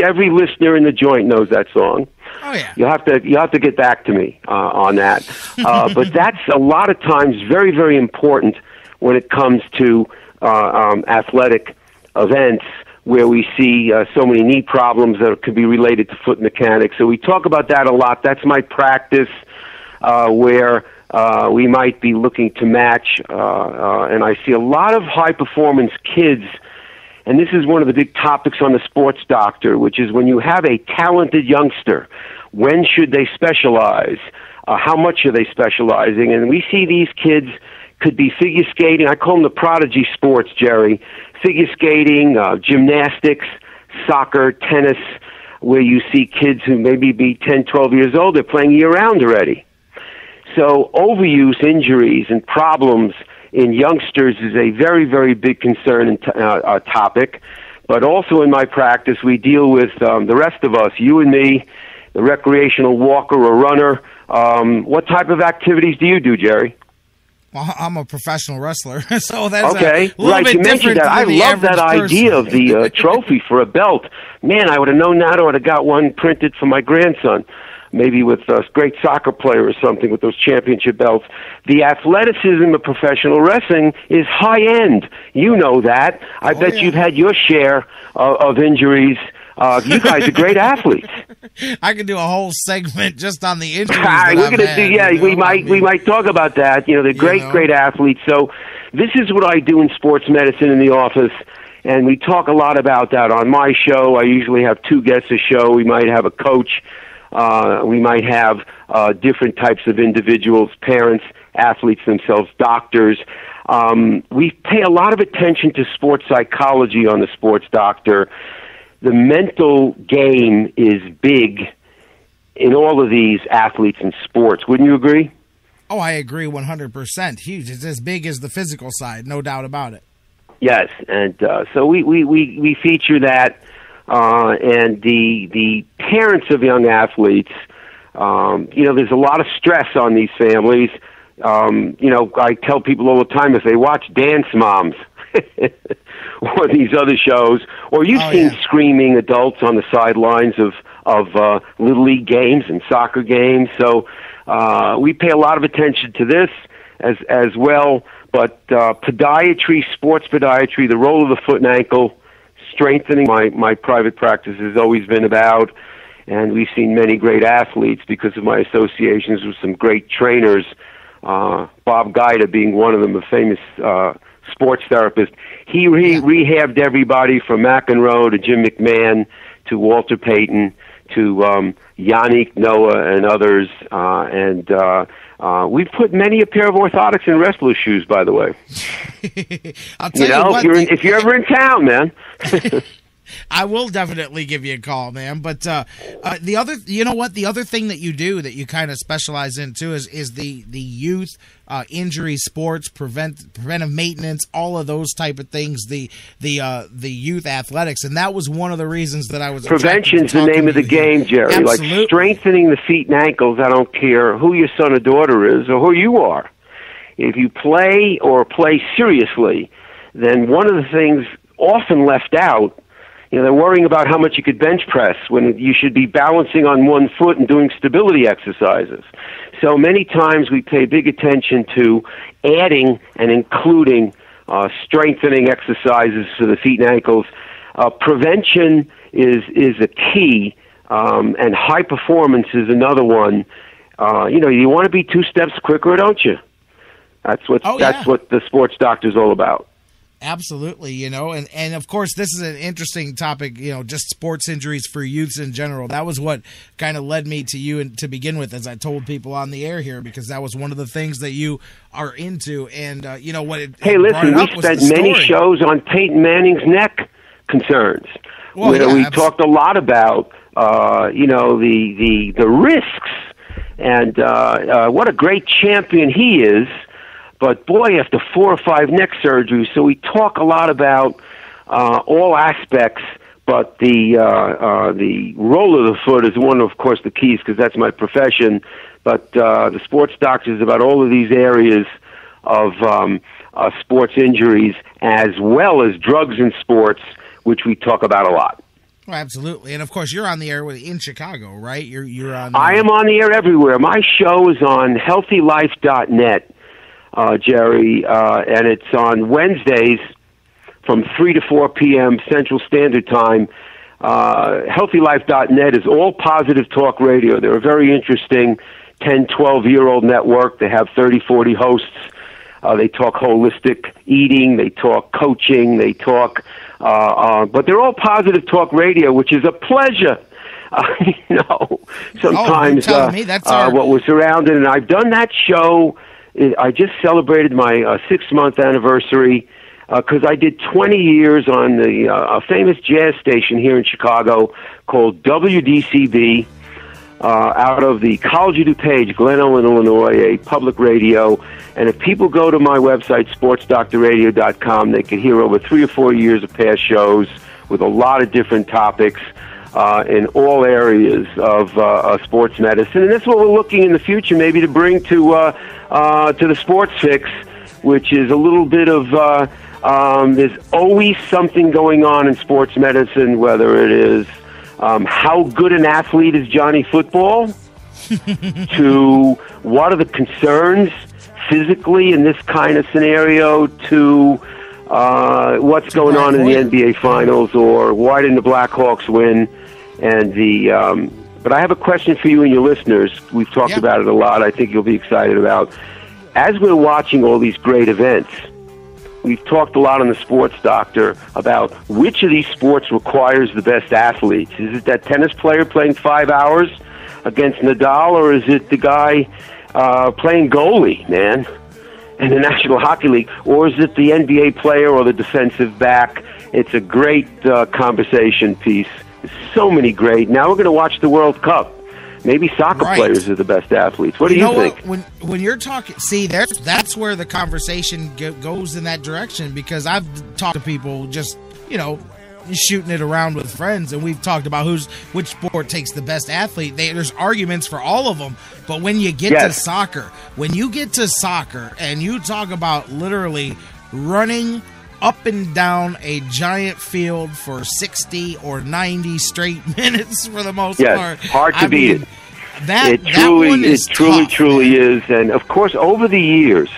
every listener in the joint knows that song. Oh, yeah. You have to get back to me on that. But that's a lot of times very, very important when it comes to athletic events where we see so many knee problems that could be related to foot mechanics. So we talk about that a lot. That's my practice where we might be looking to match. And I see a lot of high-performance kids, and this is one of the big topics on the Sports Doctor, which is when you have a talented youngster, when should they specialize? How much are they specializing? And we see these kids could be figure skating. I call them the prodigy sports, Jerry. Figure skating, gymnastics, soccer, tennis, where you see kids who maybe be 10, 12 years old, they're playing year-round already. So overuse, injuries, and problems in youngsters is a very, very big concern and topic. But also in my practice, we deal with the rest of us, you and me, the recreational walker or runner. What type of activities do you do, Jerry? Well, I'm a professional wrestler, so that's okay. A little bit you mentioned that. I love that idea of the trophy for a belt. Man, I would have known that, or I would have got one printed for my grandson. Maybe with a great soccer player or something with those championship belts. The athleticism of professional wrestling is high end. You know that. I bet you've had your share of injuries. You guys are great athletes. I could do a whole segment just on the injuries. We might talk about that. You know, they're great athletes. So this is what I do in sports medicine in the office. And we talk a lot about that on my show. I usually have 2 guests a show. We might have a coach. We might have different types of individuals, parents, athletes themselves, doctors. We pay a lot of attention to sports psychology on the Sports Doctor. The mental game is big in all of these athletes and sports. Wouldn't you agree? Oh, I agree 100%. Huge. It's as big as the physical side, no doubt about it. Yes, and so we feature that. And the parents of young athletes, there's a lot of stress on these families. I tell people all the time, if they watch Dance Moms or these other shows, or you've seen screaming adults on the sidelines of Little League games and soccer games. So we pay a lot of attention to this as well. But podiatry, sports podiatry, the role of the foot and ankle, strengthening my private practice has always been about, and we've seen many great athletes because of my associations with some great trainers, Bob Guida being one of them, a famous sports therapist. He rehabbed everybody from McEnroe to Jim McMahon to Walter Payton to Yannick Noah and others, we've put many a pair of orthotics in wrestler shoes, by the way. I'll tell you what, if you're ever in town, man. I will definitely give you a call, man. But the other thing that you do that you kind of specialize in too is the youth injury sports, preventive maintenance, all of those type of things. The youth athletics, and that was one of the reasons that I was. Prevention's the name of the game, Jerry. Absolutely. Like strengthening the feet and ankles. I don't care who your son or daughter is or who you are. If you play or play seriously, then one of the things often left out. They're worrying about how much you could bench press when you should be balancing on one foot and doing stability exercises. So many times we pay big attention to adding and including strengthening exercises for the feet and ankles. Prevention is a key, and high performance is another one. You want to be 2 steps quicker, don't you? That's what the Sports Doctor's all about. Absolutely, and of course, this is an interesting topic, just sports injuries for youths in general. That was what kind of led me to you and to begin with, as I told people on the air here, because that was one of the things that you are into. And, Hey, listen, we spent many shows on Peyton Manning's neck concerns. We talked a lot about, the risks and what a great champion he is. But boy, after 4 or 5 neck surgeries, so we talk a lot about all aspects, but the role of the foot is one, of course, the keys, because that's my profession. But the Sports Doctor is about all of these areas of sports injuries, as well as drugs in sports, which we talk about a lot. Oh, absolutely, and of course, you're on the air in Chicago, right? You're on. I am on the air everywhere. My show is on HealthyLife.net. Jerry, and it's on Wednesdays from 3 to 4 p.m. Central Standard Time. HealthyLife.net is all positive talk radio. They're a very interesting 10, 12-year-old network. They have 30, 40 hosts. They talk holistic eating. They talk coaching. They talk, but they're all positive talk radio, which is a pleasure. Sometimes what we're surrounded, and I've done that show. I just celebrated my 6-month anniversary because I did 20 years on a famous jazz station here in Chicago called WDCB. out of the College of DuPage, Glen Ellen, Illinois, a public radio. And if people go to my website, sportsdoctorradio.com, they can hear over 3 or 4 years of past shows with a lot of different topics in all areas of sports medicine. And that's what we're looking in the future maybe to bring to the Sports Fix, which is a little bit of there's always something going on in sports medicine, whether it is how good an athlete is Johnny Football to what are the concerns physically in this kind of scenario to what's going on in the NBA Finals or why didn't the Blackhawks win. And but I have a question for you and your listeners. We've talked about it a lot. I think you'll be excited about. As we're watching all these great events, we've talked a lot on the Sports Doctor about which of these sports requires the best athletes. Is it that tennis player playing 5 hours against Nadal, or is it the guy playing goalie, man, in the National Hockey League, or is it the NBA player or the defensive back? It's a great conversation piece. There's so many great. Now we're going to watch the World Cup. Maybe soccer players are the best athletes. What do you think? When you're talking, see, that's where the conversation goes in that direction, because I've talked to people just, shooting it around with friends, and we've talked about which sport takes the best athlete. There's arguments for all of them, but when you get to soccer, and you talk about literally running up and down a giant field for 60 or 90 straight minutes for the most part. Hard to beat it. It truly is. And, of course, over the years,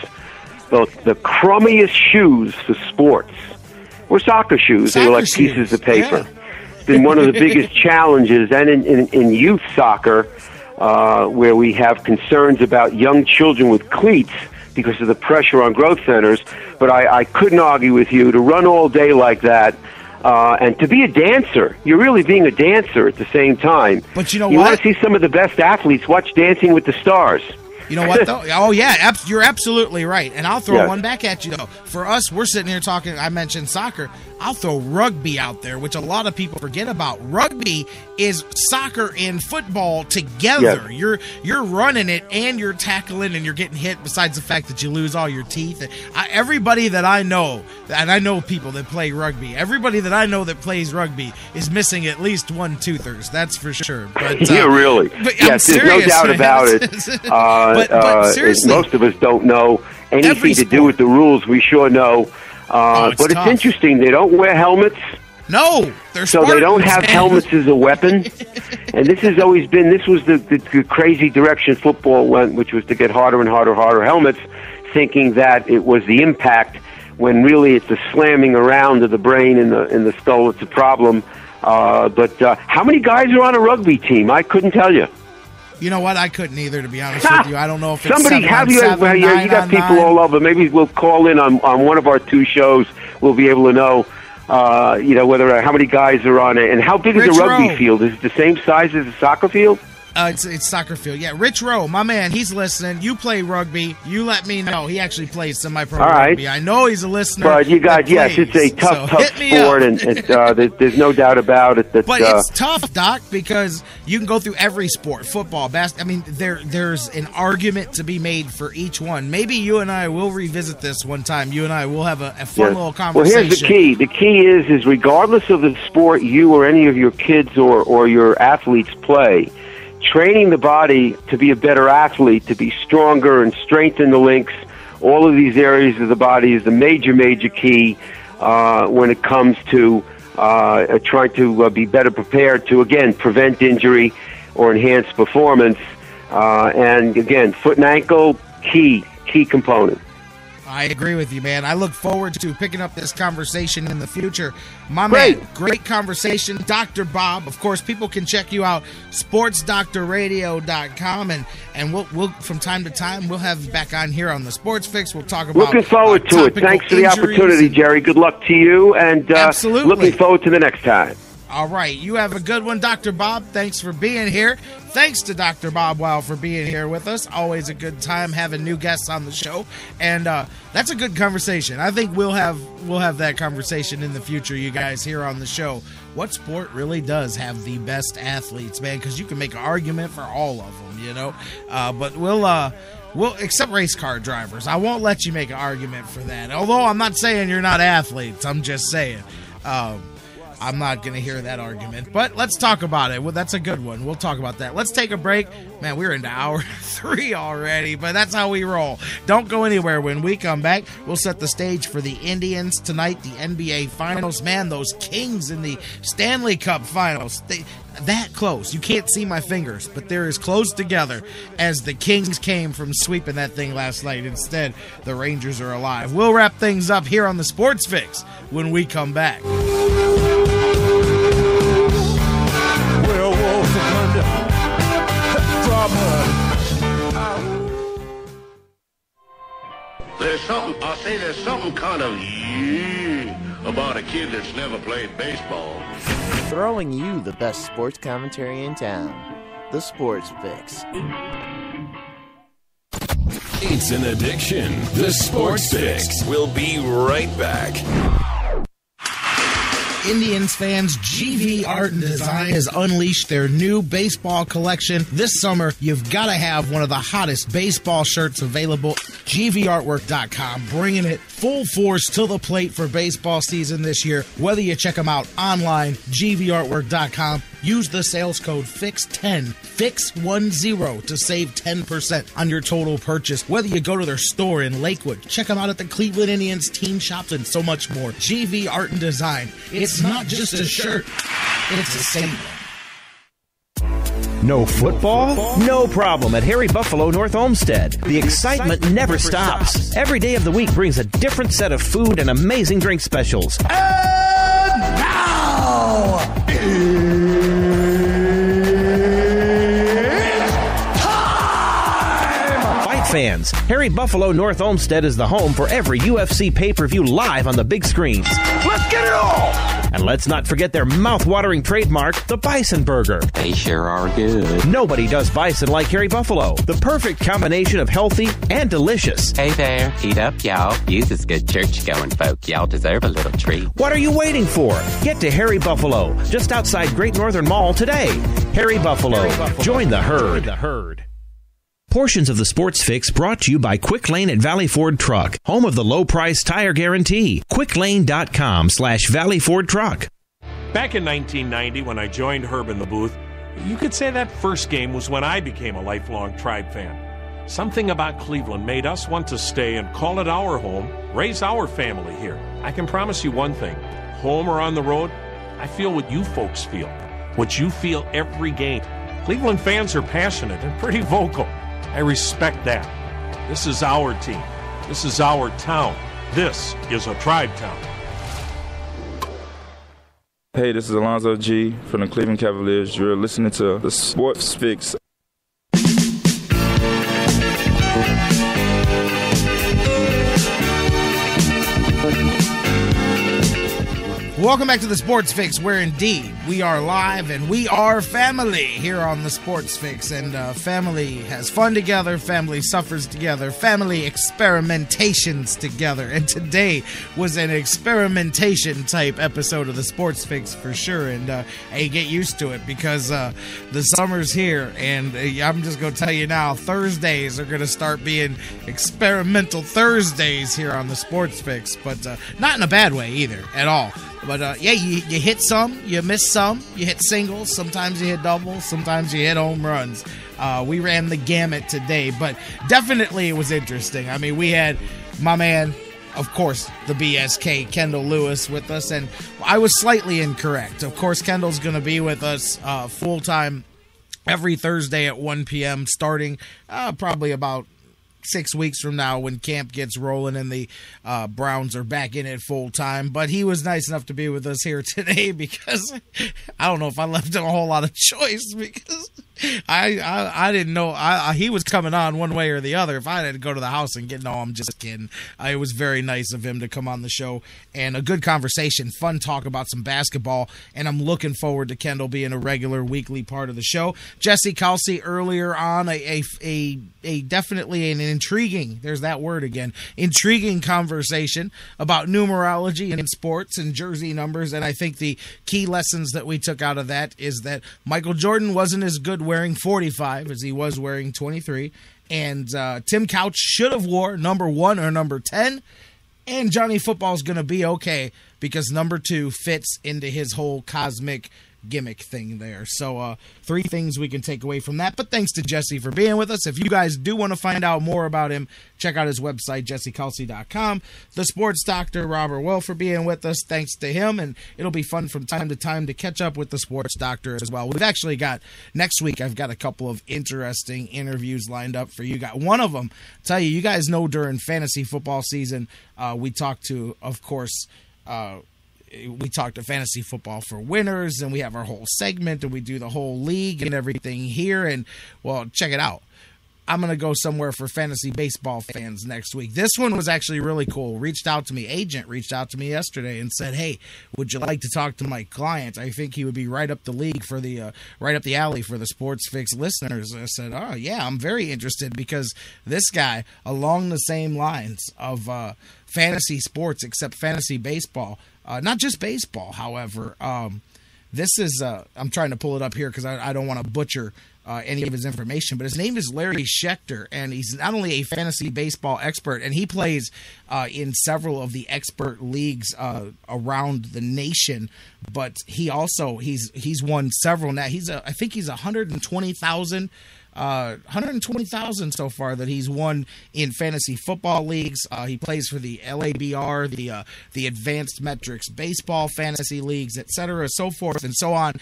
the crummiest shoes for sports were soccer shoes. They were like pieces of paper. Yeah. It's been one of the biggest challenges. And in youth soccer, where we have concerns about young children with cleats, because of the pressure on growth centers, but I couldn't argue with you. To run all day like that, and to be a dancer, you're really being a dancer at the same time. But you know you what? You want to see some of the best athletes, watch Dancing with the Stars. You know what, though? Oh, yeah, you're absolutely right. And I'll throw one back at you, though. For us, we're sitting here talking, I mentioned soccer. I'll throw rugby out there, which a lot of people forget about. Rugby is soccer and football together. Yes. You're running it, and you're tackling, and you're getting hit, besides the fact that you lose all your teeth. Everybody that I know, and I know people that play rugby, everybody that I know that plays rugby is missing at least one toothers. That's for sure. But, yeah, really. But yes, there's no doubt about it. But seriously, most of us don't know anything to do with the rules. We sure know. But it's interesting. They don't wear helmets. No, they're so they don't have helmets as a weapon. And this has always been. This was the crazy direction football went, which was to get harder and harder helmets, thinking that it was the impact. When really it's the slamming around of the brain in the skull that's a problem. But how many guys are on a rugby team? I couldn't tell you. You know what? I couldn't either, to be honest with you. I don't know if it's somebody have you. You got people all over. Maybe we'll call in on one of our two shows. We'll be able to know, whether how many guys are on it and how big is the rugby field? Is it the same size as a soccer field? It's soccer field. Yeah, Rich Rowe, my man, he's listening. You play rugby. You let me know. He actually plays semi-pro rugby. I know he's a listener. But you got it's a tough sport, and there's no doubt about it. But it's tough, Doc, because you can go through every sport, football, basketball. I mean, there's an argument to be made for each one. Maybe you and I will revisit this one time. You and I will have a fun little conversation. Well, here's the key. The key is regardless of the sport you or any of your kids or your athletes play, training the body to be a better athlete, to be stronger and strengthen the links, all of these areas of the body is the major key when it comes to trying to be better prepared to, again, prevent injury or enhance performance. And, again, foot and ankle, key component. I agree with you, man. I look forward to picking up this conversation in the future. Man, great conversation. Dr. Bob, of course, people can check you out, sportsdoctorradio.com, and we'll from time to time, we'll have you back on here on the Sports Fix. We'll talk about looking forward to it. Thanks for the opportunity, Jerry. Good luck to you, and absolutely looking forward to the next time. All right, you have a good one, Dr. Bob. Thanks for being here. Thanks to Dr. Bob Weil for being here with us. Always a good time having new guests on the show, and that's a good conversation. I think we'll have that conversation in the future, you guys, here on the show. What sport really does have the best athletes, man? Because you can make an argument for all of them, you know. But we'll except race car drivers. I won't let you make an argument for that. Although I'm not saying you're not athletes. I'm just saying. I'm not going to hear that argument. But let's talk about it. Well, that's a good one. We'll talk about that. Let's take a break. Man, we're into hour 3 already, but that's how we roll. Don't go anywhere. When we come back, we'll set the stage for the Indians tonight, the NBA Finals. Man, those Kings in the Stanley Cup Finals. That close. You can't see my fingers, but they're as close together as the Kings came from sweeping that thing last night. Instead, the Rangers are alive. We'll wrap things up here on the Sports Fix when we come back. There's something kind of about a kid that's never played baseball. Throwing you the best sports commentary in town. The Sports Fix. It's an addiction. The Sports Fix. We'll be right back. Indians fans, GV Art and Design has unleashed their new baseball collection. This summer, you've got to have one of the hottest baseball shirts available. GVArtwork.com, bringing it full force to the plate for baseball season this year. Whether you check them out online, GVArtwork.com, use the sales code FIX10, FIX10 to save 10% on your total purchase. Whether you go to their store in Lakewood, check them out at the Cleveland Indians team shops, and so much more. GV Art and Design. It's not just a shirt, it's a statement. No football? No problem at Harry Buffalo North Olmsted. The excitement never stops. Every day of the week brings a different set of food and amazing drink specials. And now, fans, Harry Buffalo North Olmsted is the home for every UFC pay-per-view live on the big screens. Let's get it all! And let's not forget their mouth-watering trademark, the Bison Burger. They sure are good. Nobody does bison like Harry Buffalo. The perfect combination of healthy and delicious. Hey there, heat up, y'all. You's as good church-going folk. Y'all deserve a little treat. What are you waiting for? Get to Harry Buffalo, just outside Great Northern Mall today. Harry Buffalo. Join the herd. Portions of the Sports Fix brought to you by Quick Lane at Valley Ford Truck, home of the low price tire guarantee. QuickLane.com/Valley Ford Truck. Back in 1990, when I joined Herb in the booth, you could say that first game was when I became a lifelong Tribe fan. Something about Cleveland made us want to stay and call it our home, raise our family here. I can promise you one thing, home or on the road, I feel what you folks feel, what you feel every game. Cleveland fans are passionate and pretty vocal. I respect that. This is our team. This is our town. This is a Tribe town. Hey, this is Alonzo G from the Cleveland Cavaliers. You're listening to the Sports Fix. Welcome back to the Sports Fix, where indeed we are live and we are family here on the Sports Fix. And family has fun together, family suffers together, family experimentations together. And today was an experimentation type episode of the Sports Fix for sure. And hey, get used to it because the summer's here. And I'm just going to tell you now, Thursdays are going to start being experimental Thursdays here on the Sports Fix. But not in a bad way either, at all. But, yeah, you hit some, you miss some, you hit singles, sometimes you hit doubles, sometimes you hit home runs. We ran the gamut today, but definitely it was interesting. I mean, we had my man, of course, the BSK, Kendall Lewis, with us, and I was slightly incorrect. Of course, Kendall's going to be with us full-time every Thursday at 1 p.m., starting probably about 6 weeks from now when camp gets rolling and the Browns are back in it full time. But he was nice enough to be with us here today because I don't know if I left him a whole lot of choice because I didn't know he was coming on one way or the other. If I had to go to the house and no, I'm just kidding. It was very nice of him to come on the show, and a good conversation, fun talk about some basketball, and I'm looking forward to Kendall being a regular weekly part of the show. Jesse Kalsi earlier on, a definitely an intriguing, there's that word again, intriguing conversation about numerology in sports and jersey numbers, and I think the key lessons that we took out of that is that Michael Jordan wasn't as good wearing 45 as he was wearing 23, and Tim Couch should have wore number 1 or number 10, and Johnny Football's going to be okay because number 2 fits into his whole cosmic gimmick thing there. So 3 things we can take away from that. But thanks to Jesse for being with us. If you guys do want to find out more about him, check out his website, jessekalsi.com. The sports doctor, Robert Weil, for being with us. Thanks to him. And it'll be fun from time to time to catch up with the sports doctor as well. We've actually got next week, I've got a couple of interesting interviews lined up for you guys. One of them, tell you guys know during fantasy football season, we talk to, of course, we talk to fantasy football for winners, and we have our whole segment, and we do the whole league and everything here. And, well, check it out. I'm going to go somewhere for fantasy baseball fans next week. This one was actually really cool. Agent reached out to me yesterday and said, hey, would you like to talk to my client? I think he would be right up the league for the, right up the alley for the Sports Fix listeners. I said, oh, yeah, I'm very interested because this guy, along the same lines of fantasy sports, except fantasy baseball, not just baseball, however. This is, I'm trying to pull it up here because I don't want to butcher any of his information, but his name is Larry Schechter, and he's not only a fantasy baseball expert, and he plays in several of the expert leagues around the nation, but he also, he's won several now. I think he's 120,000 so far that he's won in fantasy football leagues. He plays for the LABR, the Advanced Metrics Baseball Fantasy Leagues, etc., so forth and so on.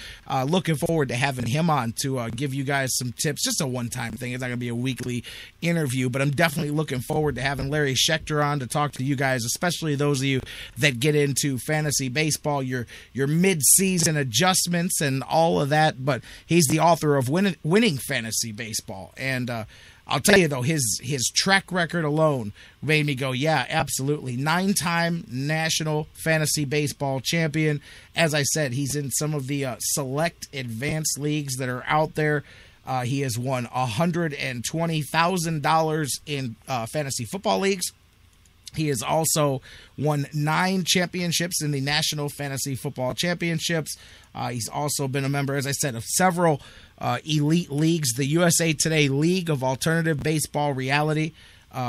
Looking forward to having him on to give you guys some tips. Just a one-time thing. It's not going to be a weekly interview, but I'm definitely looking forward to having Larry Schechter on to talk to you guys, especially those of you that get into fantasy baseball, your mid-season adjustments and all of that. But he's the author of Winning Fantasy Baseball, and I'll tell you though, his track record alone made me go, yeah, absolutely. 9-time national fantasy baseball champion. As I said, he's in some of the select advanced leagues that are out there. He has won $120,000 in fantasy football leagues. He has also won 9 championships in the National Fantasy Football Championships. He's also been a member, as I said, of several elite leagues, the USA Today League of Alternative Baseball Reality.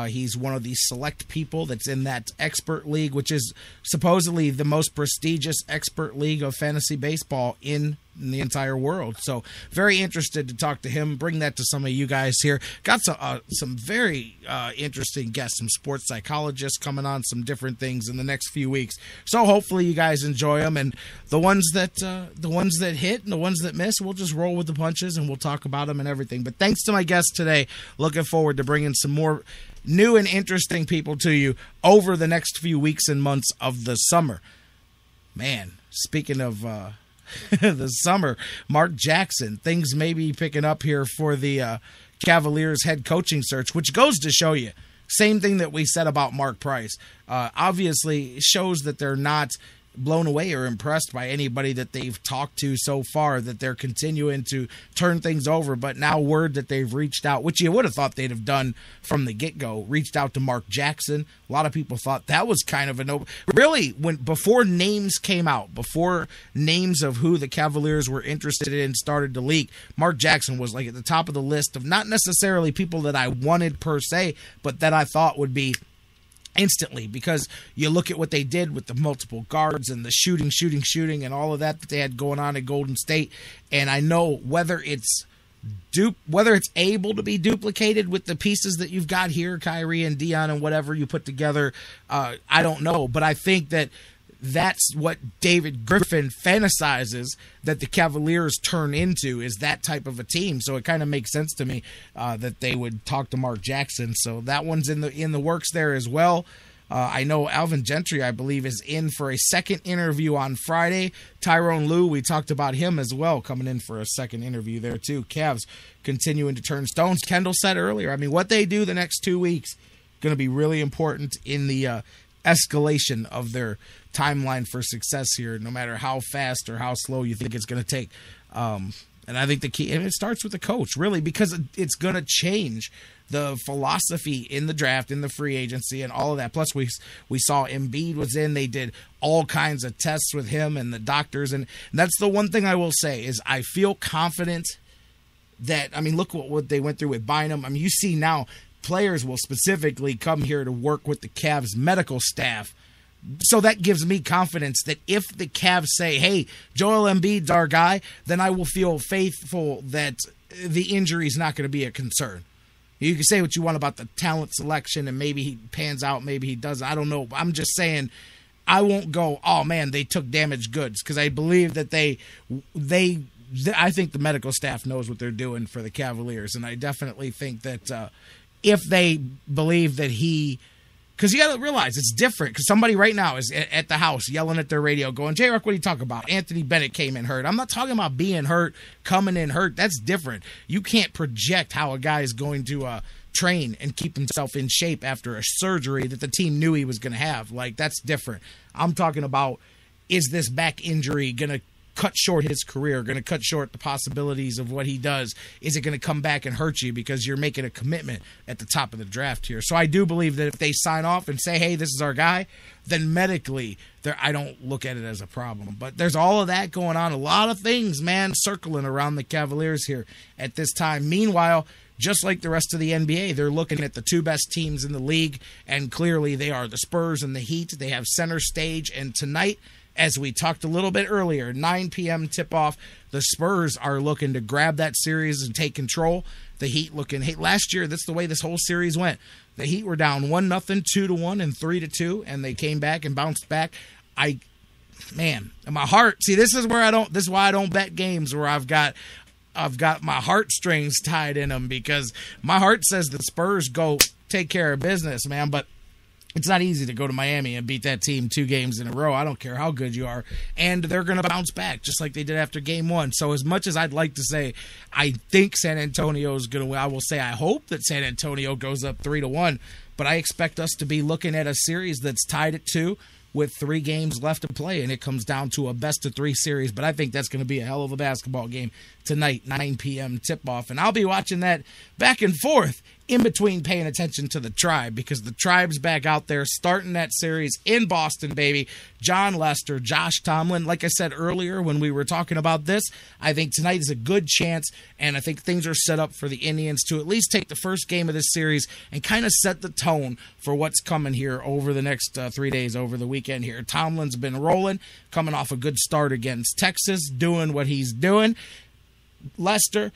He's one of the select people that's in that expert league, which is supposedly the most prestigious expert league of fantasy baseball in the entire world. So very interested to talk to him, bring that to some of you guys here. Got some very interesting guests, some sports psychologists coming on, some different things in the next few weeks. So hopefully you guys enjoy them, and the ones that hit and the ones that miss, we'll just roll with the punches and we'll talk about them and everything. But thanks to my guests today. Looking forward to bringing some more new and interesting people to you over the next few weeks and months of the summer. Man, speaking of the summer, Mark Jackson, things may be picking up here for the Cavaliers head coaching search, which goes to show you, same thing that we said about Mark Price. Obviously, it shows that they're not blown away or impressed by anybody that they've talked to so far, that they're continuing to turn things over. But now word that they've reached out, which you would have thought they'd have done from the get-go, reached out to Mark Jackson. A lot of people thought that was kind of really, before names came out, before names of who the Cavaliers were interested in started to leak, Mark Jackson was like at the top of the list of not necessarily people that I wanted per se, but that I thought would be instantly, because you look at what they did with the multiple guards and the shooting and all of that they had going on at Golden State. And I know whether it's able to be duplicated with the pieces that you've got here, Kyrie and Dion and whatever you put together, I don't know. But I think that that's what David Griffin fantasizes that the Cavaliers turn into, is that type of a team. So it kind of makes sense to me that they would talk to Mark Jackson. So that one's in the works there as well. I know Alvin Gentry, I believe, is in for a second interview on Friday. Tyronn Lue, we talked about him as well, coming in for a second interview there too. Cavs continuing to turn stones. Kendall said earlier, I mean, what they do the next 2 weeks going to be really important in the escalation of their timeline for success here, no matter how fast or how slow you think it's going to take. And I think the key, and it starts with the coach, really, because it's going to change the philosophy in the draft, in the free agency, and all of that. Plus, we saw Embiid was in. They did all kinds of tests with him and the doctors. And that's the one thing I will say is I feel confident that, I mean, look what they went through with Bynum. I mean, you see now players will specifically come here to work with the Cavs medical staff. So that gives me confidence that if the Cavs say, hey, Joel Embiid's our guy, then I will feel faithful that the injury is not going to be a concern. You can say what you want about the talent selection and maybe he pans out, maybe he doesn't. I don't know. I'm just saying I won't go, oh, man, they took damaged goods, because I believe that I think the medical staff knows what they're doing for the Cavaliers, and I definitely think that if they believe that because you got to realize it's different, because somebody right now is at the house yelling at their radio going, J-Rocc, what are you talking about? Anthony Bennett came in hurt. I'm not talking about being hurt, coming in hurt. That's different. You can't project how a guy is going to train and keep himself in shape after a surgery that the team knew he was going to have. Like, that's different. I'm talking about, is this back injury going to cut short his career, going to cut short the possibilities of what he does? Is it going to come back and hurt you because you're making a commitment at the top of the draft here? So I do believe that if they sign off and say, hey, this is our guy, then medically, I don't look at it as a problem. But there's all of that going on. A lot of things, man, circling around the Cavaliers here at this time. Meanwhile, just like the rest of the NBA, they're looking at the two best teams in the league, and clearly they are the Spurs and the Heat. They have center stage, and tonight, as we talked a little bit earlier, 9 p.m. tip-off, the Spurs are looking to grab that series and take control. The Heat looking, hey, last year, that's the way this whole series went. The Heat were down 1-0, 2-1, and 3-2, and they came back and bounced back. Man, my heart, see, this is why I don't bet games where I've got my heartstrings tied in them, because my heart says the Spurs go take care of business, man, but it's not easy to go to Miami and beat that team 2 games in a row. I don't care how good you are. And they're going to bounce back just like they did after game 1. So as much as I'd like to say I think San Antonio is going to win, I will say I hope that San Antonio goes up 3-1. But I expect us to be looking at a series that's tied at 2 with 3 games left to play, and it comes down to a best-of-3 series. But I think that's going to be a hell of a basketball game tonight, 9 p.m. tip-off. And I'll be watching that back and forth in between paying attention to the Tribe, because the Tribe's back out there starting that series in Boston, baby. John Lester, Josh Tomlin. Like I said earlier when we were talking about this, I think tonight is a good chance, and I think things are set up for the Indians to at least take the first game of this series and kind of set the tone for what's coming here over the next 3 days, over the weekend here. Tomlin's been rolling, coming off a good start against Texas, doing what he's doing. Lester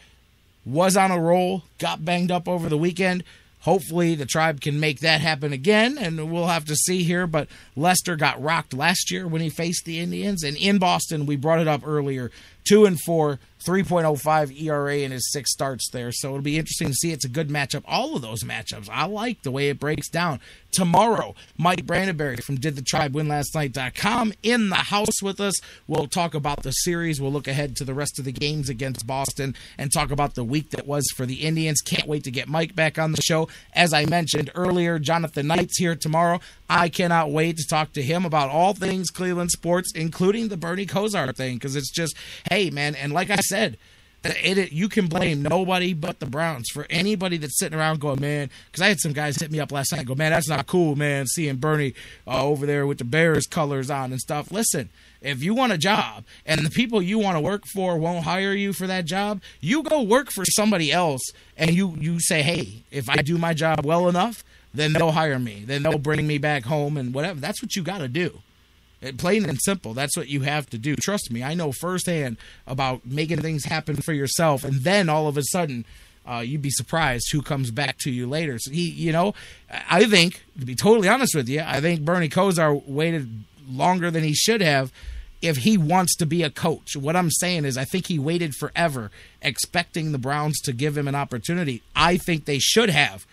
was on a roll, got banged up over the weekend. Hopefully the Tribe can make that happen again, and we'll have to see here. But Lester got rocked last year when he faced the Indians, and in Boston, we brought it up earlier, 2-4, 3.05 ERA in his 6 starts there. So it'll be interesting to see. It's a good matchup. All of those matchups, I like the way it breaks down. Tomorrow, Mike Brandenberry from DidTheTribeWinLastNight.com in the house with us. We'll talk about the series. We'll look ahead to the rest of the games against Boston and talk about the week that was for the Indians. Can't wait to get Mike back on the show. As I mentioned earlier, Jonathan Knight's here tomorrow. I cannot wait to talk to him about all things Cleveland sports, including the Bernie Kosar thing, because it's just, hey, man, and like I said, you can blame nobody but the Browns for anybody that's sitting around going, man, because I had some guys hit me up last night and go, man, that's not cool, man, seeing Bernie over there with the Bears colors on and stuff. Listen, if you want a job and the people you want to work for won't hire you for that job, you go work for somebody else, and you say, hey, if I do my job well enough, then they'll hire me. Then they'll bring me back home and whatever. That's what you got to do. Plain and simple, that's what you have to do. Trust me, I know firsthand about making things happen for yourself, and then all of a sudden, you'd be surprised who comes back to you later. So I think, to be totally honest with you, I think Bernie Kosar waited longer than he should have if he wants to be a coach. What I'm saying is I think he waited forever expecting the Browns to give him an opportunity. I think they should have.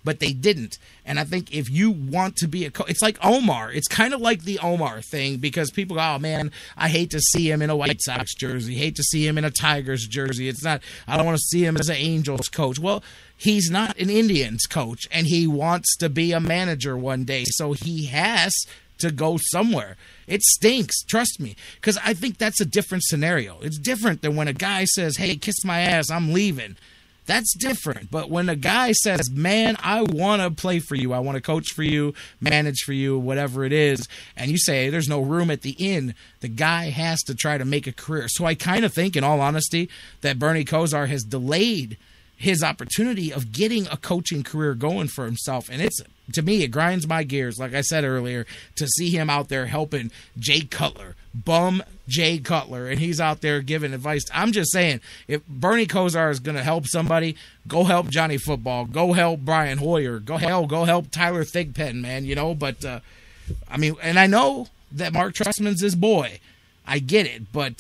but they didn't. And I think if you want to be a coach, it's like Omar. It's kind of like the Omar thing, because people go, oh man, I hate to see him in a White Sox jersey, hate to see him in a Tigers jersey. I don't want to see him as an Angels coach. Well, he's not an Indians coach, and he wants to be a manager one day, so he has to go somewhere. It stinks, trust me, because I think that's a different scenario. It's different than when a guy says, hey, kiss my ass, I'm leaving. That's different. But when a guy says, man, I want to play for you, I want to coach for you, manage for you, whatever it is, and you say, hey, there's no room at the inn, the guy has to try to make a career. So I kind of think, in all honesty, that Bernie Kosar has delayed his opportunity of getting a coaching career going for himself. And it's, to me, it grinds my gears, like I said earlier, to see him out there helping Jay Cutler, bum Jay Cutler, and he's out there giving advice. I'm just saying, if Bernie Kosar is going to help somebody, go help Johnny Football, go help Brian Hoyer, go help Tyler Thigpen, man, you know. But, I mean, and I know that Mark Trestman's his boy. I get it, but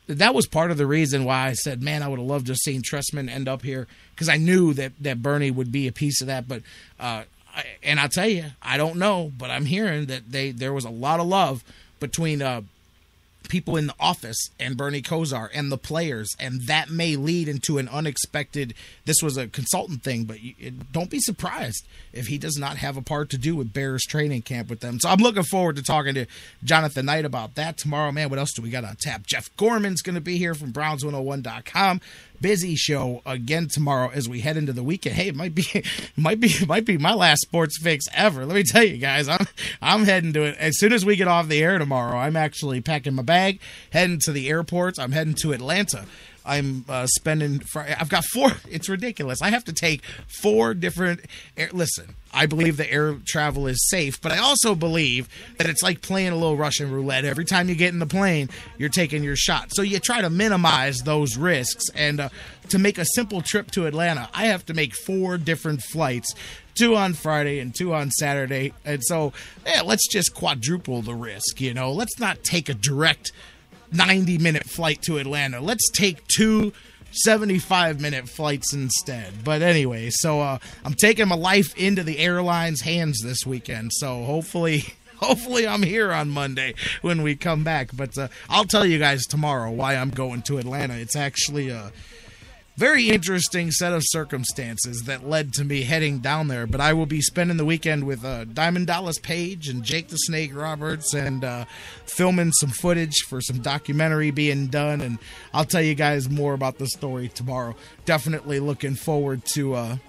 that was part of the reason why I said, man, I would have loved to have seen Trestman end up here, because I knew that Bernie would be a piece of that. But and I'll tell you, I don't know, but I'm hearing that there was a lot of love between people in the office and Bernie Kosar and the players, and that may lead into an unexpected, this was a consultant thing, but don't be surprised if he does not have a part to do with Bears training camp with them. So I'm looking forward to talking to Jonathan Knight about that tomorrow. Man, what else do we got on tap? Jeff Gorman's going to be here from Browns101.com. Busy show again tomorrow as we head into the weekend. Hey, it might be my last sports fix ever. Let me tell you guys, I'm heading to it as soon as we get off the air tomorrow. I'm actually packing my bag, heading to the airports. I'm heading to Atlanta. I'm I've got 4. It's ridiculous. I have to take 4 different listen, I believe the air travel is safe, but I also believe that it's like playing a little Russian roulette. Every time you get in the plane, you're taking your shot. So you try to minimize those risks. And to make a simple trip to Atlanta, I have to make 4 different flights, 2 on Friday and 2 on Saturday. And so, let's just quadruple the risk, you know. Let's not take a direct 90-minute flight to Atlanta. Let's take 2 75-minute flights instead. But anyway, so I'm taking my life into the airline's hands this weekend. So hopefully I'm here on Monday when we come back. But I'll tell you guys tomorrow why I'm going to Atlanta. It's actually a very interesting set of circumstances that led to me heading down there. But I will be spending the weekend with Diamond Dallas Page and Jake the Snake Roberts and filming some footage for some documentary being done. And I'll tell you guys more about the story tomorrow. Definitely looking forward to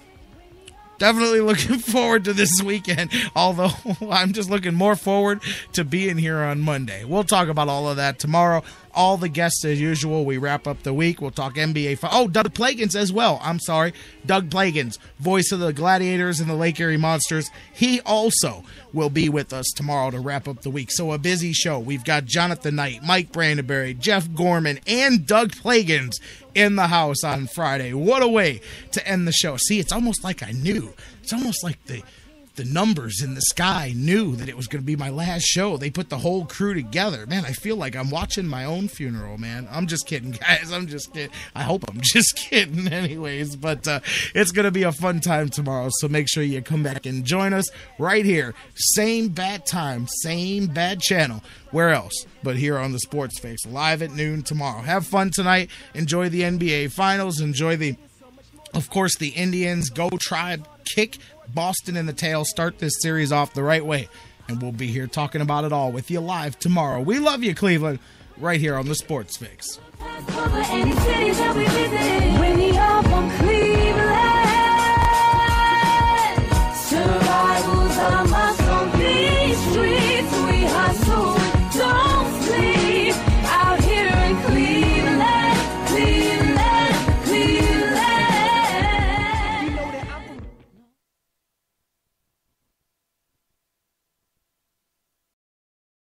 this weekend, although I'm just looking more forward to being here on Monday. We'll talk about all of that tomorrow. All the guests as usual. We wrap up the week. We'll talk NBA. Doug Plagans as well. I'm sorry. Doug Plagans, voice of the Gladiators and the Lake Erie Monsters. He also will be with us tomorrow to wrap up the week. So a busy show. We've got Jonathan Knight, Mike Brandenberry, Jeff Gorman, and Doug Plagans in the house on Friday. What a way to end the show. See, it's almost like I knew. It's almost like the numbers in the sky knew that it was going to be my last show. They put the whole crew together. Man, I feel like I'm watching my own funeral, man. I'm just kidding, guys. I'm just kidding. I hope I'm just kidding anyways. But it's going to be a fun time tomorrow, so make sure you come back and join us right here. Same bad time, same bad channel. Where else but here on the Sports Fix, live at noon tomorrow. Have fun tonight. Enjoy the NBA Finals. Enjoy of course, the Indians. Go Tribe. Kick Boston in the tail. Start this series off the right way. And we'll be here talking about it all with you live tomorrow. We love you, Cleveland, right here on the Sports Fix. Over any city that we visit, when you're from Cleveland.